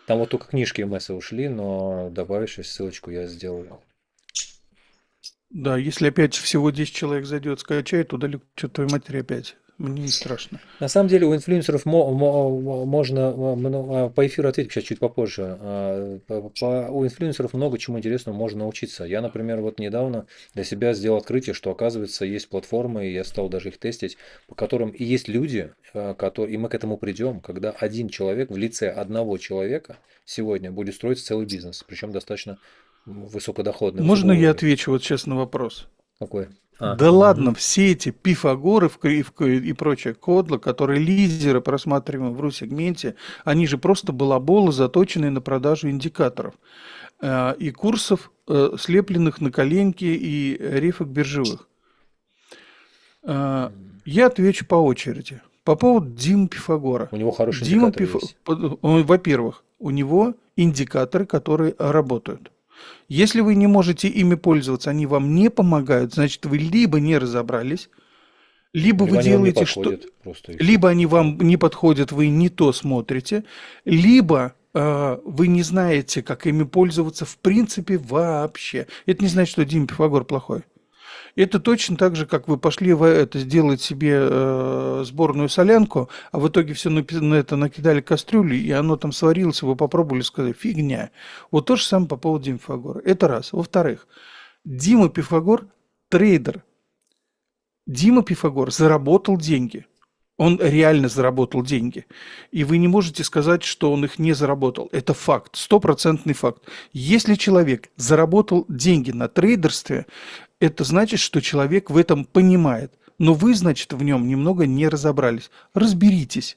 Там вот только книжки МС ушли, но добавишь ссылочку я сделаю. Да, если опять всего 10 человек зайдет, скачает, удалю что твою матери опять. Мне не страшно. На самом деле у инфлюенсеров можно по эфиру ответить сейчас чуть попозже. У инфлюенсеров много чему интересному можно научиться. Я, например, вот недавно для себя сделал открытие, что оказывается есть платформы, и я стал даже их тестить, по которым и есть люди, и мы к этому придем, когда один человек в лице одного человека сегодня будет строить целый бизнес, причем достаточно высокодоходный, Можно я высокоуровневый. отвечу вот сейчас на вопрос? Какой? Да Мгм. ладно, все эти пифагоры и прочее кодло, которые лидеры просматриваем в ру-сегменте, они же просто балаболы, заточенные на продажу индикаторов и курсов, слепленных на коленке и рифок биржевых. Я отвечу по очереди. По поводу Димы Пифагора. У него хорошие индикаторы есть. Во-первых, у него индикаторы, которые работают. Если вы не можете ими пользоваться, они вам не помогают, значит, вы либо не разобрались, либо Либо вы они вам не делаете что... подходят просто и все. Либо они вам не подходят, вы не то смотрите, либо вы не знаете, как ими пользоваться в принципе вообще. Это не значит, что Дима Пифагор плохой. Это точно так же, как вы пошли сделать себе сборную солянку, а в итоге все на это накидали кастрюли, и оно там сварилось, и вы попробовали, сказали, фигня. Вот то же самое по поводу Димы Пифагора. Это раз. Во-вторых, Дима Пифагор трейдер. Дима Пифагор заработал деньги. Он реально заработал деньги. И вы не можете сказать, что он их не заработал. Это факт, стопроцентный факт. Если человек заработал деньги на трейдерстве, это значит, что человек в этом понимает. Но вы, значит, в нем немного не разобрались. Разберитесь.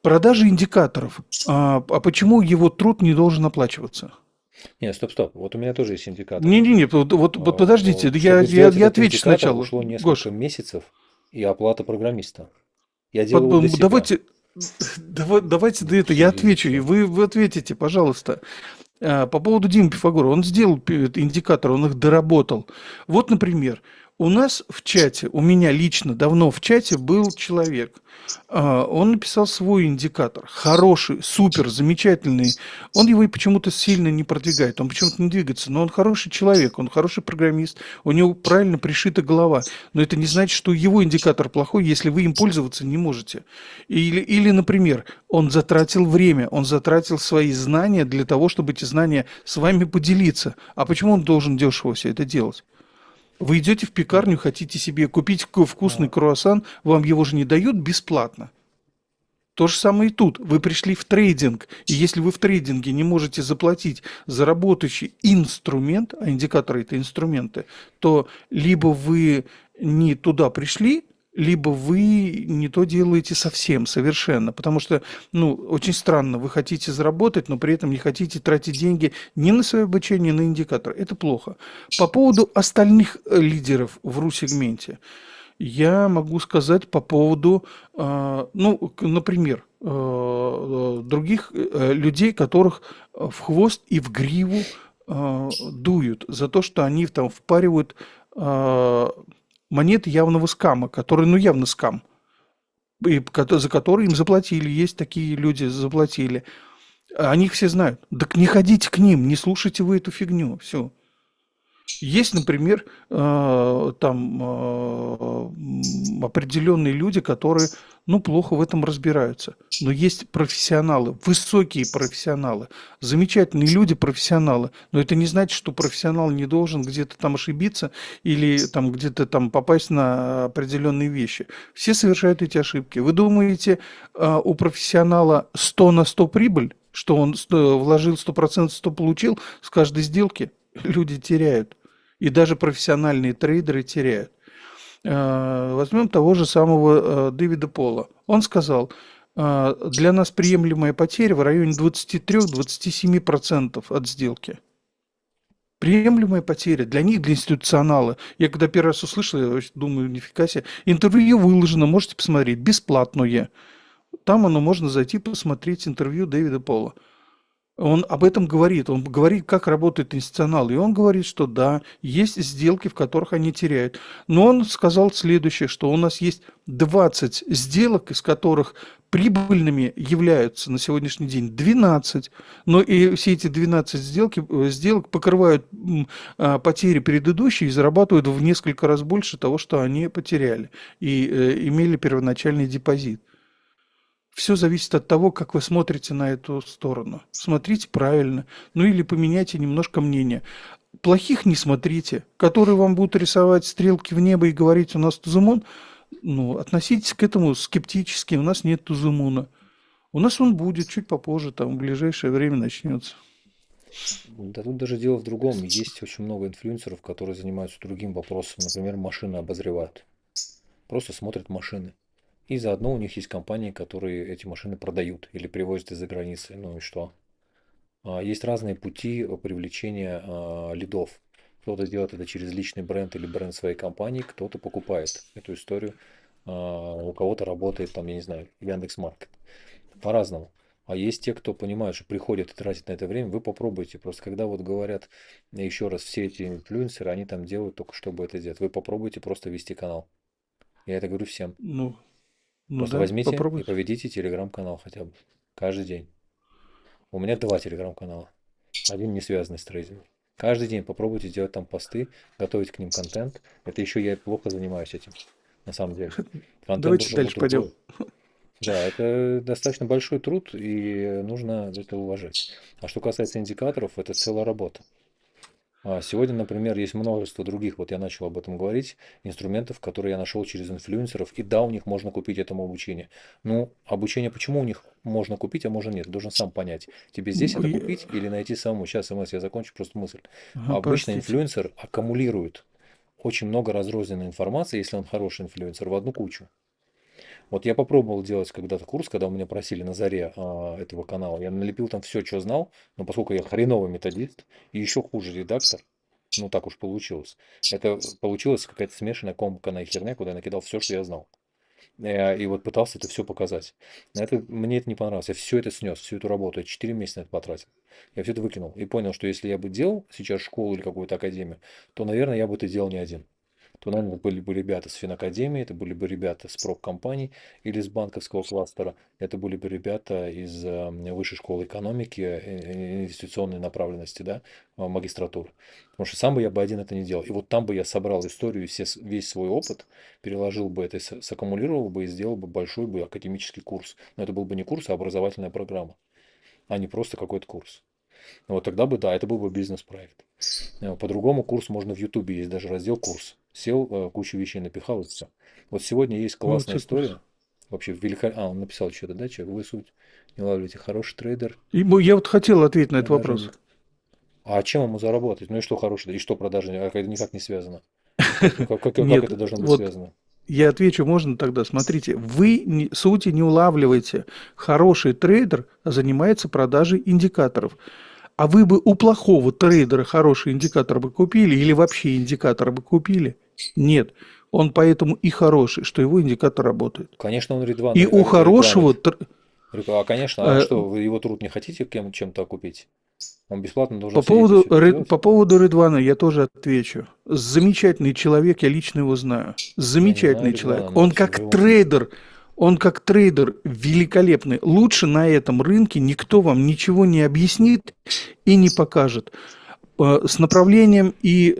Продажа индикаторов. А почему его труд не должен оплачиваться? Не, стоп. Вот у меня тоже есть индикатор. Не-не-не, вот подождите, Чтобы сделать я этот отвечу индикатор, сначала. ушло несколько Гош, месяцев и оплата программиста. Я делал его для себя. давайте до этого я отвечу, и Все. вы ответите, пожалуйста. По поводу Димы Пифагора, он сделал индикатор, он их доработал. Вот, например, у нас в чате, у меня лично давно в чате был человек. Он написал свой индикатор. Хороший, супер, замечательный. Он его и почему-то сильно не продвигает, он почему-то не двигается. Но он хороший человек, он хороший программист, у него правильно пришита голова. Но это не значит, что его индикатор плохой, если вы им пользоваться не можете. Или, например, он затратил время, он затратил свои знания для того, чтобы эти знания с вами поделиться. А почему он должен дешево все это делать? Вы идете в пекарню, хотите себе купить вкусный круассан, вам его же не дают бесплатно. То же самое и тут. Вы пришли в трейдинг, и если вы в трейдинге не можете заплатить за работающий инструмент, а индикаторы это инструменты, то либо вы не туда пришли, либо вы не то делаете совсем, совершенно. Потому что, очень странно, вы хотите заработать, но при этом не хотите тратить деньги ни на свое обучение, ни на индикатор. Это плохо. По поводу остальных лидеров в ру-сегменте. Я могу сказать по поводу, например, других людей, которых в хвост и в гриву дуют за то, что они там впаривают монеты явного скама, которые, ну, явно скам, и за которые им заплатили. Есть такие люди, заплатили. Они их все знают. Так не ходите к ним, не слушайте вы эту фигню. Все. Есть, например, определенные люди, которые, ну, плохо в этом разбираются. Но есть профессионалы, высокие профессионалы, замечательные люди, профессионалы. Но это не значит, что профессионал не должен где-то там ошибиться или там где-то там попасть на определенные вещи. Все совершают эти ошибки. Вы думаете, у профессионала 100 на 100 прибыль, что он вложил 100%, 100 получил с каждой сделки? Люди теряют. И даже профессиональные трейдеры теряют. Возьмем того же самого Дэвида Пола. Он сказал, для нас приемлемая потеря в районе 23-27% от сделки. Приемлемая потеря для них, для институционала. Я когда первый раз услышал, я думаю, нифига себе. Интервью выложено, можете посмотреть, бесплатное. Там оно можно зайти посмотреть интервью Дэвида Пола. Он об этом говорит, он говорит, как работает институционал, и он говорит, что да, есть сделки, в которых они теряют. Но он сказал следующее, что у нас есть 20 сделок, из которых прибыльными являются на сегодняшний день 12, но и все эти 12 сделок покрывают потери предыдущие и зарабатывают в несколько раз больше того, что они потеряли и имели первоначальный депозит. Все зависит от того, как вы смотрите на эту сторону. Смотрите правильно, ну или поменяйте немножко мнение. Плохих не смотрите, которые вам будут рисовать стрелки в небо и говорить, у нас Тузумон, ну, относитесь к этому скептически, у нас нет Тузумона. У нас он будет чуть попозже, там в ближайшее время начнется. Да тут даже дело в другом. Есть очень много инфлюенсеров, которые занимаются другим вопросом. Например, машины обозревают. Просто смотрят машины. И заодно у них есть компании, которые эти машины продают или привозят из-за границы. Ну и что? Есть разные пути привлечения лидов. Кто-то делает это через личный бренд или бренд своей компании, кто-то покупает эту историю. У кого-то работает там, я не знаю, Яндекс.Маркет. По-разному. А есть те, кто понимает, что приходят и тратят на это время, вы попробуйте. Просто когда вот говорят, еще раз, все эти инфлюенсеры, они там делают только чтобы это делать. Вы попробуйте просто вести канал. Я это говорю всем. Ну Просто да, возьмите и попробуйте. поведите телеграм-канал хотя бы. Каждый день. У меня 2 телеграм-канала. Один не связанный с трейдингом. Каждый день попробуйте делать там посты, готовить к ним контент. Это еще я плохо занимаюсь этим, на самом деле. Контент Давайте должен быть дальше пойдем. другой. Да, это достаточно большой труд, и нужно это уважать. А что касается индикаторов, это целая работа. Сегодня, например, есть множество других, вот я начал об этом говорить, инструментов, которые я нашел через инфлюенсеров, и да, у них можно купить этому обучение. Ну, обучение почему у них можно купить, а можно нет, ты должен сам понять, тебе здесь это купить или найти самому. Сейчас, я закончу просто мысль. Ага, Обычно простите. инфлюенсер аккумулирует очень много разрозненной информации, если он хороший инфлюенсер, в одну кучу. Вот я попробовал делать когда-то курс, когда у меня просили на заре этого канала. Я налепил там все, что знал, но поскольку я хреновый методист и еще хуже редактор, ну так уж получилось. Это получилась какая-то смешанная комканная херня, куда я накидал все, что я знал. И вот пытался это все показать. Мне это не понравилось. Я все это снес, всю эту работу. Я 4 месяца на это потратил. Я все это выкинул. И понял, что если я бы делал сейчас школу или какую-то академию, то, наверное, я бы это делал не один. То, наверное, были бы ребята с финакадемии, это были бы ребята с профкомпаний или с банковского кластера, это были бы ребята из высшей школы экономики, инвестиционной направленности, да, магистратуры. Потому что сам бы я бы один это не делал. И вот там бы я собрал историю, весь свой опыт, переложил бы это, саккумулировал бы и сделал бы большой бы академический курс. Но это был бы не курс, а образовательная программа, а не просто какой-то курс. Вот тогда бы, да, это был бы бизнес-проект. По-другому курс можно в Ютубе, есть даже раздел «Курс». Сел, кучу вещей напихал, и все. Вот сегодня есть классная Вот история. курс. Вообще, он написал что-то, да, человек, вы суть не улавливаете, хороший трейдер. Я вот хотел ответить на этот Продажи вопрос. нет. А чем ему заработать? Ну и что хороший, и что продажи? Это никак не связано. Как Нет, это должно быть вот связано? я отвечу, можно тогда. Смотрите, вы сути не улавливаете. Хороший трейдер занимается продажей индикаторов. А вы бы у плохого трейдера хороший индикатор бы купили или вообще индикатор бы купили? Нет. Он поэтому и хороший, что его индикатор работает. Конечно, он И у хорошего... Конечно, а Э, что, вы его труд не хотите чем-то окупить? Он бесплатно должен По сидеть и поводу, все это делать? По поводу Рыдвана я тоже отвечу. Замечательный человек, я лично его знаю. Я не знаю Замечательный Ризвана, человек. но вживую. Он как трейдер великолепный. Лучше на этом рынке никто вам ничего не объяснит и не покажет. С направлением и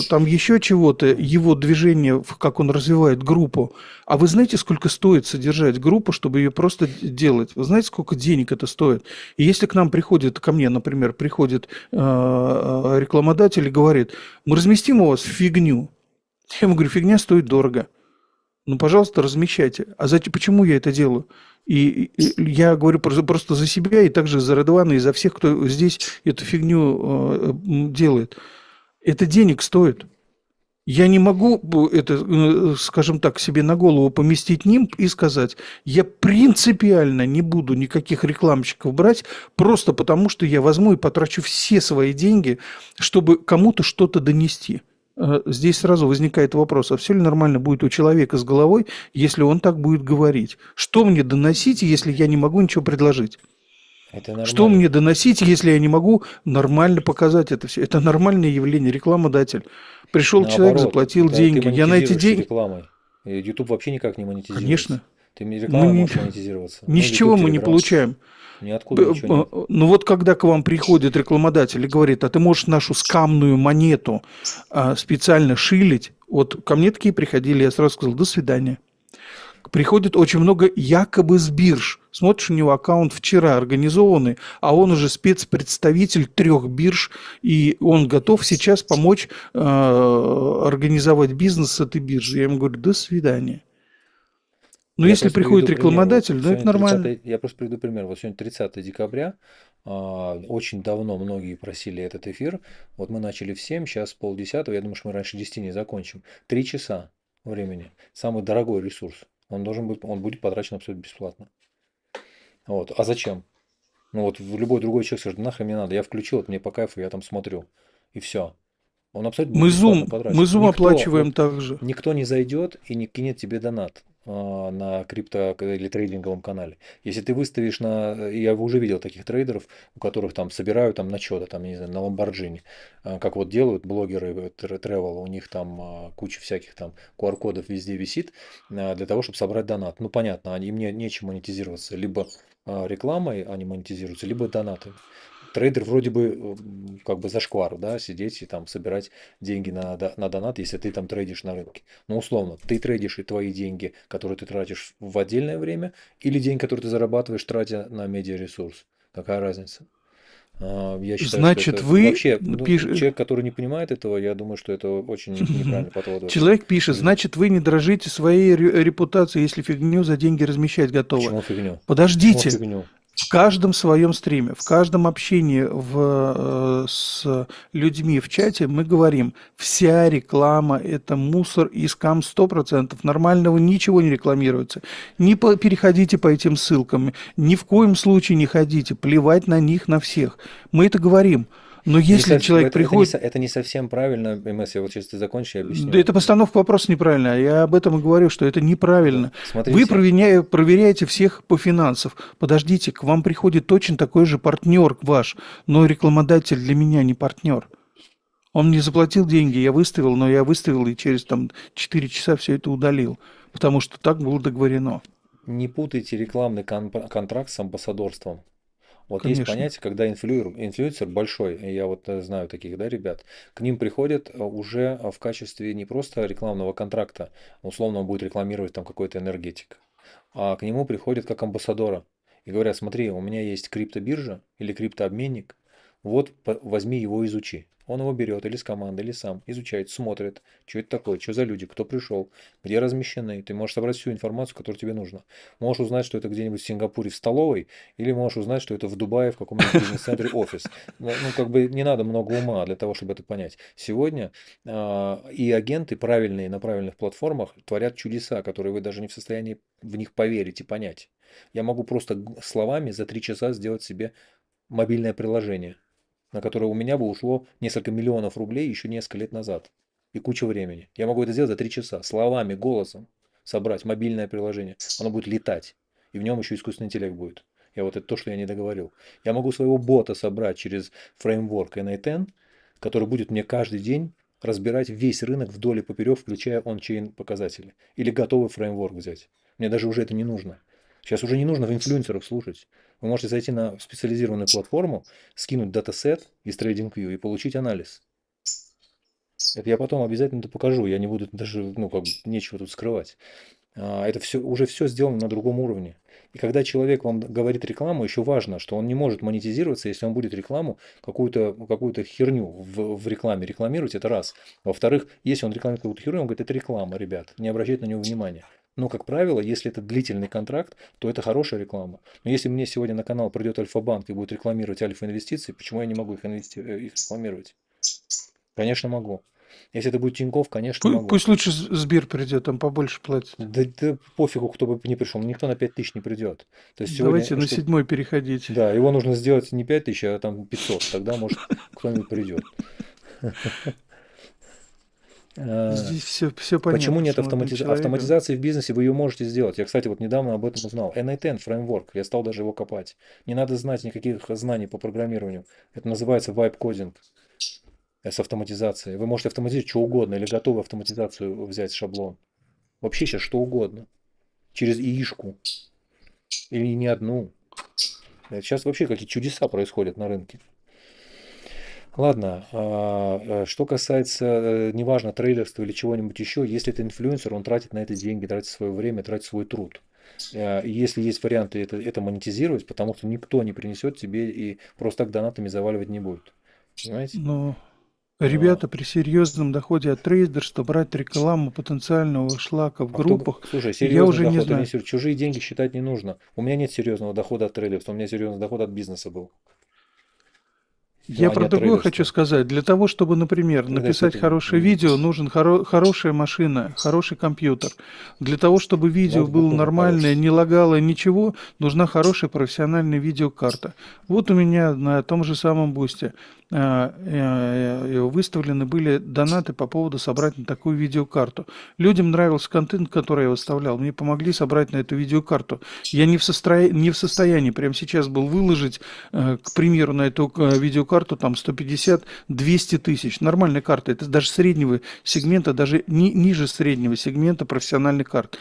там еще чего-то, его движение, как он развивает группу. А вы знаете, сколько стоит содержать группу, чтобы ее просто делать? Вы знаете, сколько денег это стоит? И если к нам приходит, ко мне, например, приходит рекламодатель и говорит, мы разместим у вас фигню. Я ему говорю, фигня стоит дорого. Ну, пожалуйста, размещайте. А зачем, почему я это делаю? И я говорю просто за себя и также за Редвана, и за всех, кто здесь эту фигню делает. Это денег стоит. Я не могу это, скажем так, себе на голову поместить нимб и сказать, я принципиально не буду никаких рекламщиков брать, просто потому что я возьму и потрачу все свои деньги, чтобы кому-то что-то донести. Здесь сразу возникает вопрос, а все ли нормально будет у человека с головой, если он так будет говорить? Что мне доносить, если я не могу ничего предложить? Это Что мне нормально. доносить, если я не могу нормально показать это все? Это нормальное явление, рекламодатель. Пришел человек, Наоборот, заплатил ты деньги. Я на эти монетизируешься деньги... рекламой. YouTube вообще никак не монетизируется. Конечно. Ты Мы рекламой не... можешь монетизироваться. Ни Ну, с YouTube, чего мы не Telegram. получаем. Ниоткуда ничего нет. Ну вот когда к вам приходит рекламодатель и говорит, а ты можешь нашу скамную монету специально шилить, вот ко мне такие приходили, я сразу сказал, до свидания. Приходит очень много якобы с бирж. Смотришь, у него аккаунт вчера организованный, а он уже спецпредставитель 3 бирж, и он готов сейчас помочь организовать бизнес с этой биржи. Я ему говорю, до свидания. Но Я если просто приведу приходит пример. Вот рекламодатель, ну это сегодня нормально. 30, я просто приведу пример. Вот сегодня 30 декабря. Очень давно многие просили этот эфир. Вот мы начали в 7, сейчас полдесятого. Я думаю, что мы раньше 10 не закончим. 3 часа времени. Самый дорогой ресурс. Он будет потрачен абсолютно бесплатно. Вот. А зачем? Ну вот любой другой человек скажет, нахрен мне надо. Я включил, вот мне по кайфу, я там смотрю. И все. Он абсолютно будет бесплатно Мы потрачен. Zoom оплачиваем также. Никто не зайдет и не кинет тебе донат на крипто или трейдинговом канале. Если ты выставишь я уже видел таких трейдеров, у которых там собирают там на что-то, там, не знаю, на Lamborghini, как вот делают блогеры travel, у них там куча всяких там QR-кодов везде висит для того, чтобы собрать донат. Ну, понятно, им нечем монетизироваться, либо рекламой они монетизируются, либо донатами. Трейдер вроде бы как бы зашквар, да, сидеть и там собирать деньги на донат, если ты там трейдишь на рынке. Но условно, ты трейдишь и твои деньги, которые ты тратишь в отдельное время, или деньги, которые ты зарабатываешь, тратя на медиаресурс. Какая разница? Я считаю, что Значит, это вы вообще, ну, пишете... человек, который не понимает этого, я думаю, что это очень неправильный подход вообще Человек к пишет, жизни. значит, вы не дорожите своей репутацией, если фигню за деньги размещать готовы. Почему фигню? Почему Подождите, фигню? в каждом своем стриме, в каждом общении с людьми в чате мы говорим, вся реклама – это мусор и скам 100%. Нормального ничего не рекламируется. Переходите по этим ссылкам, ни в коем случае не ходите, плевать на них, на всех. Мы это говорим. Но если человек приходит... Это не совсем правильно, МС, я вот сейчас ты закончишь, я Да объясню. это постановка вопроса неправильная. Я об этом и говорю, что это неправильно. Вы Смотрите, проверяете всех по финансов. Подождите, к вам приходит точно такой же партнер ваш, но рекламодатель для меня не партнер. Он мне заплатил деньги, я выставил, но я выставил и через там 4 часа все это удалил, потому что так было договорено. не путайте рекламный контракт с амбассадорством. Вот есть Конечно. понятие, когда инфлюенсер большой, и я вот знаю таких, да, ребят, к ним приходят уже в качестве не просто рекламного контракта, условно он будет рекламировать там какой-то энергетик, а к нему приходят как амбассадора и говорят, смотри, у меня есть криптобиржа или криптообменник, вот возьми его, изучи. Он его берет или с командой, или сам, изучает, смотрит, что это такое, что за люди, кто пришел, где размещены. Ты можешь собрать всю информацию, которая тебе нужна. Можешь узнать, что это где-нибудь в Сингапуре в столовой, или можешь узнать, что это в Дубае в каком-нибудь бизнес-центре офис. Ну, как бы не надо много ума для того, чтобы это понять. Сегодня и агенты правильные на правильных платформах творят чудеса, которые вы даже не в состоянии в них поверить и понять. Я могу просто словами за 3 часа сделать себе мобильное приложение, на которое у меня бы ушло несколько миллионов рублей еще несколько лет назад и куча времени. Я могу это сделать за 3 часа, словами, голосом собрать мобильное приложение. Оно будет летать. и в нем еще искусственный интеллект будет. Это то, что я не договорил. Я могу своего бота собрать через фреймворк n8n, который будет мне каждый день разбирать весь рынок вдоль и поперек, включая он-чейн показатели. Или готовый фреймворк взять. Мне даже уже это не нужно. Сейчас уже не нужно в инфлюенсеров слушать. Вы можете зайти на специализированную платформу, скинуть датасет из TradingView и получить анализ. Это я потом обязательно это покажу. Я не буду даже, нечего тут скрывать. Это уже все сделано на другом уровне. И когда человек вам говорит рекламу, еще важно, что он не может монетизироваться, если он будет рекламу, какую-то херню в рекламе рекламировать, это раз. Во-вторых, если он рекламирует какую-то херню, он говорит, это реклама, ребят, не обращайте на него внимания. Но, как правило, если это длительный контракт, то это хорошая реклама. Но если мне сегодня на канал придет Альфа-банк и будет рекламировать Альфа-инвестиции, почему я не могу их рекламировать? Конечно, могу. Если это будет Тинькофф, конечно, могу. Пусть лучше Сбер придет, там побольше платит. Да пофигу, кто бы не пришел, никто на 5000 не придет. То есть Давайте на 7 переходить. Да, его нужно сделать не 5000, а там 500, тогда, может, кто-нибудь придет. Здесь все понятно. Почему нет автоматизации в бизнесе? Вы ее можете сделать. Я, кстати, недавно об этом узнал. n8n фреймворк, я стал даже его копать. Не надо знать никаких знаний по программированию. Это называется вайп-кодинг с автоматизацией. Вы можете автоматизировать что угодно или готовую автоматизацию взять шаблон. Вообще сейчас что угодно. Через ИИшку. Или не одну. Сейчас вообще какие-то чудеса происходят на рынке. Ладно, что касается, неважно, трейдерства или чего-нибудь еще, если это инфлюенсер, он тратит на это деньги, тратит свое время, тратит свой труд. И если есть варианты это монетизировать, потому что никто не принесет тебе и просто так донатами заваливать не будет. Понимаете? Но ребята при серьезном доходе от трейдерства брать рекламу потенциального шлака в группах, слушай, я уже не знаю. Чужие деньги считать не нужно. У меня нет серьезного дохода от трейдерства, у меня серьезный доход от бизнеса был. Я про другое хочу сказать. Для того, чтобы, например, написать хорошее видео, нужен хорошая машина, хороший компьютер. Для того, чтобы видео было нормальное, не лагало ничего, нужна хорошая профессиональная видеокарта. Вот у меня на том же самом бусте выставлены были донаты по поводу собрать на такую видеокарту. Людям нравился контент, который я выставлял. Мне помогли собрать на эту видеокарту. Я не в состоянии прямо сейчас был выложить, к примеру, на эту видеокарту там 150-200 тысяч. Нормальная карта. Это даже среднего сегмента, даже ниже среднего сегмента профессиональных карт.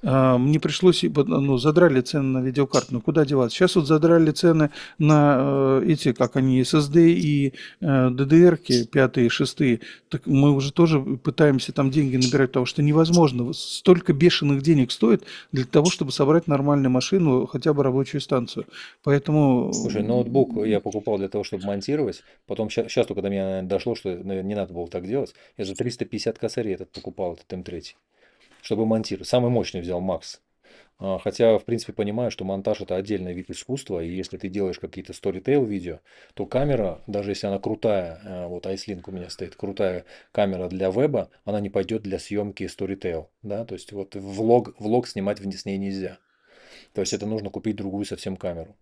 Мне пришлось, задрали цены на видеокарту. Ну куда деваться? Сейчас вот задрали цены на эти, как они, SSD и DDR-ки 5-е, 6-е, так мы уже тоже пытаемся там деньги набирать, потому что невозможно. Столько бешеных денег стоит для того, чтобы собрать нормальную машину, хотя бы рабочую станцию. Поэтому... Слушай, ноутбук я покупал для того, чтобы монтировать. Потом сейчас только до меня, наверное, дошло, что не надо было так делать. Я за 350 косарей этот покупал, этот М3, чтобы монтировать. Самый мощный взял, Макс. Хотя, в принципе, понимаю, что монтаж это отдельный вид искусства, и если ты делаешь какие-то storytale видео, то камера, даже если она крутая, вот iSlink у меня стоит, крутая камера для веба, она не пойдет для съемки storytale, да, то есть вот влог снимать с ней нельзя. То есть это нужно купить другую совсем камеру.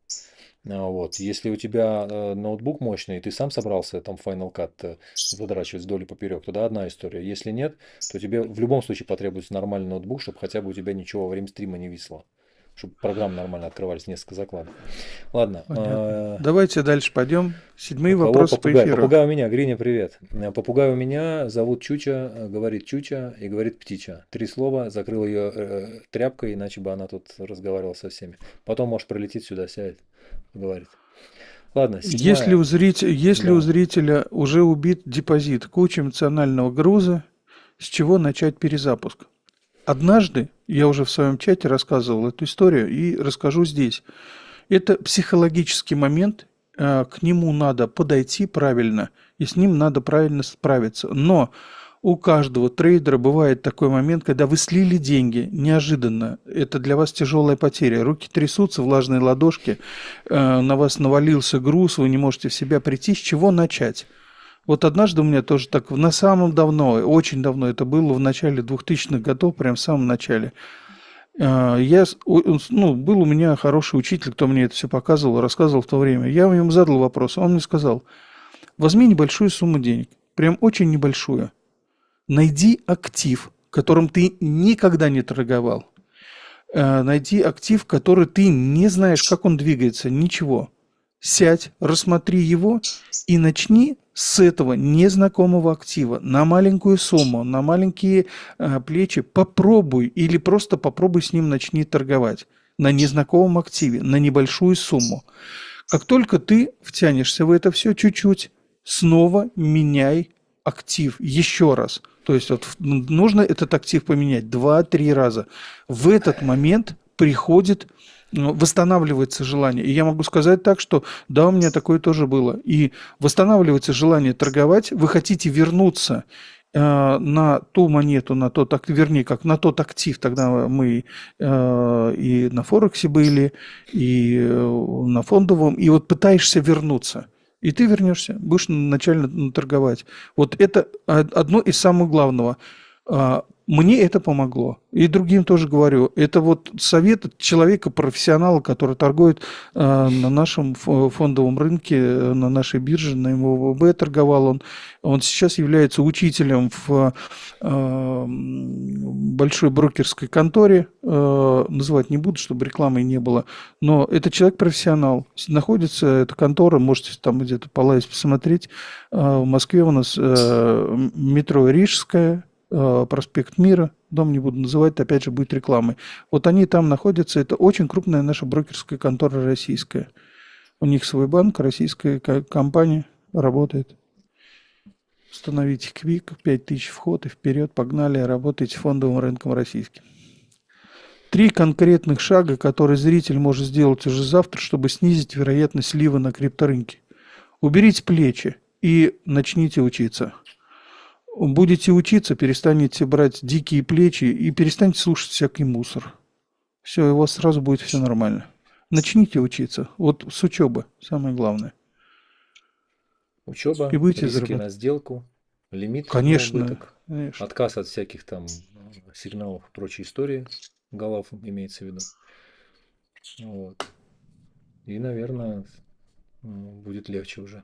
Вот. Если у тебя ноутбук мощный, и ты сам собрался там Final Cut задрачивать вдоль и поперек, тогда одна история. Если нет, то тебе в любом случае потребуется нормальный ноутбук, чтобы хотя бы у тебя ничего во время стрима не висло. Чтобы программы нормально открывались, несколько закладок. Ладно. Давайте дальше пойдем. 7-й вопрос по эфиру. Попугай у меня, Гриня, привет. Попугай у меня, зовут Чуча, говорит Чуча и говорит Птича. 3 слова, закрыл ее тряпкой, иначе бы она тут разговаривала со всеми. Потом, может, прилетит сюда, сядет, говорит. Ладно, 7-я. Если у зрителя уже убит депозит, куча эмоционального груза, с чего начать перезапуск? Однажды, я уже в своем чате рассказывал эту историю и расскажу здесь. Это психологический момент, к нему надо подойти правильно, и с ним надо правильно справиться. Но у каждого трейдера бывает такой момент, когда вы слили деньги неожиданно. Это для вас тяжелая потеря. Руки трясутся, влажные ладошки, на вас навалился груз, вы не можете в себя прийти. С чего начать? Вот однажды у меня тоже так, на самом давно, очень давно это было, в начале 2000-х годов, прям в самом начале. Был у меня хороший учитель, кто мне это все показывал, рассказывал в то время. Я ему задал вопрос, он мне сказал, возьми небольшую сумму денег, прям очень небольшую. Найди актив, которым ты никогда не торговал. найди актив, который ты не знаешь, как он двигается, ничего. Сядь, рассмотри его и начни с этого незнакомого актива на маленькую сумму, на маленькие плечи. Попробуй или просто попробуй с ним начни торговать на незнакомом активе, на небольшую сумму. Как только ты втянешься в это все чуть-чуть, снова меняй актив еще раз. То есть вот нужно этот актив поменять 2-3 раза. В этот момент приходит, восстанавливается желание. И я могу сказать так, что да, у меня такое тоже было. И восстанавливается желание торговать, вы хотите вернуться на ту монету, на тот, вернее, как на тот актив, тогда мы и на Форексе были, и на фондовом, и вот пытаешься вернуться. И ты вернешься, будешь начально торговать. Вот это одно из самых главного. Мне это помогло. И другим тоже говорю. Это вот совет от человека, профессионала, который торгует на нашем фондовом рынке, на нашей бирже, на МВБ торговал он. Он сейчас является учителем в большой брокерской конторе. Называть не буду, чтобы рекламы не было. Но это человек-профессионал. Находится эта контора, можете там где-то полазить, посмотреть. В Москве у нас метро Рижская, проспект Мира, дом не буду называть, опять же будет рекламой. Вот они там находятся, это очень крупная наша брокерская контора российская. У них свой банк, российская компания работает. Установите Квик, 5000 вход и вперед, погнали, работайте фондовым рынком российским. 3 конкретных шага, которые зритель может сделать уже завтра, чтобы снизить вероятность слива на крипторынке. Уберите плечи и начните учиться. Будете учиться, перестанете брать дикие плечи и перестанете слушать всякий мусор. Все, у вас сразу будет все нормально. Начните учиться. Вот с учебы, самое главное. Учеба, И будете риски зарабатывать. на сделку, лимит на Конечно, убыток, конечно. отказ от всяких там сигналов и прочей истории, голов имеется в виду. Вот. И, наверное, будет легче уже.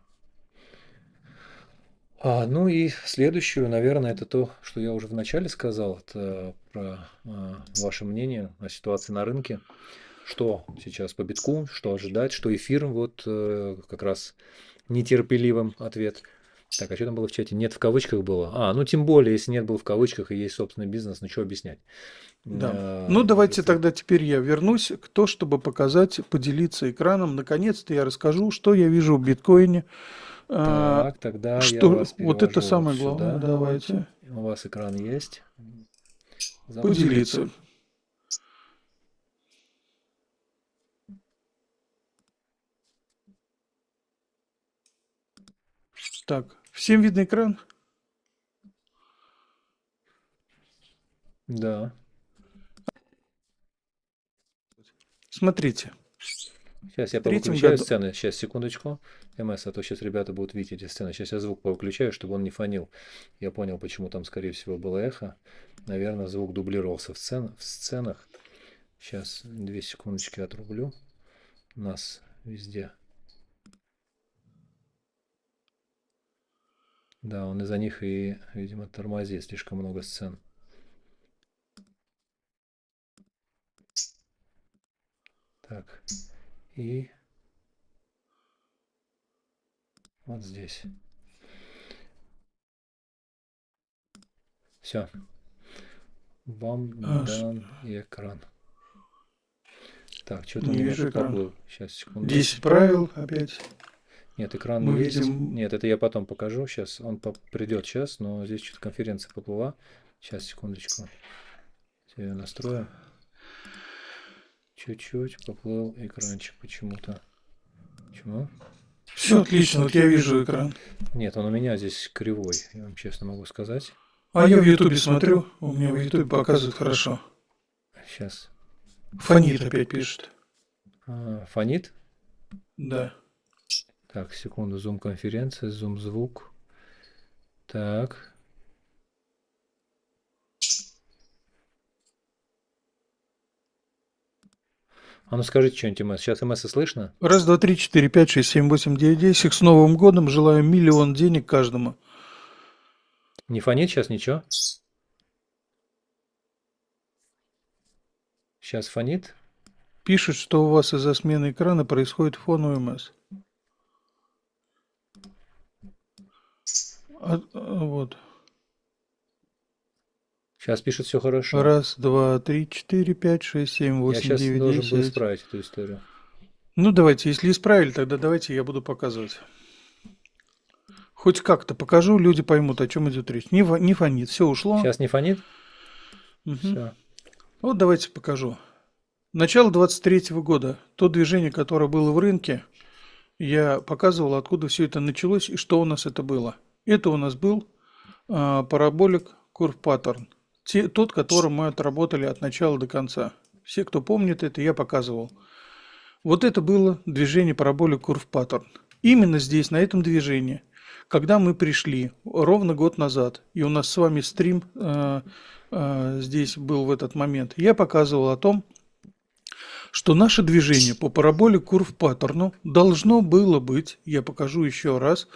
Ну и следующую, наверное, это то, что я уже вначале сказал, это про ваше мнение о ситуации на рынке. Что сейчас по битку, что ожидать, что эфир, вот как раз нетерпеливым ответ. Так, а что там было в чате? Нет в кавычках было. Ну тем более, если нет был в кавычках и есть собственный бизнес, ну что объяснять? Да. Ну, давайте тогда теперь я вернусь к тому, чтобы показать, поделиться экраном. Наконец-то я расскажу, что я вижу в биткоине. Так, тогда я Что вас вот это перевожу вот самое главное, сюда. давайте. У вас экран есть. Поделиться. Так, всем видно экран? Да. Смотрите. Сейчас я повыключаю сцены. Сейчас, секундочку. МС, а то сейчас ребята будут видеть эти сцены. Сейчас я звук повыключаю, чтобы он не фонил. Я понял, почему там, скорее всего, было эхо. Наверное, звук дублировался в сценах. Сейчас 2 секундочки отрублю. У нас везде. Да, он из-за них и, видимо, тормозит. Слишком много сцен. Так. И вот здесь. Все. Вам дан экран. Так, что-то у меня тут поплыл. Сейчас, секунду. 10 правил опять. Нет, экран Мы есть. видим... Нет, это я потом покажу. Сейчас он придет сейчас, но здесь что-то конференция поплыла. Сейчас, секундочку. Я ее настрою. Чуть-чуть поплыл экранчик почему-то. Почему? Все отлично, вот я вижу экран. Нет, он у меня здесь кривой, я вам честно могу сказать. А я в Ютубе смотрю, у меня в Ютубе показывает хорошо. Сейчас. Фонит опять пишет. Фонит? Да. Так, секунду, зум-конференция, зум-звук. Так. Ну скажите что-нибудь, МС. Сейчас МС слышно? 1, 2, 3, 4, 5, 6, 7, 8, 9, 10. С Новым годом. Желаю 1 000 000 денег каждому. Не фонит сейчас ничего? Сейчас фонит. Пишет, что у вас из-за смены экрана происходит фон УМС. Вот. Сейчас пишет все хорошо. Раз, два, три, четыре, пять, шесть, семь, Я восемь, сейчас девять, должен был 10. исправить эту историю. Ну, давайте, если исправили, тогда давайте я буду показывать. Хоть как-то покажу, люди поймут, о чем идет речь. Не фонит, все ушло. Сейчас не фонит? Угу. Все. Вот давайте покажу. Начало 23 года. То движение, которое было в рынке, я показывал, откуда все это началось и что у нас это было. Это у нас был параболик Curve Pattern. Тот, который мы отработали от начала до конца. Все, кто помнит это, я показывал. Вот это было движение параболик Curve Pattern. Именно здесь, на этом движении, когда мы пришли ровно год назад, и у нас с вами стрим здесь был в этот момент, я показывал о том, что наше движение по параболе Curve Pattern должно было быть, я покажу еще раз,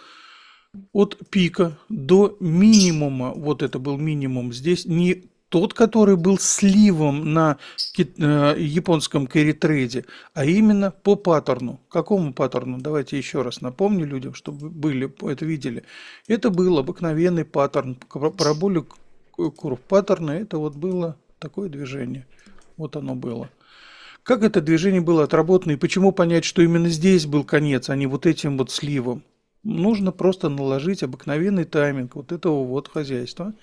от пика до минимума, вот это был минимум, здесь не тот, который был сливом на японском кэрри-трейде, а именно по паттерну. Какому паттерну? Давайте еще раз напомню людям, чтобы это видели. Это был обыкновенный паттерн, параболе Curve Pattern, это вот было такое движение. Вот оно было. Как это движение было отработано и почему понять, что именно здесь был конец, а не вот этим вот сливом? Нужно просто наложить обыкновенный тайминг вот этого вот хозяйства.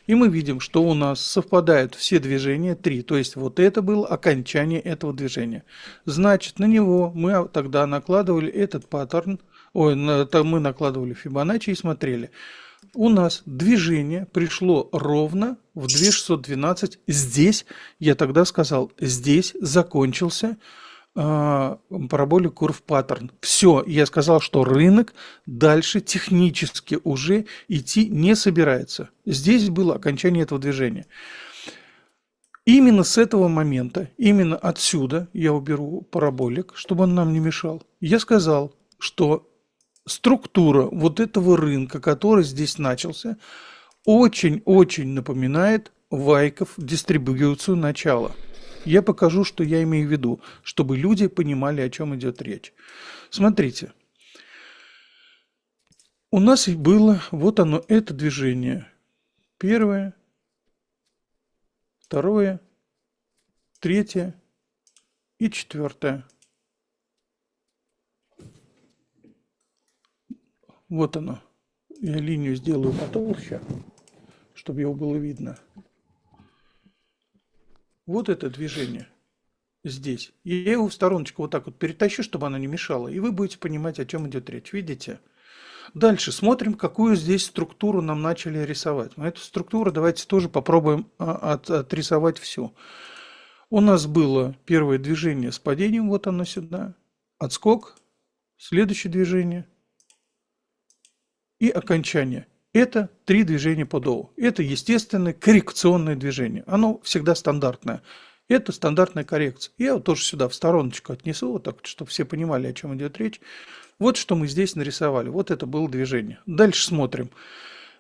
И мы видим, что у нас совпадают все движения 3. То есть вот это было окончание этого движения. Значит, на него мы тогда накладывали этот паттерн. Мы накладывали Фибоначчи и смотрели. У нас движение пришло ровно в 2612. Здесь, я тогда сказал, здесь закончился параболик Curve Pattern. Все, я сказал, что рынок дальше технически уже идти не собирается. Здесь было окончание этого движения. Именно с этого момента, именно отсюда я уберу параболик, чтобы он нам не мешал. Я сказал, что структура вот этого рынка, который здесь начался, очень-очень напоминает Вайков дистрибуцию начала. Я покажу, что я имею в виду, чтобы люди понимали, о чем идет речь. Смотрите. У нас было вот оно, это движение. Первое, второе, третье и четвертое. Вот оно. Я линию сделаю потолще, чтобы его было видно. Вот это движение здесь. И я его в стороночку вот так вот перетащу, чтобы оно не мешало. И вы будете понимать, о чем идет речь. Видите? Дальше смотрим, какую здесь структуру нам начали рисовать. Эту структуру давайте тоже попробуем отрисовать всю. У нас было первое движение с падением, вот оно сюда. Отскок, следующее движение и окончание. Это 3 движения по Доу. Это естественное коррекционное движение. Оно всегда стандартное. Это стандартная коррекция. Я его тоже сюда в стороночку отнесу, вот так, чтобы все понимали, о чем идет речь. Вот что мы здесь нарисовали. Вот это было движение. Дальше смотрим.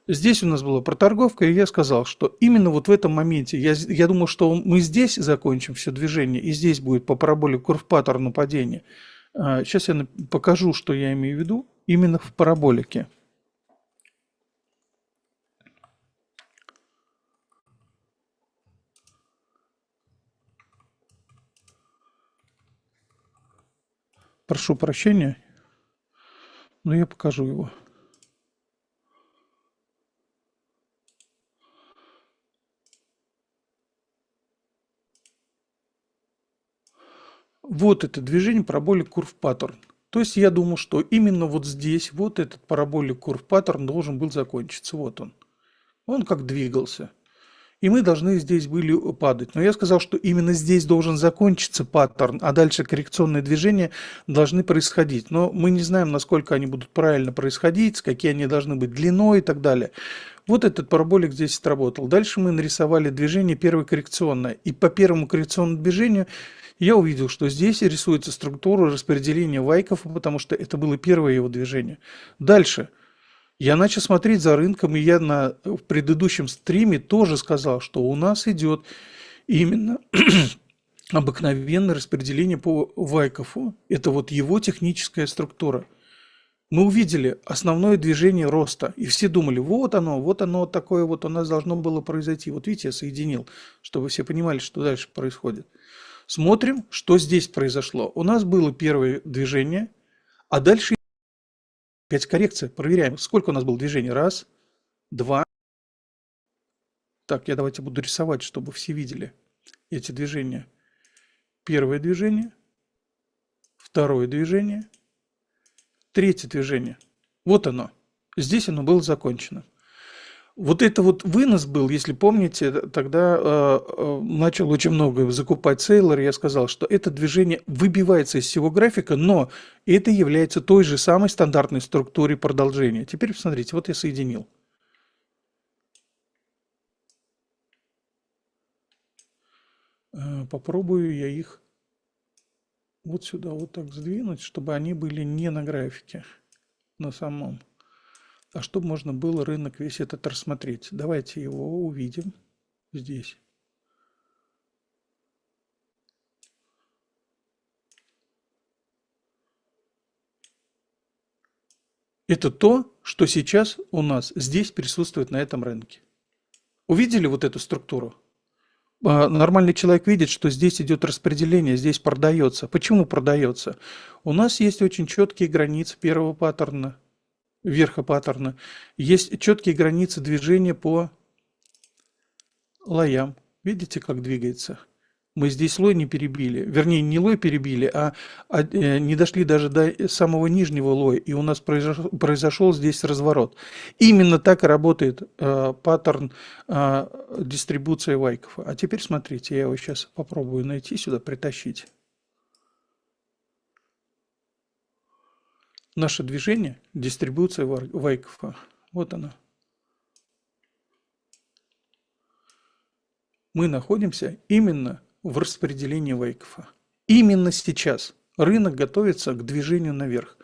Здесь у нас была проторговка, и я сказал, что именно вот в этом моменте, я думал, что мы здесь закончим все движение, и здесь будет по параболе Curve Pattern падение. Сейчас я покажу, что я имею в виду именно в параболике. Прошу прощения, но я покажу его. Вот это движение параболик Curve Pattern. То есть я думаю, что именно вот здесь вот этот параболик Curve Pattern должен был закончиться. Вот он. Он как двигался. И мы должны здесь были падать. Но я сказал, что именно здесь должен закончиться паттерн, а дальше коррекционные движения должны происходить. Но мы не знаем, насколько они будут правильно происходить, какие они должны быть длиной и так далее. Вот этот параболик здесь сработал. Дальше мы нарисовали движение первое коррекционное. И по первому коррекционному движению я увидел, что здесь рисуется структура распределения Вайков, потому что это было первое его движение. Дальше. Я начал смотреть за рынком, и я в предыдущем стриме тоже сказал, что у нас идет именно обыкновенное распределение по Вайкофу. Это вот его техническая структура. Мы увидели основное движение роста, и все думали, вот оно такое вот у нас должно было произойти. Вот видите, я соединил, чтобы все понимали, что дальше происходит. Смотрим, что здесь произошло. У нас было первое движение, а дальше опять коррекция. Проверяем, сколько у нас было движений. Раз, два. Так, я давайте буду рисовать, чтобы все видели эти движения. Первое движение, второе движение, третье движение. Вот оно. Здесь оно было закончено. Вот это вот вынос был, если помните, тогда начал очень много закупать Сейлор. Я сказал, что это движение выбивается из всего графика, но это является той же самой стандартной структурой продолжения. Теперь посмотрите, вот я соединил. Попробую я их вот сюда вот так сдвинуть, чтобы они были не на графике, на самом. А чтобы можно было рынок весь этот рассмотреть. Давайте его увидим здесь. Это то, что сейчас у нас здесь присутствует на этом рынке. Увидели вот эту структуру? Нормальный человек видит, что здесь идет распределение, здесь продается. Почему продается? У нас есть очень четкие границы первого паттерна, верха паттерна. Есть четкие границы движения по лоям. Видите, как двигается? Мы здесь лой не перебили. Вернее, не лой перебили, не дошли даже до самого нижнего лоя. И у нас произошел здесь разворот. Именно так и работает паттерн дистрибуции Вайкофа. А теперь смотрите, я его сейчас попробую найти сюда, притащить. Наше движение, дистрибуция Вайкофа. Вот она. Мы находимся именно в распределении Вайкофа. Именно сейчас рынок готовится к движению наверх.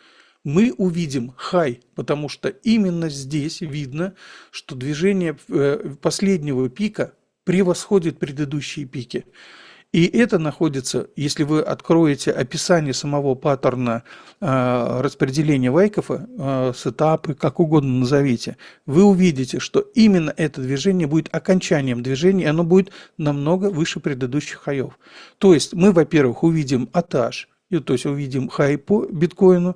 Мы увидим хай, потому что именно здесь видно, что движение последнего пика превосходит предыдущие пики. И это находится, если вы откроете описание самого паттерна распределения Вайкофа, сетапы, как угодно назовите, вы увидите, что именно это движение будет окончанием движения, и оно будет намного выше предыдущих хаев. То есть мы, во-первых, увидим атаж, то есть увидим хай по биткоину,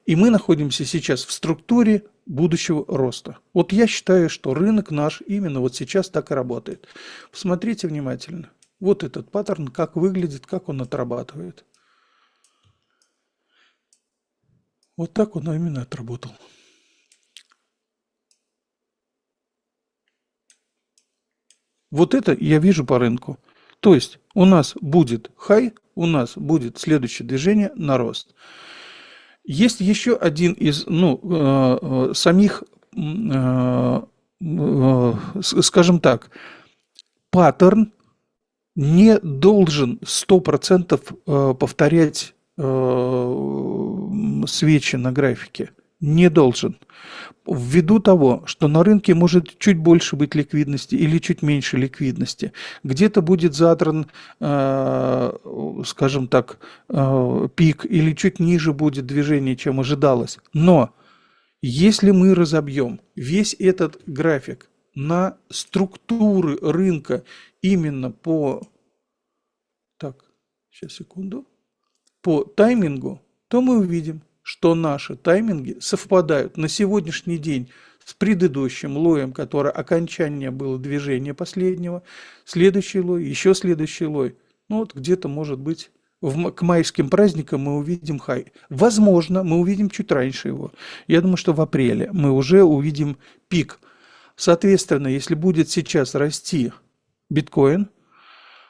и мы находимся сейчас в структуре будущего роста. Вот я считаю, что рынок наш именно вот сейчас так и работает. Посмотрите внимательно. Вот этот паттерн, как выглядит, как он отрабатывает. Вот так он именно отработал. Вот это я вижу по рынку. То есть у нас будет хай, у нас будет следующее движение на рост. Есть еще один из самих, скажем так, паттерн не должен 100% повторять свечи на графике. Не должен. Ввиду того, что на рынке может чуть больше быть ликвидности или чуть меньше ликвидности. Где-то будет задран, скажем так, пик или чуть ниже будет движение, чем ожидалось. Но если мы разобьем весь этот график на структуры рынка именно по, так, сейчас секунду, по таймингу, то мы увидим, что наши тайминги совпадают на сегодняшний день с предыдущим лоем, который окончание было движения последнего, следующий лой, еще следующий лой. Ну вот где-то может быть к майским праздникам мы увидим хай. Возможно, мы увидим чуть раньше его. Я думаю, что в апреле мы уже увидим пик. Соответственно, если будет сейчас расти биткоин,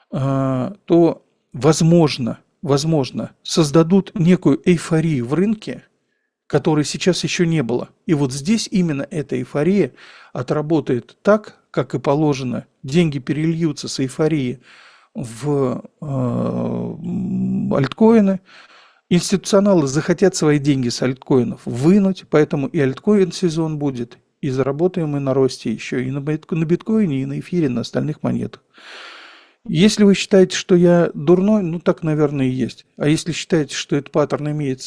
то возможно, создадут некую эйфорию в рынке, которой сейчас еще не было. И вот здесь именно эта эйфория отработает так, как и положено. Деньги перельются с эйфории в альткоины. Институционалы захотят свои деньги с альткоинов вынуть, поэтому и альткоин сезон будет, и заработаем мы на росте еще и на биткоине, и на эфире, и на остальных монетах. Если вы считаете, что я дурной, ну так, наверное, и есть. А если считаете, что этот паттерн имеет,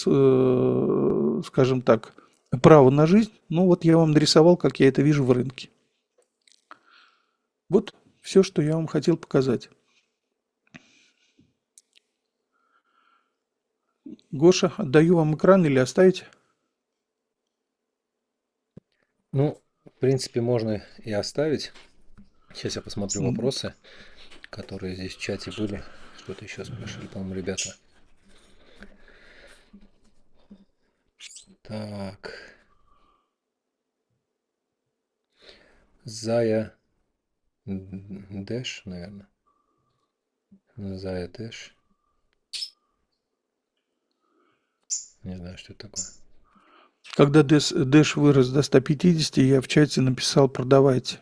скажем так, право на жизнь, ну вот я вам нарисовал, как я это вижу в рынке. Вот все, что я вам хотел показать. Гоша, отдаю вам экран или оставить? Ну, в принципе, можно и оставить. Сейчас я посмотрю вопросы, которые здесь в чате были. Что-то еще спрашивали, по-моему, ребята. Так. Зая Дэш, наверное. Зая Дэш. Не знаю, что это такое. Когда Дэш вырос до 150, я в чате написал «продавайте».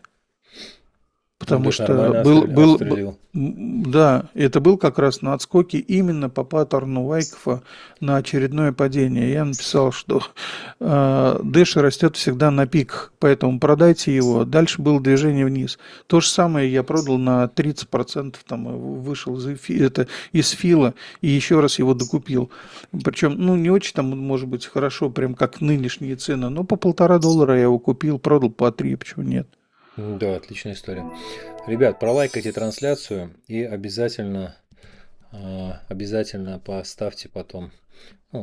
Потому Дэш что нормально отстрелил. да, это был как раз на отскоке именно по паттерну Вайкофа на очередное падение. Я написал, что Дэш растет всегда на пик, поэтому продайте его. Дальше было движение вниз. То же самое я продал на 30%, там вышел из фила и еще раз его докупил. Причем, ну, не очень там, может быть, хорошо, прям как нынешние цены, но по $1,5 я его купил, продал по 3, почему нет? Да, отличная история. Ребят, пролайкайте трансляцию и обязательно поставьте потом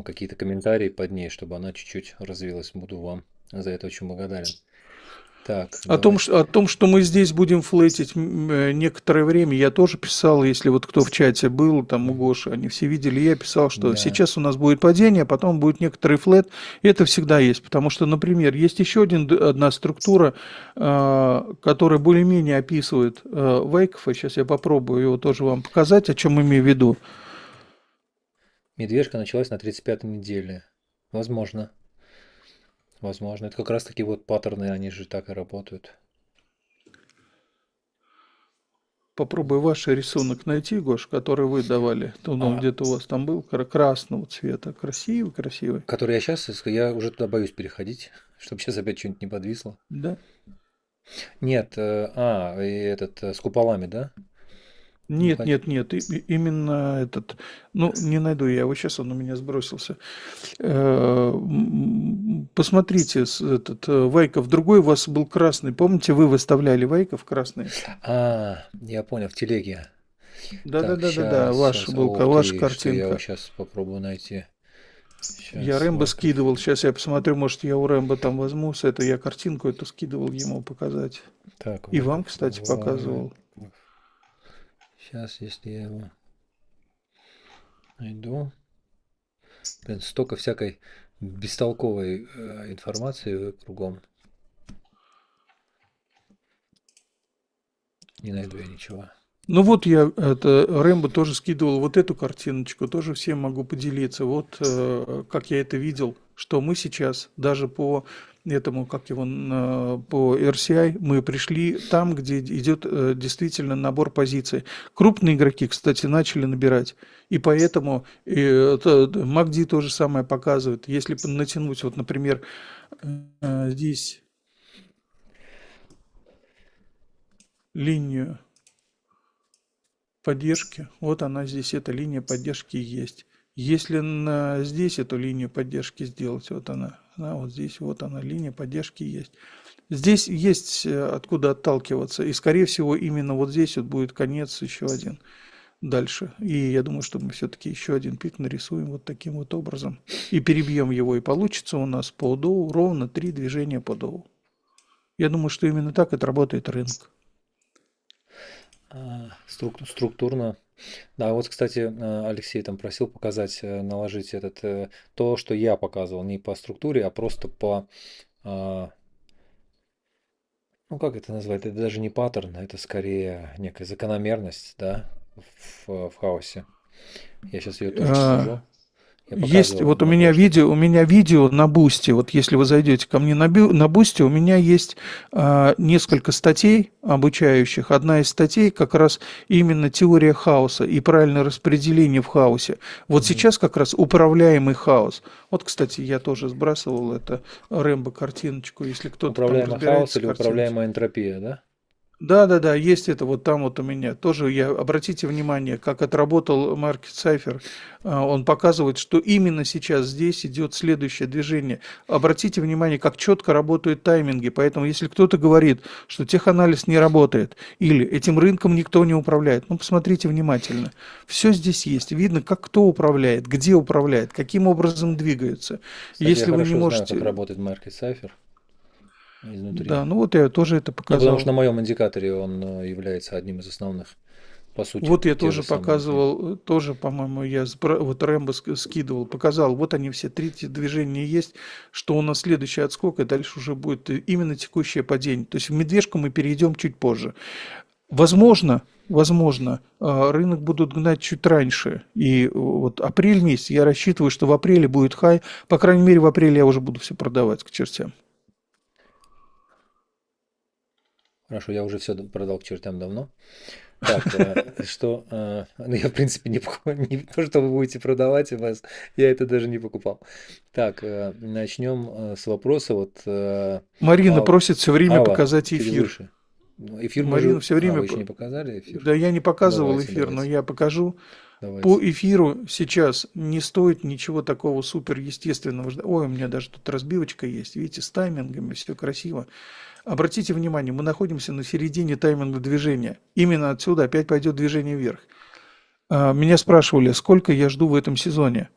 какие-то комментарии под ней, чтобы она чуть-чуть развилась. Буду вам за это очень благодарен. Так, О том, что мы здесь будем флетить некоторое время, я тоже писал, если вот кто в чате был, там у Гоши, они все видели, я писал, что Да. сейчас у нас будет падение, а потом будет некоторый флет, и это всегда есть, потому что, например, есть еще одна структура, которая более-менее описывает Вейкофа, сейчас я попробую его тоже вам показать, о чем имею в виду. Медвежка началась на 35-й неделе. Возможно. Возможно. Это как раз таки вот паттерны, они же так и работают. Попробуй ваш рисунок найти, Гош, который вы давали. Он где-то у вас там был, красного цвета. Красивый, красивый. Который я уже туда боюсь переходить, чтобы сейчас опять что-нибудь не подвисло. Да. Нет, с куполами, да? Нет, именно этот, ну, не найду я его сейчас, он у меня сбросился. Посмотрите, Вайков, другой у вас был красный, помните, вы выставляли Вайков красный? Я понял, в телеге. Да, щас, ваш был, ваша картинка. Я его сейчас попробую найти. Я Рэмбо скидывал, сейчас я посмотрю, может, я у Рэмбо там возьму, я картинку эту скидывал ему показать. Так, и вам, кстати, показывал. Сейчас, если я его найду. Блин, столько всякой бестолковой информации кругом. Не найду я ничего. Ну вот я Рэмбо тоже скидывал вот эту картиночку, тоже всем могу поделиться. Вот как я это видел, что мы сейчас даже по этому, по RCI, мы пришли там, где идет действительно набор позиций. Крупные игроки, кстати, начали набирать. И поэтому MACD то же самое показывает. Если натянуть, вот, например, здесь линию поддержки, вот она здесь, эта линия поддержки есть. Если здесь эту линию поддержки сделать, вот она вот здесь, вот она, линия поддержки есть. Здесь есть откуда отталкиваться, и скорее всего именно вот здесь вот будет конец еще один дальше. И я думаю, что мы все-таки еще один пик нарисуем вот таким вот образом. И перебьем его, и получится у нас по Доу ровно 3 движения по Доу. Я думаю, что именно так это работает рынок. Структурно. Да, вот, кстати, Алексей там просил показать, наложить то, что я показывал, не по структуре, а просто по, как это назвать, это даже не паттерн, это скорее некая закономерность, да, в хаосе. Я сейчас ее тоже покажу. Есть, вот у меня видео на Бусти, вот если вы зайдете ко мне на Бусти, у меня есть несколько статей обучающих. Одна из статей как раз именно теория хаоса и правильное распределение в хаосе. Вот сейчас как раз управляемый хаос. Вот, кстати, я тоже сбрасывал это Рэмбо картиночку, если кто-то управляемый хаос или управляемая энтропия, да? Да-да-да, есть это вот там вот у меня. Тоже я, обратите внимание, как отработал Market Cypher. Он показывает, что именно сейчас здесь идет следующее движение. Обратите внимание, как четко работают тайминги. Поэтому, если кто-то говорит, что теханализ не работает или этим рынком никто не управляет, ну, посмотрите внимательно. Все здесь есть. Видно, как кто управляет, где управляет, каким образом двигаются. Кстати, я Если вы не хорошо знаю, как можете... работает Market Cypher изнутри. Да, ну вот я тоже это Ну, потому что показал. на моем индикаторе он является одним из основных, по сути, Вот я те же тоже самые движения. показывал, тоже, по-моему, вот Рэмбо скидывал, показал, вот они все, третьи движения есть, что у нас следующий отскок, и дальше уже будет именно текущее падение. То есть в медвежку мы перейдем чуть позже. Возможно, рынок будут гнать чуть раньше. И вот апрель месяц, я рассчитываю, что в апреле будет хай. По крайней мере, в апреле я уже буду все продавать к чертям. Хорошо, я уже все продал к чертям давно. Так, что, ну я в принципе не то, что вы будете продавать у вас, я это даже не покупал. Так, начнем с вопроса. Вот Марина Ал- просит все время Алла, показать чуть эфир. выше. Ну, эфир мы Марина же... все А, время... вы еще не показали эфир? Да, я не показывал Давайте, эфир, но давайте, я покажу. По давайте. эфиру сейчас не стоит ничего такого супер естественного ждать. Ой, у меня даже тут разбивочка есть. Видите, с таймингами все красиво. Обратите внимание, мы находимся на середине тайминга движения. Именно отсюда опять пойдет движение вверх. Меня спрашивали, сколько я жду в этом сезоне.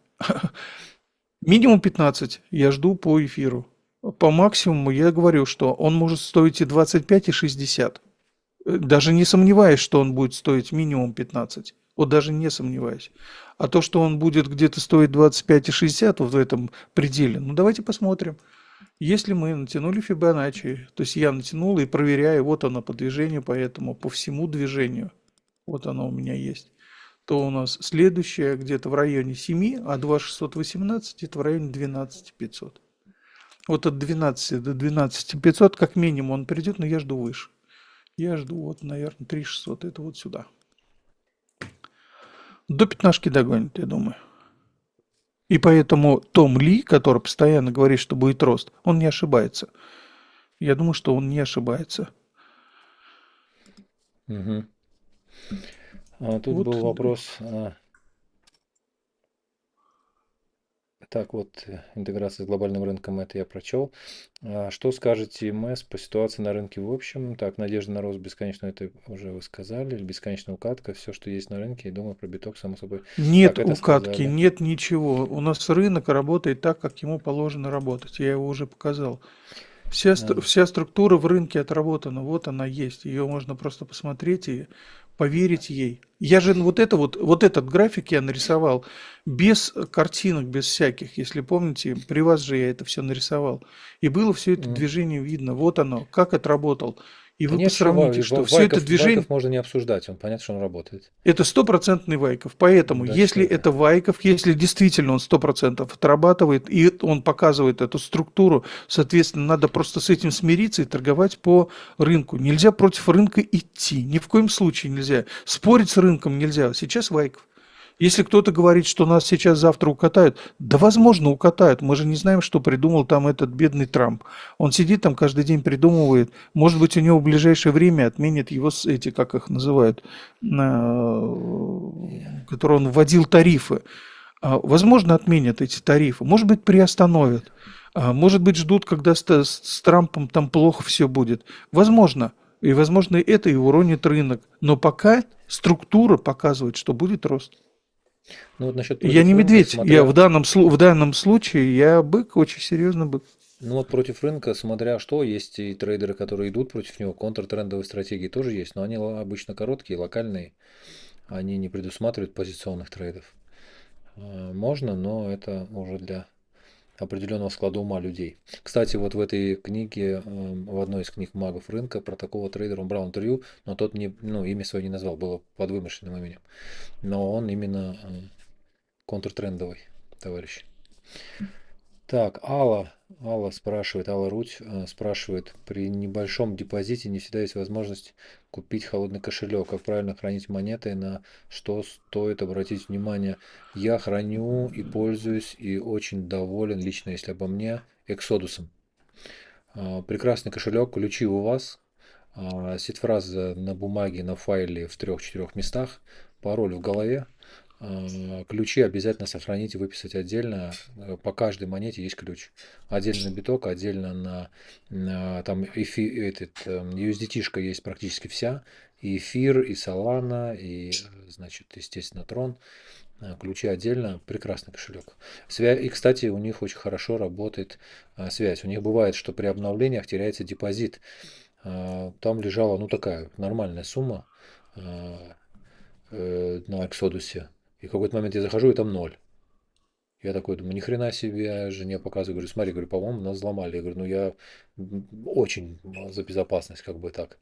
Минимум 15 я жду по эфиру. По максимуму я говорю, что он может стоить и 25, и 60. Даже не сомневаюсь, что он будет стоить минимум 15. Вот даже не сомневаюсь. А то, что он будет где-то стоить 25 и 60 вот в этом пределе, ну давайте посмотрим. Если мы натянули Фибоначчи, то есть я натянул и проверяю, вот оно по движению, поэтому по всему движению, вот оно у меня есть, то у нас следующее где-то в районе 7, а 2,618 это в районе 12,500. Вот от 12 до 12,500 как минимум он придет, но я жду выше. Я жду вот, наверное, 3,600, это вот сюда. До пятнашки догонит, я думаю. И поэтому Том Ли, который постоянно говорит, что будет рост, он не ошибается. Я думаю, что он не ошибается. Мгм. Тут Вот, был вопрос, так вот, интеграция с глобальным рынком, это я прочел. Что скажете, МС, по ситуации на рынке в общем? Так, надежда на рост бесконечную, это уже вы сказали, бесконечная укатка, все, что есть на рынке, и думаю про биток, само собой. нет Так, это укатки, сказали. нет ничего. У нас рынок работает так, как ему положено работать. Я его уже показал. А, Вся структура в рынке отработана, вот она есть. Ее можно просто посмотреть и поверить ей. Я же вот этот график я нарисовал без картинок, без всяких. Если помните, при вас же я это все нарисовал. И было все это м. движение видно. Вот оно, как отработал. И Да вы нет, что посравните, что все это движение, Вайков можно не обсуждать, он понятно, что он работает. это стопроцентный Вайков. Поэтому, Да если что вы. это Вайков, если действительно он 100% отрабатывает и он показывает эту структуру, соответственно, надо просто с этим смириться и торговать по рынку. Нельзя против рынка идти, ни в коем случае нельзя. Спорить с рынком нельзя. Сейчас Вайков. Если кто-то говорит, что нас сейчас завтра укатают, да возможно укатают. Мы же не знаем, что придумал там этот бедный Трамп. Он сидит там каждый день придумывает. Может быть, у него в ближайшее время отменят его эти, как их называют, которые он вводил тарифы. Возможно, отменят эти тарифы. Может быть, приостановят. Может быть, ждут, когда с Трампом там плохо все будет. Возможно. И, возможно, это и уронит рынок. Но пока структура показывает, что будет рост. Ну вот насчет Я против не рынка, медведь. Я смотря, в данном случае я бык, очень серьезно бык. ну вот против рынка, смотря что, есть и трейдеры, которые идут против него, контртрендовые стратегии тоже есть, но они обычно короткие, локальные, они не предусматривают позиционных трейдов. Можно, но это уже для определенного склада ума людей. Кстати, вот в этой книге, в одной из книг магов рынка, про такого трейдера он брал интервью, но тот не, ну, имя свое не назвал, было под вымышленным именем. Но он именно контртрендовый товарищ. Так, Алла спрашивает, Алла Руть спрашивает, при небольшом депозите не всегда есть возможность купить холодный кошелек. Как правильно хранить монеты, на что стоит обратить внимание? Я храню и пользуюсь и очень доволен, лично если обо мне, Эксодусом. Прекрасный кошелек, ключи у вас. Сид-фраза на бумаге, на файле в 3-4 местах, пароль в голове. Ключи обязательно сохранить и выписать отдельно. По каждой монете есть ключ. Отдельно на биток, отдельно там USDT-шка есть практически вся. И эфир, и Solana, и, значит, естественно, Tron. Ключи отдельно, прекрасный кошелек. И, кстати, у них очень хорошо работает связь. У них бывает, что при обновлениях теряется депозит. Там лежала, ну, такая нормальная сумма на Exodus. И в какой-то момент я захожу, и там 0. Я такой думаю, ни хрена себе, я жене показываю, говорю, смотри, говорю, по-моему, нас взломали. Я говорю, ну я очень за безопасность, как бы так.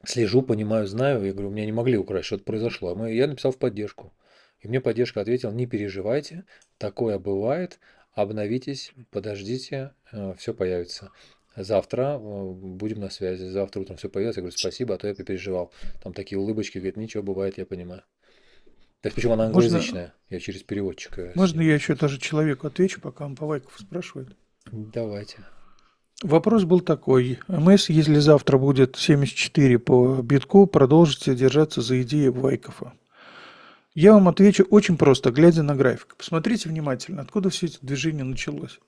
Слежу, понимаю, знаю. Я говорю, меня не могли украсть, что-то произошло. Я написал в поддержку. И мне поддержка ответила, не переживайте, такое бывает, обновитесь, подождите, все появится. Завтра будем на связи, завтра утром все появится. Я говорю, спасибо, а то я переживал. Там такие улыбочки, говорит, ничего, бывает, я понимаю. Так причем она Можно, англоязычная, я через переводчика можно сниму. я еще тоже человеку отвечу, пока он по Вайкову спрашивает? Давайте. Вопрос был такой. МС, если завтра будет 74 по битку, продолжите держаться за идею Вайкова. Я вам отвечу очень просто, глядя на график. Посмотрите внимательно, откуда все это движение началось.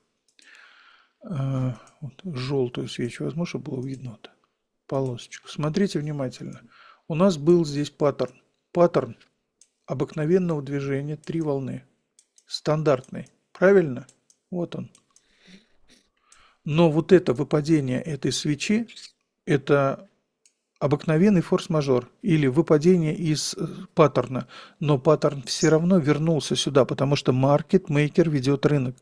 Вот, желтую свечу, возможно, было видно вот, полосочку. Смотрите внимательно. У нас был здесь паттерн. Паттерн обыкновенного движения, 3 волны. Стандартный. Правильно? Вот он. Но вот это выпадение этой свечи, это обыкновенный форс-мажор или выпадение из паттерна, но паттерн все равно вернулся сюда, потому что маркетмейкер ведет рынок.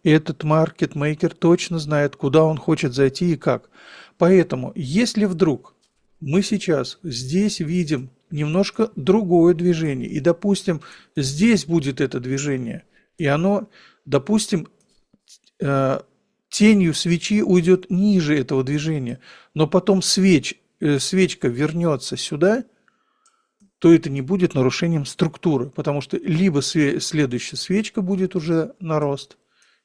И этот маркетмейкер точно знает, куда он хочет зайти и как. Поэтому, если вдруг мы сейчас здесь видим немножко другое движение, и, допустим, здесь будет это движение, и оно, допустим, тенью свечи уйдет ниже этого движения, но потом свечка вернется сюда, то это не будет нарушением структуры, потому что либо следующая свечка будет уже на рост,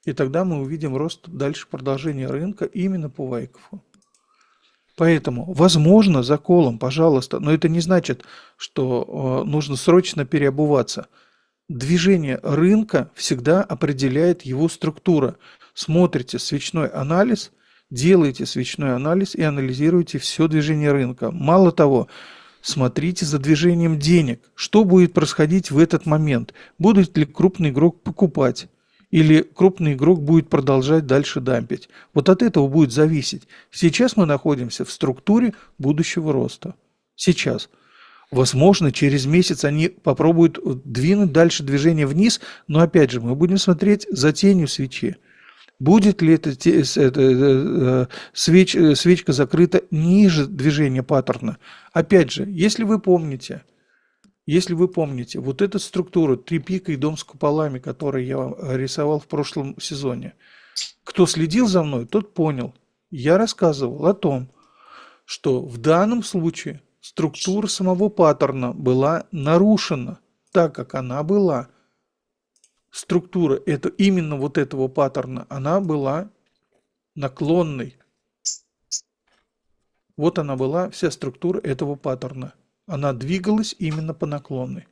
и тогда мы увидим рост дальше продолжения рынка именно по Вайкову. Поэтому, возможно, заколом, пожалуйста, но это не значит, что нужно срочно переобуваться. Движение рынка всегда определяет его структура. Смотрите свечной анализ, делаете свечной анализ и анализируете все движение рынка. Мало того, смотрите за движением денег. Что будет происходить в этот момент? Будет ли крупный игрок покупать? Или крупный игрок будет продолжать дальше дампить? Вот от этого будет зависеть. Сейчас мы находимся в структуре будущего роста. Сейчас. Возможно, через месяц они попробуют двинуть дальше движение вниз, но опять же, мы будем смотреть за тенью свечи. Будет ли эта свечка закрыта ниже движения паттерна? Опять же, если вы помните, вот эту структуру, 3 пика и дом с куполами, который я вам рисовал в прошлом сезоне, кто следил за мной, тот понял. Я рассказывал о том, что в данном случае структура самого паттерна была нарушена, так как она была. Структура именно вот этого паттерна, она была наклонной. Вот она была, вся структура этого паттерна. Она двигалась именно по наклонной.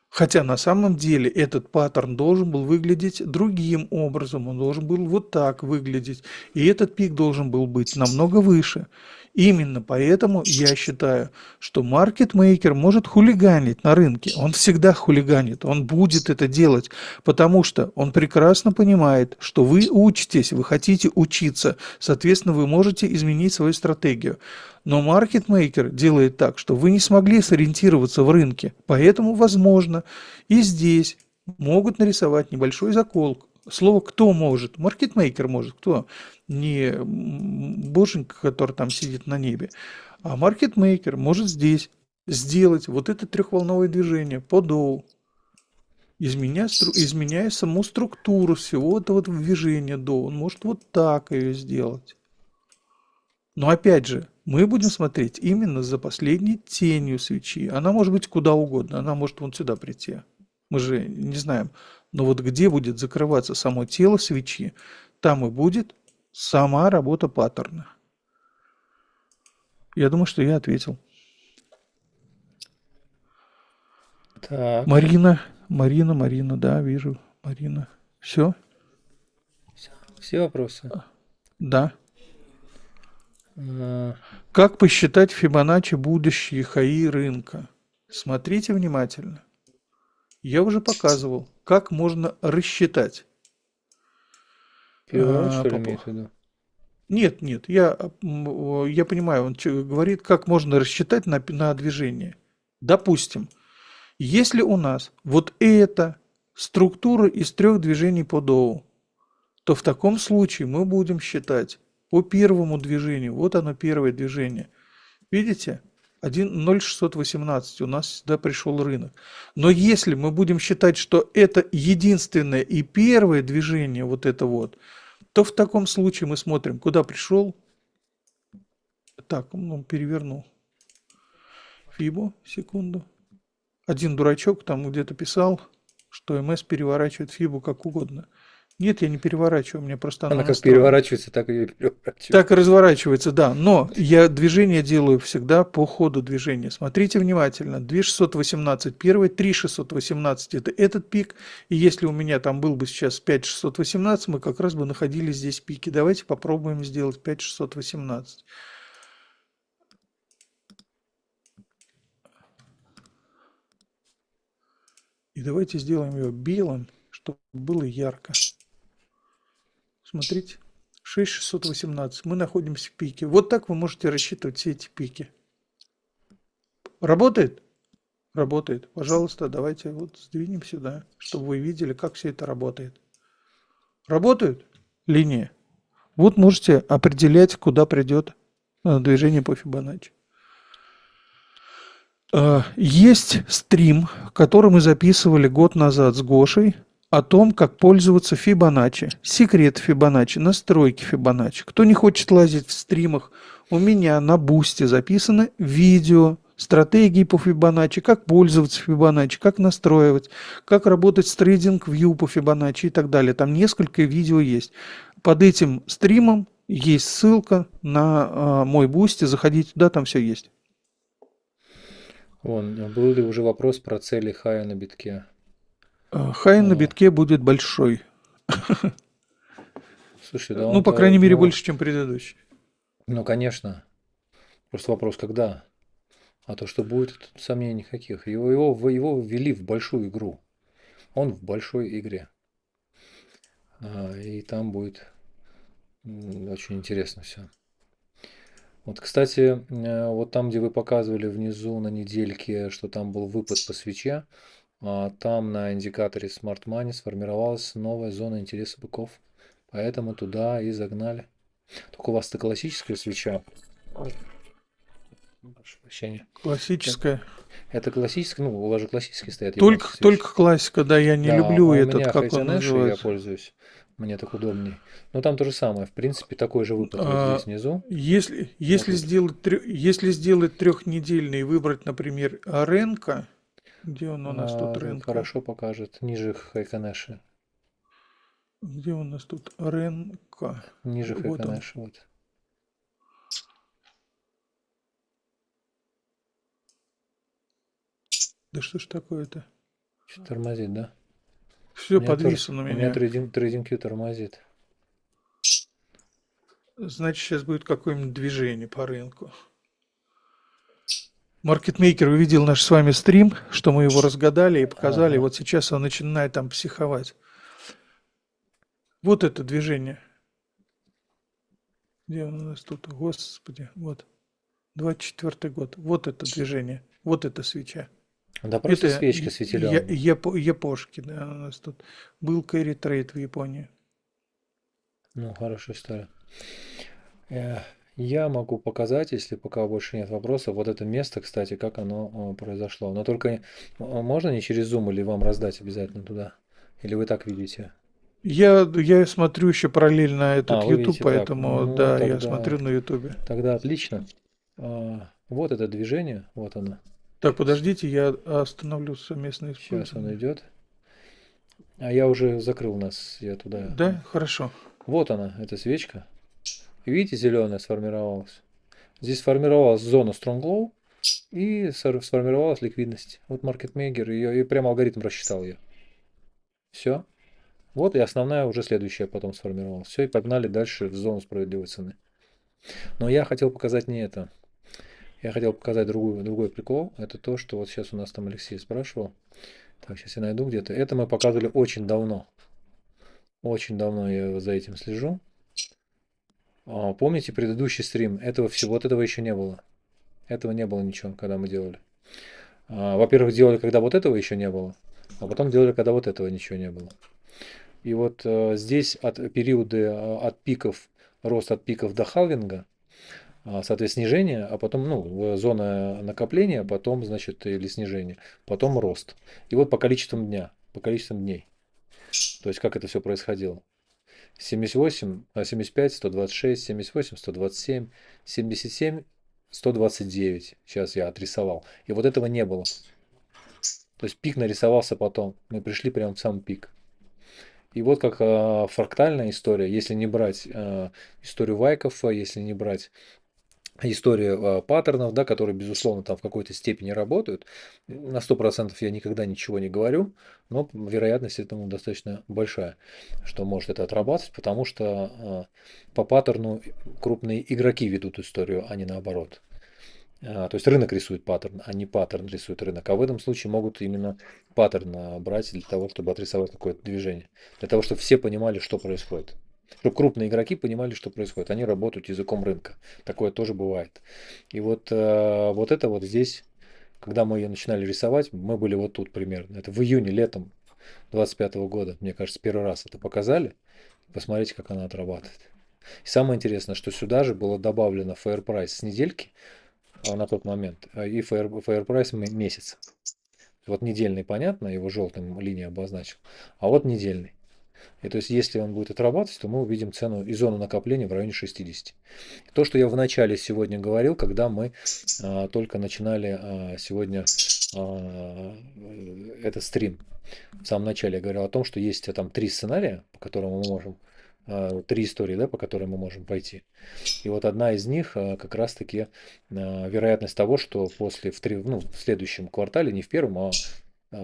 Хотя на самом деле этот паттерн должен был выглядеть другим образом. Он должен был вот так выглядеть. И этот пик должен был быть намного выше. Именно поэтому я считаю, что маркетмейкер может хулиганить на рынке. Он всегда хулиганит, он будет это делать, потому что он прекрасно понимает, что вы учитесь, вы хотите учиться, соответственно, вы можете изменить свою стратегию. Но маркетмейкер делает так, что вы не смогли сориентироваться в рынке, поэтому, возможно, и здесь могут нарисовать небольшой закол. Слово «кто» может? Маркетмейкер может. Кто? Не боженька, который там сидит на небе. А маркетмейкер может здесь сделать вот это трехволновое движение по доу, изменяя саму структуру всего этого движения доу. Он может вот так ее сделать. Но опять же, мы будем смотреть именно за последней тенью свечи. Она может быть куда угодно. Она может вон сюда прийти. Мы же не знаем. Но вот где будет закрываться само тело свечи, там и будет сама работа паттерна. Я думаю, что я ответил. Так, Марина, да, вижу. Марина. Все? все вопросы. Да. А, Как посчитать Фибоначчи будущие хаи рынка? Смотрите внимательно. Я уже показывал, как можно рассчитать. Переворот, что ли, Попу. имеет в виду? Нет, нет, я понимаю, он говорит, как можно рассчитать на движение. Допустим, если у нас вот эта структура из 3 движений по Доу, то в таком случае мы будем считать по первому движению. Вот оно первое движение. Видите? 1,0618 у нас сюда пришел рынок. Но если мы будем считать, что это единственное и первое движение, вот это вот, то в таком случае мы смотрим, куда пришел. Так, ну, перевернул. Фибу, секунду. Один дурачок там где-то писал, что МС переворачивает Фибу как угодно. Нет, я не переворачиваю, у меня просто Она она как настроена. переворачивается, так и переворачивается. Так и разворачивается, да. Но я движение делаю всегда по ходу движения. Смотрите внимательно. 2618 первый, 3618 это этот пик. И если у меня там был бы сейчас 5618, мы как раз бы находились здесь пики. Давайте попробуем сделать 5618. И давайте сделаем его белым, чтобы было ярко. Смотрите. 6618. Мы находимся в пике. Вот так вы можете рассчитывать все эти пики. Работает? Работает. Пожалуйста, давайте вот сдвинем сюда, чтобы вы видели, как все это работает. Работают линии? Вот можете определять, куда придет движение по Фибоначчи. Есть стрим, который мы записывали год назад с Гошей, о том, как пользоваться Фибоначчи, секрет Фибоначчи, настройки Фибоначчи. Кто не хочет лазить в стримах, у меня на Бусте записано видео, стратегии по Фибоначчи, как пользоваться Фибоначчи, как настроивать, как работать с TradingView по Фибоначчи и так далее. Там несколько видео есть. Под этим стримом есть ссылка на мой Бусти, заходите туда, там все есть. Вон, был ли уже вопрос про цели хая на битке? Хай на битке будет большой. Слушай, да Ну, по он-то, крайней мере, ну, больше, чем предыдущий. ну, конечно. Просто вопрос, когда? А то, что будет, тут сомнений никаких. Его ввели в большую игру. Он в большой игре. И там будет очень интересно все. Вот, кстати, вот там, где вы показывали внизу на недельке, что там был выпад по свече, там на индикаторе Smart Money сформировалась новая зона интереса быков. Поэтому туда и загнали. Только у вас-то классическая свеча. Прошу прощения. Классическая. Это классическая, ну, у вас же классические стоят Только, японские свечи. только классика, да, я не Да, люблю а у этот, меня как он Хайконэши, я называется. пользуюсь. Мне так удобней. Но там то же самое. В принципе, такой же выпад вот здесь внизу. Если Вот тут. сделать трехнедельный и выбрать, например, Ренко, где он у нас тут, Ренко? Хорошо покажет. Ниже Хайконэши. Где у нас тут Ренко? Ниже Вот он. Хайконэши. Вот. Да что ж такое-то? Что тормозит, да? Все подвисло на У меня меня. TradingView тормозит. Значит, сейчас будет какое-нибудь движение по рынку. Маркетмейкер увидел наш с вами стрим, что мы его разгадали и показали. Ага. Вот сейчас он начинает там психовать. Вот это движение. Где он у нас тут? Господи, вот. 24 год. Вот это движение. Вот это свеча. Да просто Это свечка светилённая. япошки, да, у нас тут был carry trade в Японии. Ну, хорошая история. Я могу показать, если пока больше нет вопросов, вот это место, кстати, как оно произошло. Но только можно не через Zoom или вам раздать обязательно туда? Или вы так видите? Я смотрю еще параллельно этот Вы YouTube, видите так. поэтому Ну, да, я тогда, смотрю на YouTube. тогда отлично. Вот это движение, вот оно. Так, подождите, я остановлю совместное Сейчас он использование. идет. А я уже закрыл нас, я туда. Да, хорошо. Вот она, эта свечка. Видите, зеленая сформировалась. Здесь сформировалась зона Strong Low и сформировалась ликвидность. Вот Market Maker, ее, и прям алгоритм рассчитал ее. Все. Вот и основная уже следующая потом сформировалась. Все, и погнали дальше в зону справедливой цены. Но я хотел показать не это. Я хотел показать другой прикол. Это то, что вот сейчас у нас там Алексей спрашивал. Так, сейчас я найду где-то. Это мы показывали очень давно. Очень давно я за этим слежу. Помните предыдущий стрим? Этого всего, вот этого еще не было. Этого не было ничего, когда мы делали. Во-первых, делали, когда вот этого еще не было, а потом делали, когда вот этого ничего не было. И вот здесь от периоды, от пиков, рост от пиков до халвинга, соответственно, снижение, а потом, ну, зона накопления, потом, значит, или снижение, потом рост. И вот по количествам дня, по количествам дней. То есть, как это все происходило. 78, 75, 126, 78, 127, 77, 129. Сейчас я отрисовал. И вот этого не было. То есть пик нарисовался потом. Мы пришли прямо в сам пик. И вот как фрактальная история, если не брать историю Вайкофа, если не брать историю паттернов, да, которые, безусловно, там в какой-то степени работают. На 100% я никогда ничего не говорю, но вероятность этому достаточно большая, что может это отрабатывать, потому что по паттерну крупные игроки ведут историю, а не наоборот. То есть рынок рисует паттерн, а не паттерн рисует рынок. А в этом случае могут именно паттерн брать для того, чтобы отрисовать какое-то движение. Для того, чтобы все понимали, что происходит. Чтобы крупные игроки понимали, что происходит. Они работают языком рынка. Такое тоже бывает. И вот это вот здесь, когда мы ее начинали рисовать, мы были вот тут примерно. Это в июне, летом 25 года, мне кажется, первый раз это показали. Посмотрите, как она отрабатывает. И самое интересное, что сюда же было добавлено fair price с недельки на тот момент и fair price месяц. Вот недельный, понятно, его желтым линией обозначил, а вот недельный. И то есть, если он будет отрабатывать, то мы увидим цену и зону накопления в районе 60. То, что я в начале сегодня говорил, когда мы только начинали сегодня этот стрим. В самом начале я говорил о том, что есть там три сценария, по которым мы можем, три истории, да, по которым мы можем пойти. И вот одна из них как раз-таки вероятность того, что в следующем квартале, не в первом,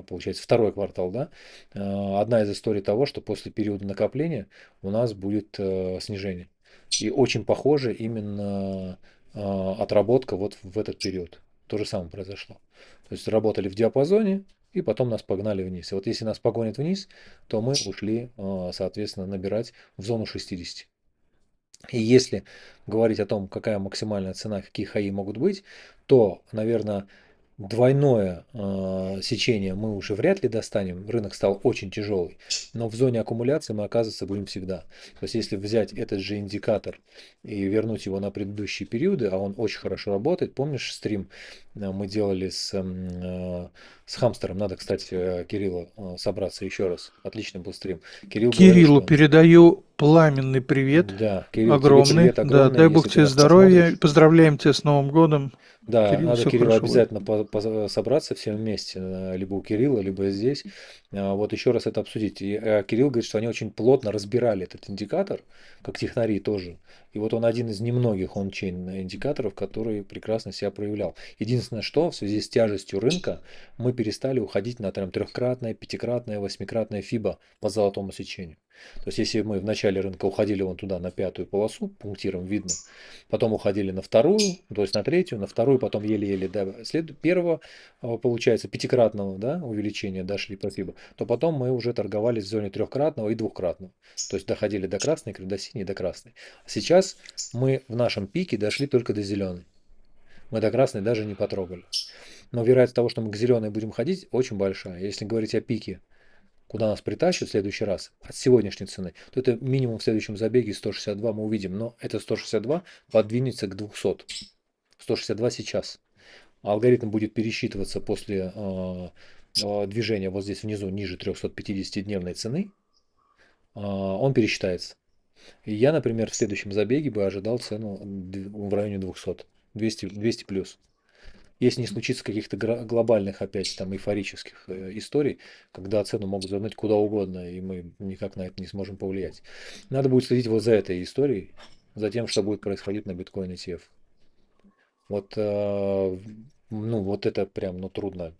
получается второй квартал, да, одна из историй того, что после периода накопления у нас будет снижение. И очень похоже именно отработка вот в этот период. То же самое произошло. То есть работали в диапазоне, и потом нас погнали вниз. И вот если нас погонят вниз, то мы ушли, соответственно, набирать в зону 60. И если говорить о том, какая максимальная цена, какие хаи могут быть, то, наверное, двойное сечение мы уже вряд ли достанем. Рынок стал очень тяжелый. Но в зоне аккумуляции мы, оказывается, будем всегда. То есть, если взять этот же индикатор и вернуть его на предыдущие периоды, а он очень хорошо работает. Помнишь стрим мы делали с хамстером? Надо, кстати, Кирилла собраться еще раз. Отличный был стрим. Кирилл говорил, Кириллу что передаю пламенный привет, да, Кирилл, тебе огромный. привет Да, огромный, дай бог если ты тебе нас здоровья. посмотришь. Поздравляем тебя с Новым годом. Да, Кирилл, надо все Кирилла хорошо будет. обязательно собраться всем вместе, либо у Кирилла, либо здесь. Вот еще раз это обсудить. И Кирилл говорит, что они очень плотно разбирали этот индикатор, как технари тоже. И вот он один из немногих он-чейн индикаторов, который прекрасно себя проявлял. Единственное, что в связи с тяжестью рынка мы перестали уходить на там, трехкратное, пятикратное, восьмикратное фибо по золотому сечению. То есть, если мы в начале рынка уходили вон туда на пятую полосу, пунктиром видно, потом уходили на вторую, то есть на третью, на вторую, потом еле-еле до первого, получается, пятикратного, да, увеличения дошли по фибо, то потом мы уже торговались в зоне трехкратного и двухкратного. То есть доходили до красной, до синей, до красной. А сейчас мы в нашем пике дошли только до зеленой. Мы до красной даже не потрогали. Но вероятность того, что мы к зеленой будем ходить, очень большая. Если говорить о пике, куда нас притащат в следующий раз от сегодняшней цены, то это минимум в следующем забеге 162 мы увидим. Но это 162 подвинется к 200. 162 сейчас. Алгоритм будет пересчитываться после движения вот здесь внизу, ниже 350-дневной цены. Он пересчитается. И я, например, в следующем забеге бы ожидал цену в районе 200. 200 плюс. Если не случится каких-то глобальных опять там эйфорических историй, когда цену могут загнать куда угодно, и мы никак на это не сможем повлиять. Надо будет следить вот за этой историей, за тем, что будет происходить на биткоин ETF. Вот, ну, вот это прям, ну, трудно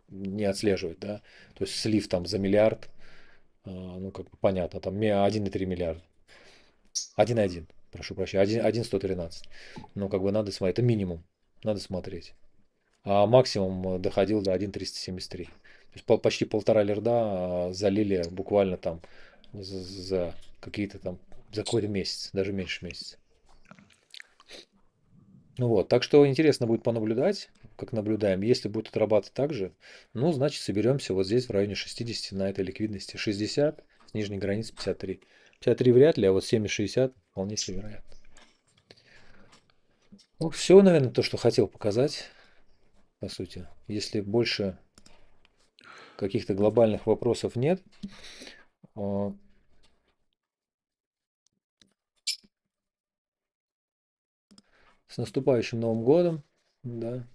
не отслеживать, да. То есть слив там за миллиард, ну, как бы понятно, там 1,3 миллиарда. 1,1, прошу прощения, 1,113. Ну, как бы надо смотреть, это минимум, надо смотреть. А максимум доходил до 1,373. То есть почти полтора лерда залили буквально там за какие-то там, за какой-то месяц, даже меньше месяца. Ну вот, так что интересно будет понаблюдать, как наблюдаем. Если будет отрабатывать так же, ну, значит, соберемся вот здесь в районе 60 на этой ликвидности. 60, с нижней границы 53. 53 вряд ли, а вот 70-60 вполне себе вероятно. Ну, все, наверное, то, что хотел показать, по сути. Если больше каких-то глобальных вопросов нет, а, с наступающим Новым годом, да.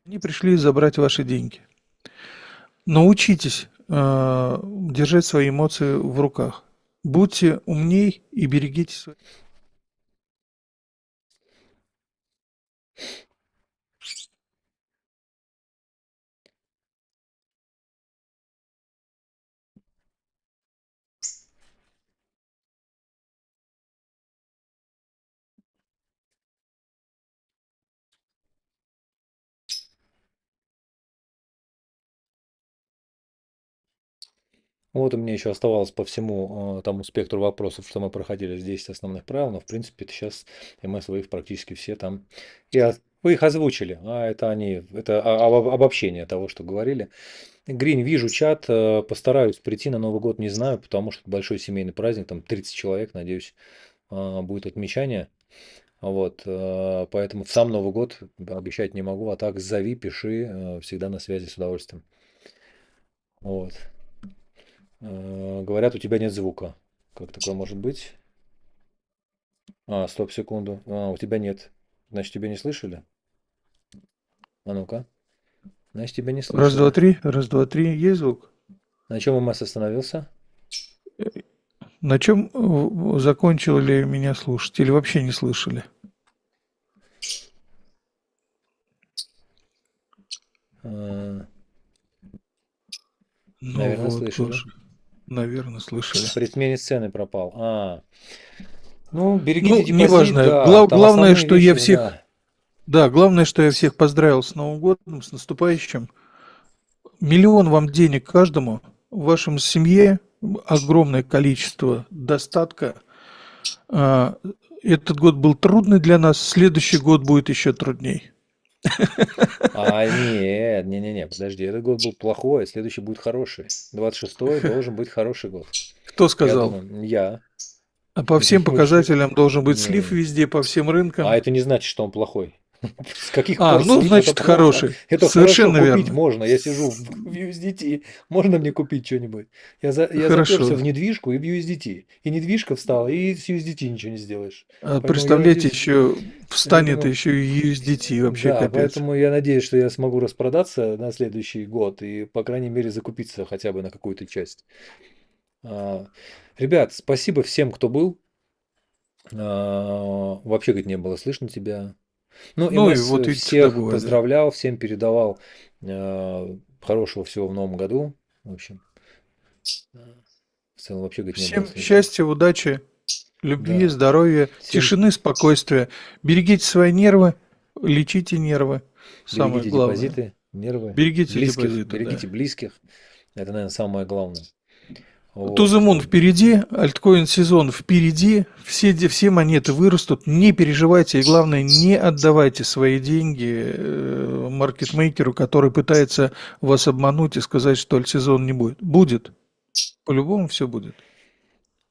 Они пришли забрать ваши деньги. Научитесь держать свои эмоции в руках. Будьте умней и берегите свои. Вот у меня еще оставалось по всему тому спектру вопросов, что мы проходили с 10 основных правил, но в принципе это сейчас и мы своих практически все там. Вы их озвучили, а это они, это обобщение того, что говорили. Грин, вижу чат, постараюсь прийти на Новый год, не знаю, потому что большой семейный праздник, там 30 человек, надеюсь, будет отмечание. Вот, поэтому в сам Новый год обещать не могу, а так зови, пиши, всегда на связи с удовольствием. Вот. Говорят, у тебя нет звука. Как такое может быть? Стоп, секунду. У тебя нет. Значит, тебя не слышали? А ну-ка. Значит, тебя не Раз, два, слышали. три, раз, два, три. Есть звук? На чем МС остановился? На чем закончили меня слушать или вообще не слышали? Э, Ну Наверное, вот, слышали. тоже, наверное, слышали. При смене сцены пропал. Ну, берегите Ну, депозит, неважно. да. Там Главное, основные что я вещи, всех, да. да, главное, что я всех поздравил с Новым годом, с наступающим. Миллион вам денег каждому, в вашем семье огромное количество достатка. А, Этот год был трудный для нас, следующий год будет еще трудней. Нет, не-не-не, подожди. Этот год был плохой, а следующий будет хороший. 26-й должен быть хороший год. Кто Я сказал? думаю, я. А по всем Потому что... показателям должен быть слив Не. везде, по всем рынкам. А это не значит, что он плохой. С каких пор Ну, слив это значит, плохо? хороший. Это хорошо, Совершенно купить верно. можно. Я сижу в USDT, можно мне купить что-нибудь? Я заперся Хорошо. в недвижку и в USDT. И недвижка встала, и с USDT ничего не сделаешь. Поэтому я Представляете, надеюсь, еще встанет поэтому, еще и USDT, вообще да, капец. поэтому я надеюсь, что я смогу распродаться на следующий год и, по крайней мере, закупиться хотя бы на какую-то часть. А, Ребят, спасибо всем, кто был. Вообще, говорит, не было слышно тебя. Ну, Ну и МС вот видите, так всех бывает, да. поздравлял, всем передавал хорошего всего в новом году. В общем, в целом вообще, говорит, не было Всем слышно. счастья, удачи, любви, Да, здоровья, всем тишины, спокойствия. Берегите свои нервы, лечите нервы. Самое берегите главное. депозиты, нервы, Берегите близких, депозиты, берегите да. близких. Это, наверное, самое главное. To the Вот. moon впереди, альткоин сезон впереди, все монеты вырастут, не переживайте и главное не отдавайте свои деньги маркетмейкеру, который пытается вас обмануть и сказать, что альтсезон не будет. Будет, по-любому все будет.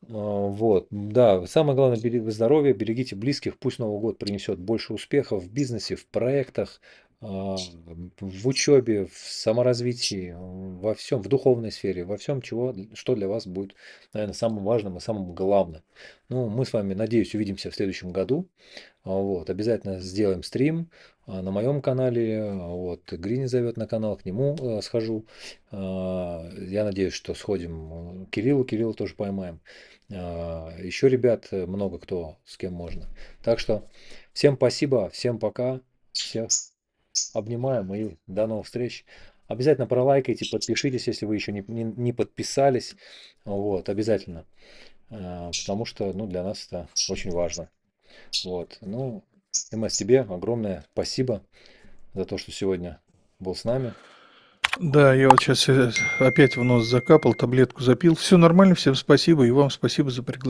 Вот, да, самое главное, берегите здоровье, берегите близких, пусть Новый год принесет больше успехов в бизнесе, в проектах, в учебе, в саморазвитии, во всем, в духовной сфере, во всем, что для вас будет, наверное, самым важным и самым главным. Ну, мы с вами, надеюсь, увидимся в следующем году. Вот, обязательно сделаем стрим на моем канале. Вот, Грини зовет на канал, к нему схожу. Я надеюсь, что сходим к Кириллу тоже поймаем. Еще ребят много кто, с кем можно. Так что всем спасибо, всем пока, всех обнимаем и до новых встреч. Обязательно пролайкайте, подпишитесь, если вы еще не подписались. Вот, обязательно. Потому что, ну, для нас это очень важно. Вот. Ну, МС, тебе огромное спасибо за то, что сегодня был с нами. Да, я вот сейчас опять в нос закапал, таблетку запил. Все нормально, всем спасибо, и вам спасибо за приглашение.